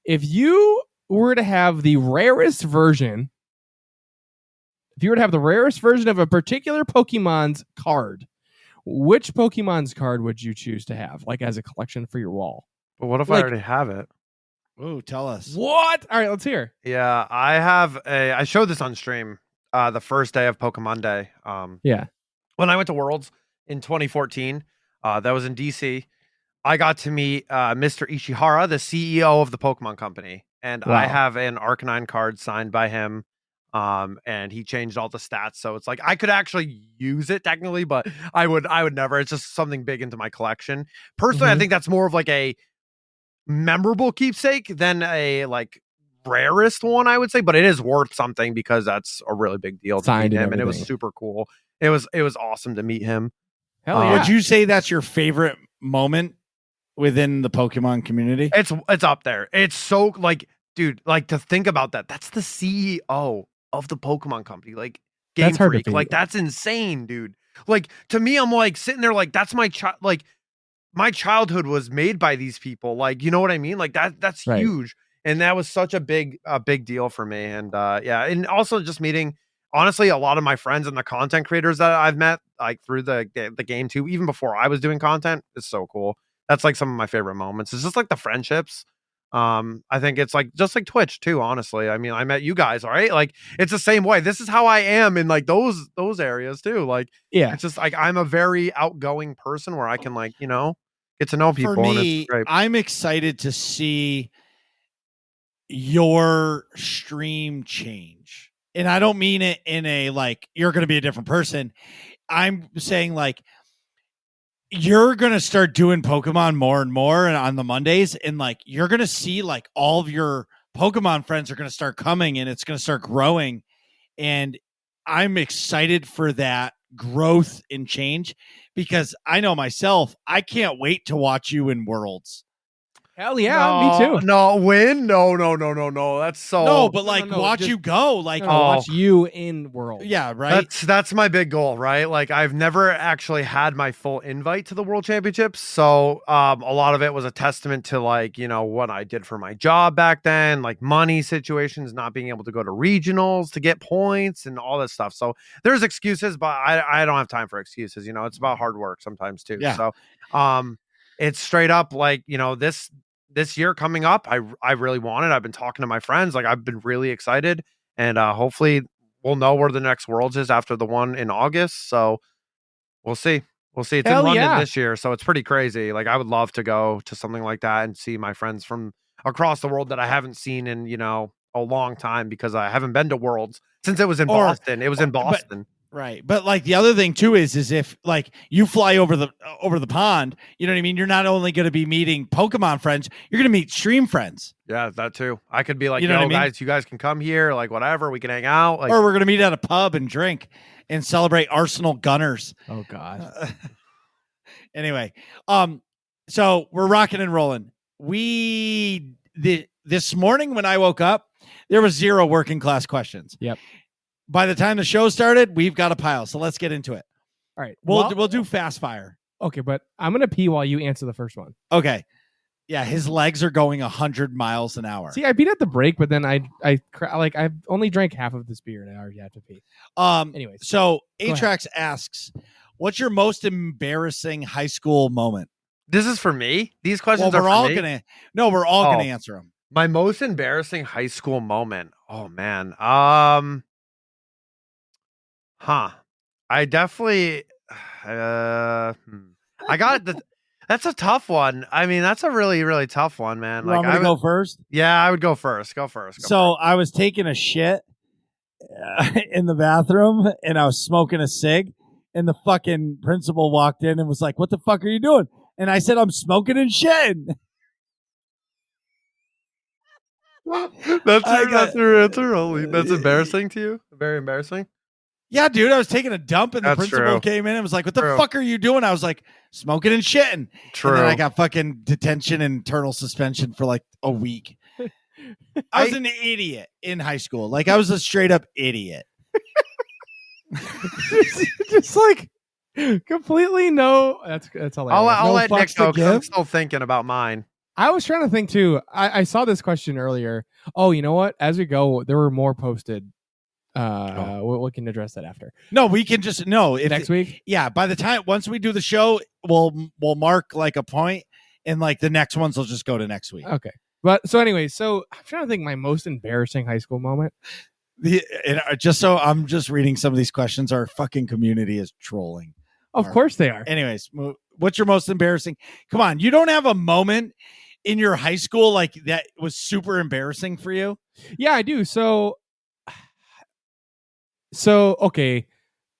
if you were to have the rarest version, of a particular Pokemon's card, which Pokemon's card would you choose to have, like as a collection for your wall? But what if Like- I already have it? Ooh, tell us. What? All right, let's hear. Yeah, I showed this on stream the first day of PokeMonday. Yeah. When I went to Worlds in 2014, that was in DC. I got to meet Mr. Ishihara, the CEO of the Pokemon Company, and Wow. I have an Arcanine card signed by him. And he changed all the stats, so it's like I could actually use it technically, but I would never. It's just something big into my collection. Personally, I Mhm. think that's more of like a memorable keepsake than a like rarest one, I would say, but it is worth something because that's a really big deal to Signed meet and him, and it was everything. super cool. It was awesome to meet him. Hell Uh, yeah. Would you say that's your favorite moment within the Pokemon community? It's up there. It's so like, dude, like to think about that. That's the CEO of the Pokemon Company, like Game That's hard to Freak. beat. Like that's insane, dude. Like to me, I'm like sitting there, like that's my child. Like my childhood was made by these people. Like you know what I mean? Like that's Right. huge, and that was such a big deal for me. And yeah, and also just meeting honestly a lot of my friends and the content creators that I've met like through the game too, even before I was doing content. It's so cool. That's like some of my favorite moments. It's just like the friendships. I think it's like just like Twitch too, honestly. I mean, I met you guys, all right? Like it's the same way. This is how I am in like those areas too. Like Yeah. it's just like I'm a very outgoing person where I can like, you know, get to know people. For and me, it's great. I'm excited to see your stream change. And I don't mean it in a like you're going to be a different person. I'm saying like you're going to start doing Pokemon more and more and on the Mondays, and like you're going to see like all of your Pokemon friends are going to start coming and it's going to start growing, and I'm excited for that growth and change because I know myself, I can't wait to watch you in Worlds. Hell yeah, me too. No, win? No. That's so. No, but like no, watch just- you go. Like, No, watch you in World. yeah, right. That's my big goal, right? Like I've never actually had my full invite to the World Championships, so a lot of it was a testament to like what I did for my job back then, like money situations, not being able to go to regionals to get points and all this stuff. So there's excuses, but I don't have time for excuses. It's about hard work sometimes too. Yeah. So it's straight up like this year coming up, I really want it. I've been talking to my friends, like I've been really excited, and hopefully we'll know where the next Worlds is after the one in August. So we'll see. It's Hell in London yeah. this year, so it's pretty crazy. Like I would love to go to something like that and see my friends from across the world that I haven't seen in a long time, because I haven't been to Worlds since it was in Boston. It was in Boston. Right. But like the other thing too is if like you fly over the pond, you know what I mean? You're not only going to be meeting Pokemon friends, you're going to meet stream friends. Yeah, that too. I could be like, You know what I mean? guys, you guys can come here, like whatever, we can hang out. Like Or we're going to meet at a pub and drink and celebrate Arsenal Gunners. Oh god. Anyway, so we're rocking and rolling. This morning when I woke up, there was 0 working class questions. Yep. By the time the show started, we've got a pile. So let's get into it. All right. We'll do fast fire. Okay, but I'm gonna pee while you answer the first one. Okay. Yeah, his legs are going 100 miles an hour. See, I beat at the break, but then I've only drank half of this beer and I already have to pee. Anyways, So Go ahead. Atrax asks, "What's your most embarrassing high school moment?" this is for me. These Well, questions are we're for all me. we're all gonna answer them. My most embarrassing high school moment. Oh man. I definitely I got that's a tough one. I mean, that's a really, really tough one, man. You want me to go first? Yeah, I would go first. Go first. So I was taking a shit in the bathroom and I was smoking a cig, and the fucking principal walked in and was like, "What the fuck are you doing?" And I said, "I'm smoking and shitting." That's I your, got- that's your answer. Holy, that's embarrassing to you. Very embarrassing. Yeah, dude, I was taking a dump and the That's principal true. came in and was like, "What the True. fuck are you doing?" I was like, "Smoking and shitting." True. And then I got fucking detention and internal suspension for like a week. I was an idiot in high school. Like I was a straight up idiot. just like completely no. That's hilarious. I'll No let Nick fucks to go, 'cause I'm give? still thinking about mine. I was trying to think too. I saw this question earlier. Oh, you know what? As we go, there were more posted. We can address that after No, we can just if next week. Yeah, by the time once we do the show, we'll mark like a point, and like the next ones will just go to next week. Okay. But so anyway, so I'm trying to think my most embarrassing high school moment. Just so I'm just reading some of these questions. Our fucking community is trolling. Of course they are. Anyways, what's your most embarrassing? Come on, you don't have a moment in your high school like that was super embarrassing for you? Yeah, I do. So okay.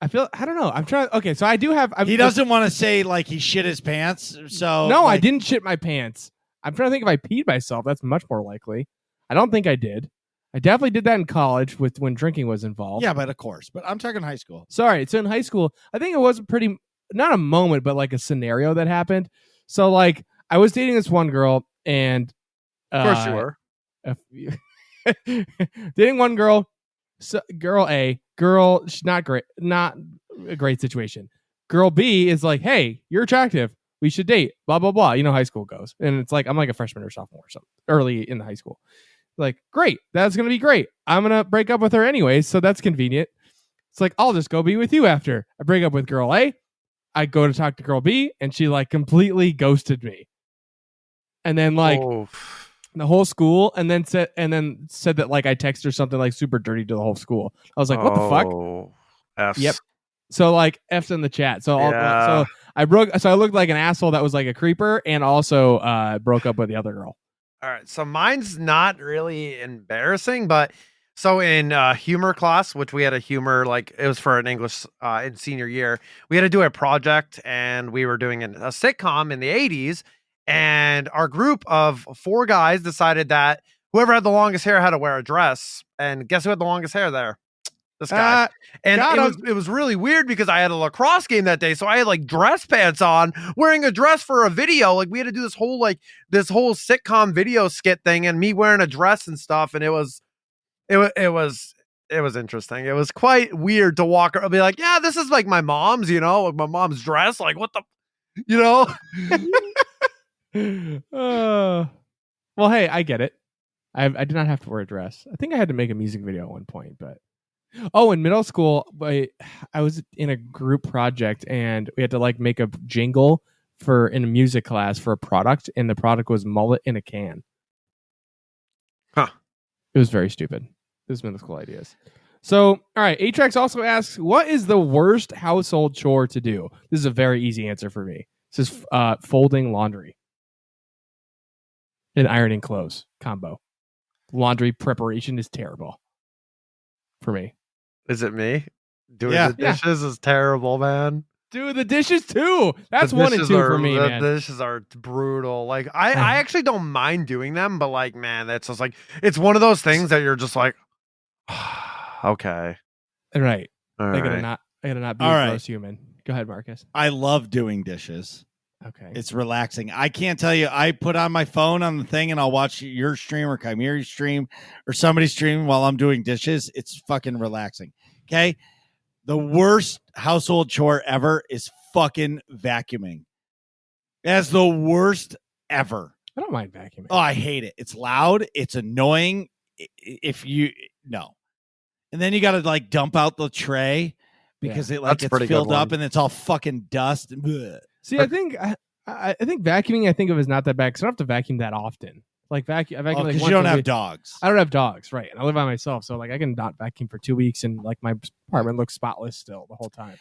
I don't know. I'm trying. Okay, so I do have. He doesn't want to say like he shit his pants. So No, I like, didn't shit my pants. I'm trying to think if I peed myself. That's much more likely. I don't think I did. I definitely did that in college when drinking was involved. Yeah, but of course. But I'm talking high school. Sorry. So in high school, I think it was not a moment, but like a scenario that happened. So like I was dating this one girl, and Of course you were. dating one girl. So girl A, she's not great, not a great situation. Girl B is like, hey, you're attractive. We should date. Blah blah blah. You know how high school goes, and it's like I'm like a freshman or sophomore or something, early in the high school. Like, great, that's gonna be great. I'm gonna break up with her anyways, so that's convenient. It's like I'll just go be with you after I break up with girl A. I go to talk to girl B, and she like completely ghosted me. And then like the whole school, and then said that like I texted her something like super dirty to the whole school. I was like, what the fuck? F's. Yep. So like F's in the chat. So Yeah. so I looked like an asshole that was like a creeper, and also broke up with the other girl. All right, so mine's not really embarrassing, but so in humor class, which we had a humor, like it was for an English in senior year, we had to do a project, and we were doing a sitcom in the 80s, and our group of 4 guys decided that whoever had the longest hair had to wear a dress, and guess who had the longest hair there? This guy. And it was really weird because I had a lacrosse game that day. So I had like dress pants on, wearing a dress for a video. Like we had to do this whole sitcom video skit thing and me wearing a dress and stuff. And it was interesting. It was quite weird to walk or be like, yeah, this is like my mom's, like my mom's dress. Like what the, Well, hey, I get it. I did not have to wear a dress. I think I had to make a music video at one point, but in middle school, I was in a group project and we had to like make a jingle in a music class for a product, and the product was mullet in a can. Huh. It was very stupid. It was middle school ideas. So, all right. Atrax also asks, what is the worst household chore to do? This is a very easy answer for me. This is folding laundry and ironing clothes combo. Laundry preparation is terrible for me. Is it me? Doing the dishes is terrible, man. Doing the dishes too. That's 1 and 2 for me, man. The dishes are brutal. Like I actually don't mind doing them, but like, man, that's just like, it's one of those things that you're just like, okay. Right. All I right. gotta not be a gross human. Go ahead, Marcus. I love doing dishes. Okay. It's relaxing. I can't tell you. I put on my phone on the thing and I'll watch your stream or Kymeri's stream or somebody's stream while I'm doing dishes. It's fucking relaxing. Okay. The worst household chore ever is fucking vacuuming. That's the worst ever. I don't mind vacuuming. Oh, I hate it. It's loud. It's annoying. And then you got to like dump out the tray because it like gets filled up and it's all fucking dust. Blech. See, I think vacuuming I think of as not that bad because I don't have to vacuum that often. Like vacuum because you don't have dogs. I don't have dogs, right? And I live by myself, so like I can not vacuum for 2 weeks, and like my apartment looks spotless still the whole time.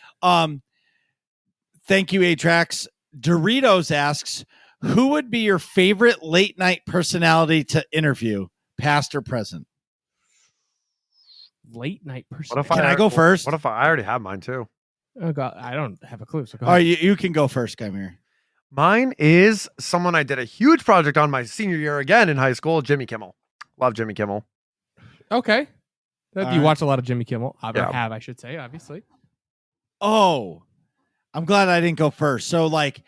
Thank you, Atrax. Doritos asks, who would be your favorite late night personality to interview, past or present? Late night personality. Can I go first? What if I already have mine too? Oh God, I don't have a clue. So go All ahead. right, you can go first, Kymeri. Mine is someone I did a huge project on my senior year again in high school, Jimmy Kimmel. Love Jimmy Kimmel. Okay. You watch a lot of Jimmy Kimmel. I should say, obviously. Oh, I'm glad I didn't go first. So, like,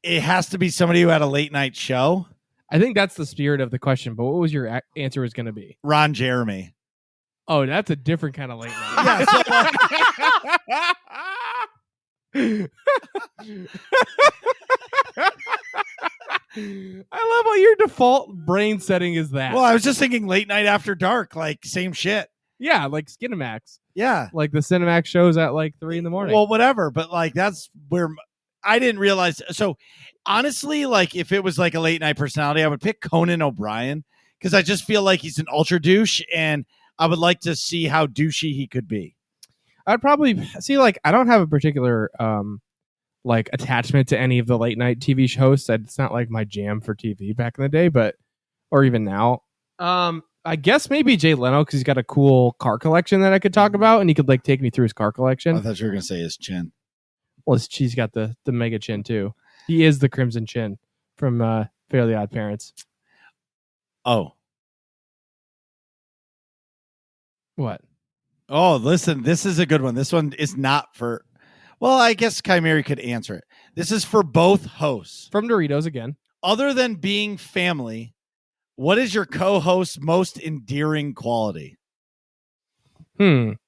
it has to be somebody who had a late night show. I think that's the spirit of the question, but what was your answer was going to be? Ron Jeremy. Oh, that's a different kind of late night. Yeah, I love how your default brain setting is that. Well, I was just thinking late night after dark, like same shit. Yeah, like Skinamax. Yeah. Like the Cinemax shows at like 3 a.m. Well, whatever. But like, that's where I didn't realize. So honestly, like if it was like a late night personality, I would pick Conan O'Brien because I just feel like he's an ultra douche and I would like to see how douchey he could be. I'd probably see, like, I don't have a particular like attachment to any of the late night TV hosts. It's not like my jam for TV back in the day, or even now. I guess maybe Jay Leno because he's got a cool car collection that I could talk about, and he could like take me through his car collection. I thought you were gonna say his chin. Well, he's got the mega chin too. He is the Crimson Chin from Fairly Odd Parents. Oh, what? Oh, listen, this is a good one. This one is not for. Well, I guess Kymeri could answer it. This is for both hosts. From Doritos again. Other than being family, what is your co-host's most endearing quality? Most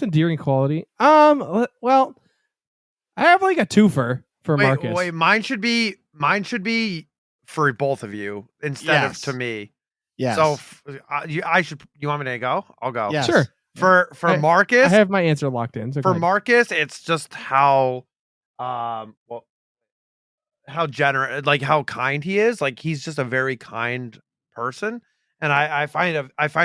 endearing quality? Well, I have like a twofer for Marcus. Wait, mine should be for both of you instead of to me. Yeah. So you want me to go? I'll go. Yes. Sure. For Marcus, I have my answer locked in. So for Marcus, it's just how how generous, like how kind he is. Like he's just a very kind person, and I find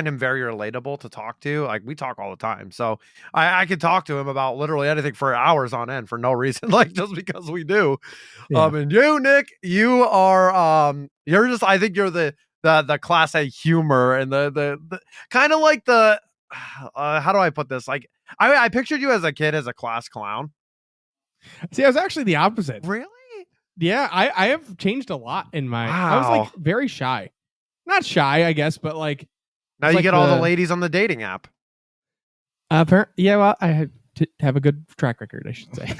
him very relatable to talk to. Like we talk all the time, so I could talk to him about literally anything for hours on end for no reason, like just because we do. Yeah. And you, Nick, you are you're just, I think you're the class A humor and the kind of like the how do I put this? Like I pictured you as a kid as a class clown. See, I was actually the opposite. Really? Yeah, I have changed a lot in my. Wow. I was like very shy, not shy, I guess, but like Now you like get all the ladies on the dating app. Yeah, well, I have to have a good track record, I should say.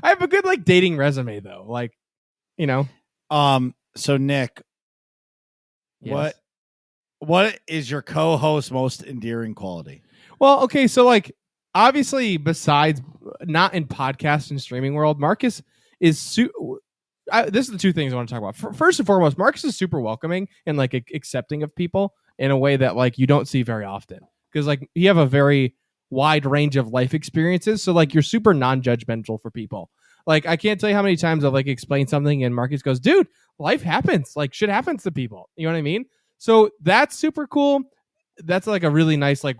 I have a good like dating resume though. Like, you know. So Nick, Yes. what is your co-host most endearing quality? Well, okay, so like obviously besides not in podcast and streaming world, Marcus is this is the two things I want to talk about. First and foremost, Marcus is super welcoming and like accepting of people in a way that like you don't see very often because like you have a very wide range of life experiences, so like you're super non-judgmental for people. Like I can't tell you how many times I've like explained something and Marcus goes, "Dude, life happens. Like shit happens to people." You know what I mean? So that's super cool. That's like a really nice like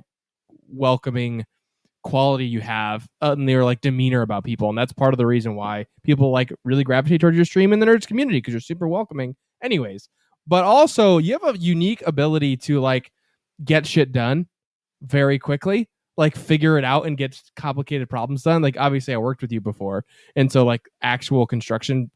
welcoming quality you have in their like demeanor about people, and that's part of the reason why people like really gravitate towards your stream in the nerds community because you're super welcoming anyways. But also you have a unique ability to like get shit done very quickly, like figure it out and get complicated problems done. Like obviously I worked with you before, and so like actual construction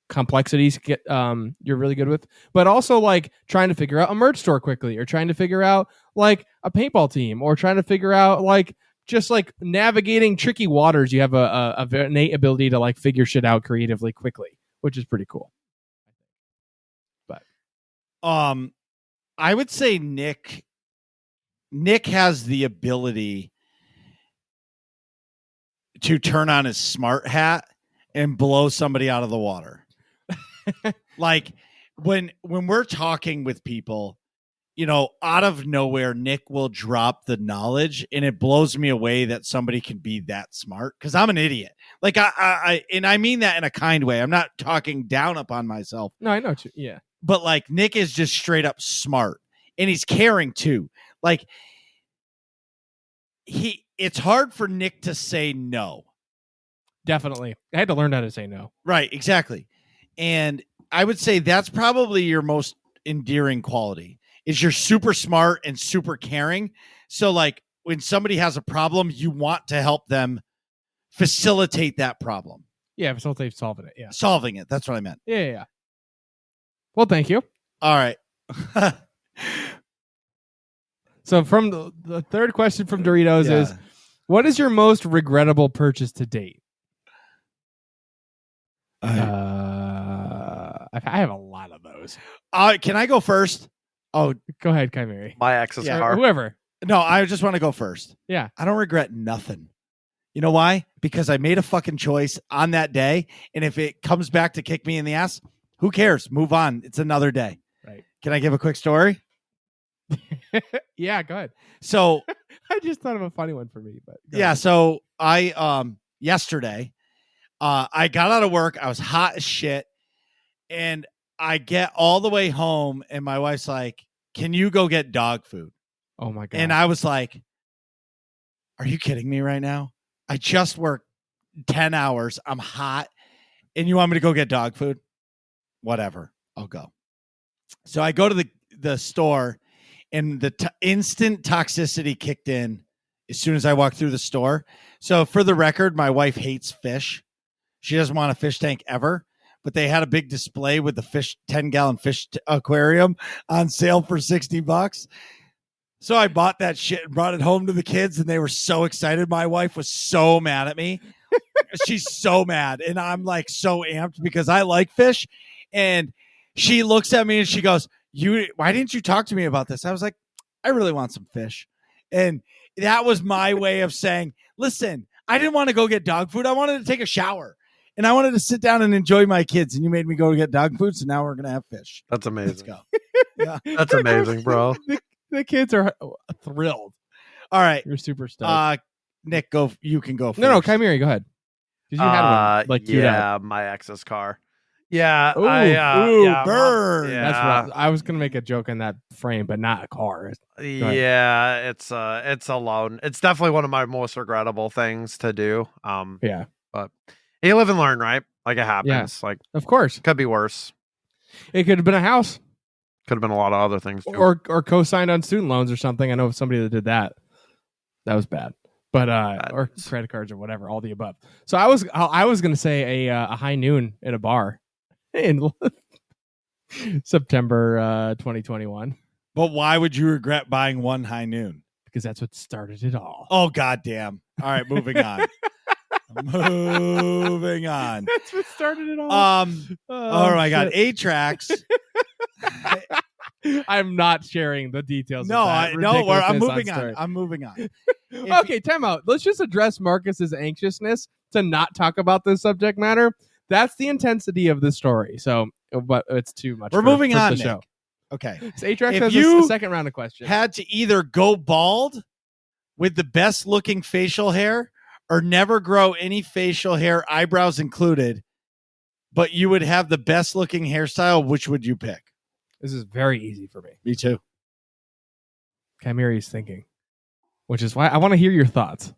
complexities get you're really good with, but also like trying to figure out a merch store quickly, or trying to figure out like a paintball team, or trying to figure out like just like navigating tricky waters. You have a innate ability to like figure shit out creatively quickly, which is pretty cool. But I would say Nick has the ability to turn on his smart hat and blow somebody out of the water. Like when we're talking with people, you know, out of nowhere, Nick will drop the knowledge, and it blows me away that somebody can be that smart, because I'm an idiot. Like I and I mean that in a kind way. I'm not talking down upon myself. No, I know. Yeah. But like Nick is just straight up smart, and he's caring too. Like it's hard for Nick to say no. Definitely. I had to learn how to say no. Right, exactly. And I would say that's probably your most endearing quality, is you're super smart and super caring. So like when somebody has a problem, you want to help them facilitate that problem. Yeah, facilitate solving it. Yeah. Solving it. That's what I meant. Yeah. Well, thank you. All right. So from the third question from Doritos is, what is your most regrettable purchase to date? I have a lot of those. Can I go first? Oh, go ahead, Kymeri. My ex's car. Whoever. No, I just want to go first. Yeah. I don't regret nothing. You know why? Because I made a fucking choice on that day, and if it comes back to kick me in the ass, who cares? Move on. It's another day. Right. Can I give a quick story? Yeah, go ahead. So I just thought of a funny one for me, but yeah. Ahead. So I yesterday, I got out of work. I was hot as shit, and I get all the way home, and my wife's like, "Can you go get dog food?" Oh my god! And I was like, "Are you kidding me right now? I just worked 10 hours. I'm hot, and you want me to go get dog food? Whatever, I'll go." So I go to the store, and the instant toxicity kicked in as soon as I walked through the store. So for the record, my wife hates fish. She doesn't want a fish tank ever, but they had a big display with the 10-gallon fish aquarium on sale for $60. So I bought that shit and brought it home to the kids, and they were so excited. My wife was so mad at me. She's so mad, and I'm like so amped because I like fish. And she looks at me and she goes, "Why didn't you talk to me about this?" I was like, "I really want some fish." And that was my way of saying, listen, I didn't want to go get dog food. I wanted to take a shower, and I wanted to sit down and enjoy my kids, and you made me go get dog food. So now we're going to have fish. That's amazing. Let's go. Yeah. That's amazing, bro. The kids are thrilled. All right. You're super stoked. Nick, go. You can go first. No, Kymeri, go ahead. Because you had one. Like, yeah, my ex's car. Yeah. Ooh, yeah, burn. Yeah. That's rough. I was gonna make a joke in that frame, but not a car. Yeah, it's a loan. It's definitely one of my most regrettable things to do. Yeah. But you live and learn, right? Like it happens. Yeah. Like Of course. could be worse. It could have been a house. Could have been a lot of other things too. Or co-signed on student loans or something. I know somebody that did that. That was bad. But or credit cards or whatever, all the above. So I was gonna say a high noon at a bar in September 2021. But why would you regret buying one high noon? Because that's what started it all. Oh, goddamn. All right, moving on. Moving on. That's what started it all. Oh my God. A-Tracks. I'm not sharing the details. No, of that I'm ridiculousness moving on. story. I'm moving on. Okay, time out. Let's just address Marcus's anxiousness to not talk about this subject matter. That's the intensity of the story. So, but it's too much. We're moving for on, the Nick. show. Okay. So Atrax If has you a second round of questions. Had to either go bald with the best looking facial hair or never grow any facial hair, eyebrows included, but you would have the best looking hairstyle, which would you pick? This is very easy for me. Me too. Kymeri is thinking, which is why I want to hear your thoughts.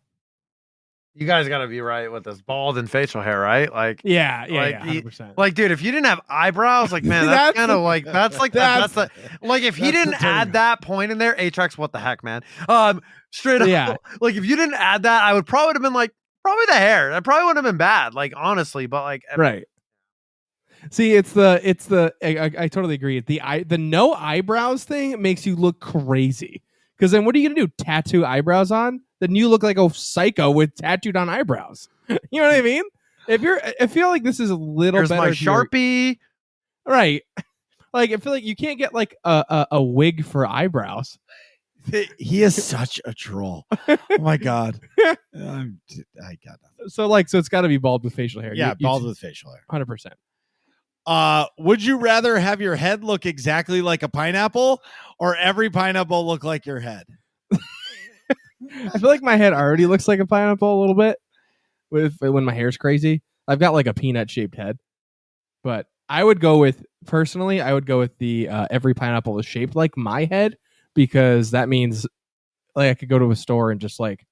You guys got to be right with this bald and facial hair, right? Like, Yeah, Like, 100%. like, dude, if you didn't have eyebrows, like, man, that's kind of like, that's like, that's the, like, if he that's the didn't turn. add that point in there, Atrax, what the heck, man? Straight up, Yeah. like, if you didn't add that, I would probably have been like, probably the hair. That probably wouldn't have been bad, like, honestly, but like, Right. See, it's the I totally agree. The no eyebrows thing makes you look crazy. Because then what are you gonna do? Tattoo eyebrows on? Then you look like a psycho with tattooed on eyebrows. You know what I mean? I feel like this is a little here's better. my if you're- Sharpie. right? Like I feel like you can't get like a wig for eyebrows. He is such a troll. Oh my God. I got nothing. So it's got to be bald with facial hair. Yeah, bald with facial hair. 100%. Would you rather have your head look exactly like a pineapple or every pineapple look like your head? I feel like my head already looks like a pineapple a little bit when my hair's crazy. I've got like a peanut shaped head, but I would go with the every pineapple is shaped like my head because that means like I could go to a store and just like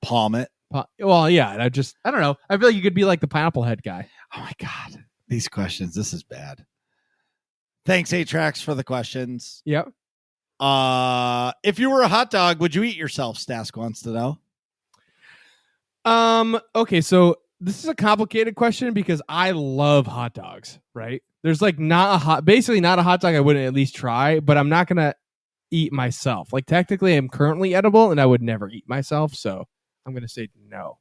Palm it. well, yeah. And I don't know. I feel like you could be like the pineapple head guy. Oh my God. These questions. This is bad. Thanks, Atrax, for the questions. Yep. If you were a hot dog, would you eat yourself? Stask wants to know. Okay, so this is a complicated question because I love hot dogs, right? There's like basically not a hot dog I wouldn't at least try, but I'm not gonna eat myself. Like technically I'm currently edible and I would never eat myself, so I'm gonna say no.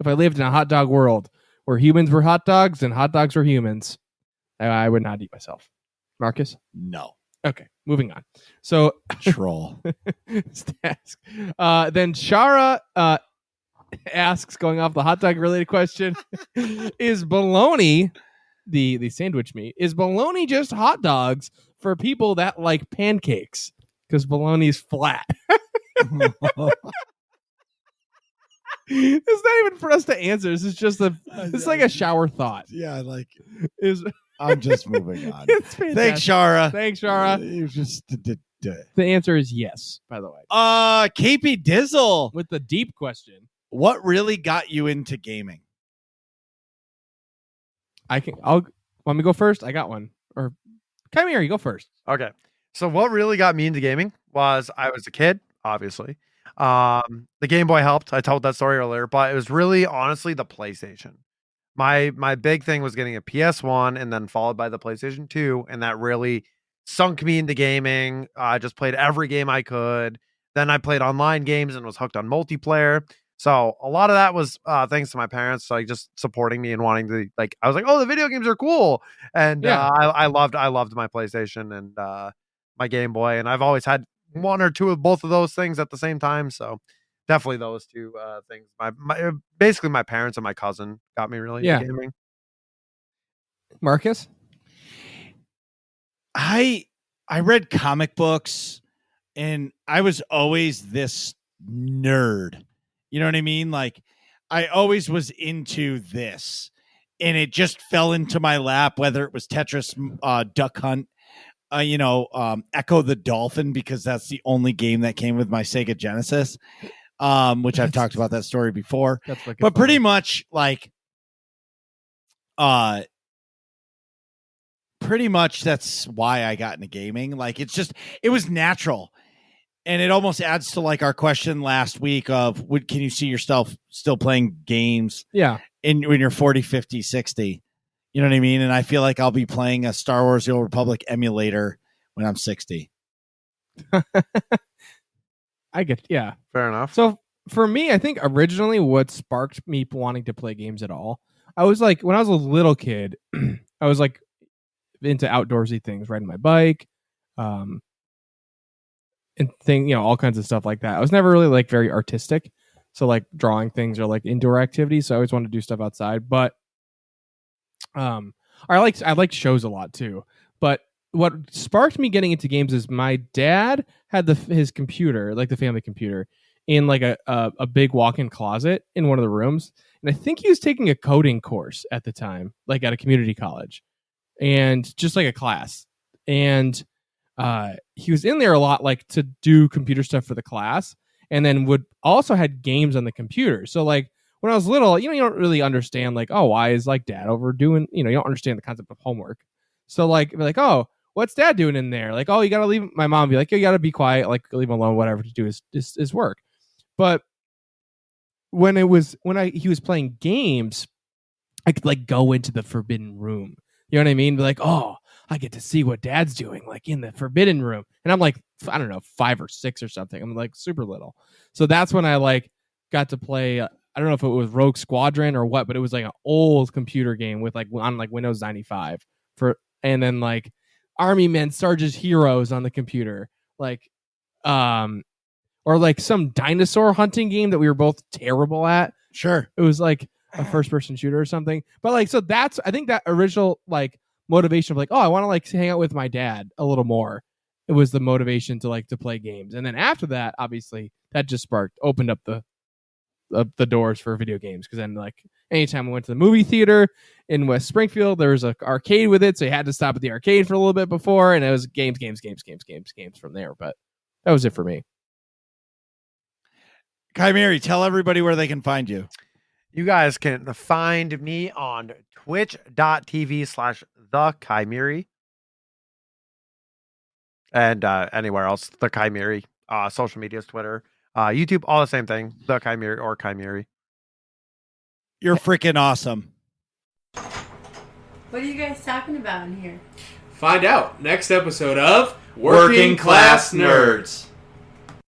If I lived in a hot dog world where humans were hot dogs and hot dogs were humans, I would not eat myself. Marcus? No. Okay, moving on. So Troll. Stask. Then Shara asks, going off the hot dog related question, is bologna the sandwich meat? Is bologna just hot dogs for people that like pancakes? Because bologna's flat. It's not even for us to answer. This is just it's like a shower thought. Yeah, like Is I'm just moving on. it's fantastic. Thanks, Shara. Thanks, Shara. You just did. The answer is yes, by the way. KP Dizzle. With the deep question, What really got you into gaming? want me to go first? I got one. Or Kymeri, go first. Okay. So what really got me into gaming was I was a kid, obviously. The Game Boy helped. I told that story earlier, but it was really honestly the PlayStation. My big thing was getting a PS1 and then followed by the PlayStation 2, and that really sunk me into gaming. I just played every game I could. Then I played online games and was hooked on multiplayer. So a lot of that was thanks to my parents, like just supporting me and wanting to like. I was like, oh, the video games are cool, and Yeah. I loved my PlayStation and my Game Boy, and I've always had one or two of both of those things at the same time. So definitely those two things. Basically my parents and my cousin got me really into gaming. Marcus? I read comic books and I was always this nerd. You know what I mean? Like I always was into this and it just fell into my lap, whether it was Tetris, Duck Hunt, Echo the Dolphin, because that's the only game that came with my Sega Genesis, which I've talked about that story before. But pretty much that's why I got into gaming. Like it was natural. And it almost adds to like our question last week of can you see yourself still playing games? Yeah. When you're 40, 50, 60. You know what I mean? And I feel like I'll be playing a Star Wars The Old Republic emulator when I'm 60. Yeah. Fair enough. So for me, I think originally what sparked me wanting to play games at all, I was like, when I was a little kid, I was like into outdoorsy things, riding my bike, and all kinds of stuff like that. I was never really like very artistic. So like drawing things or like indoor activities. So I always wanted to do stuff outside. But I like shows a lot too. But what sparked me getting into games is my dad had his computer, like the family computer, in like a big walk-in closet in one of the rooms. And I think he was taking a coding course at the time, like at a community college, and just like a class. And he was in there a lot, like to do computer stuff for the class, and then would also had games on the computer. So like when I was little, you don't really understand like, oh, why is like dad overdoing, you don't understand the concept of homework. So like, be like, oh, what's dad doing in there? Like, oh, you got to leave. My mom would be like, you got to be quiet, like leave him alone, whatever, to do his work. But when he was playing games, I could like go into the forbidden room. You know what I mean? Be like, oh, I get to see what dad's doing, like in the forbidden room. And I'm like, I don't know, 5 or 6 or something. I'm like super little. So that's when I like got to play. I don't know if it was Rogue Squadron or what, but it was like an old computer game with like on like Windows 95 and then like Army Men Sarge's Heroes on the computer, like, or like some dinosaur hunting game that we were both terrible at. Sure. It was like a first person shooter or something. But like, so that's, I think that original like motivation of like, oh, I want to like hang out with my dad a little more. It was the motivation to like to play games. And then after that, obviously that just opened up the doors for video games. Cause then like anytime we went to the movie theater in West Springfield, there was an arcade with it. So you had to stop at the arcade for a little bit before. And it was games from there. But that was it for me. Kymeri, tell everybody where they can find you. You guys can find me on twitch.tv/thekymeri. And anywhere else, the Kymeri. Social medias, Twitter, YouTube, all the same thing. The Kymeri or Kymeri. You're freaking awesome. What are you guys talking about in here? Find out next episode of Working Class Nerds.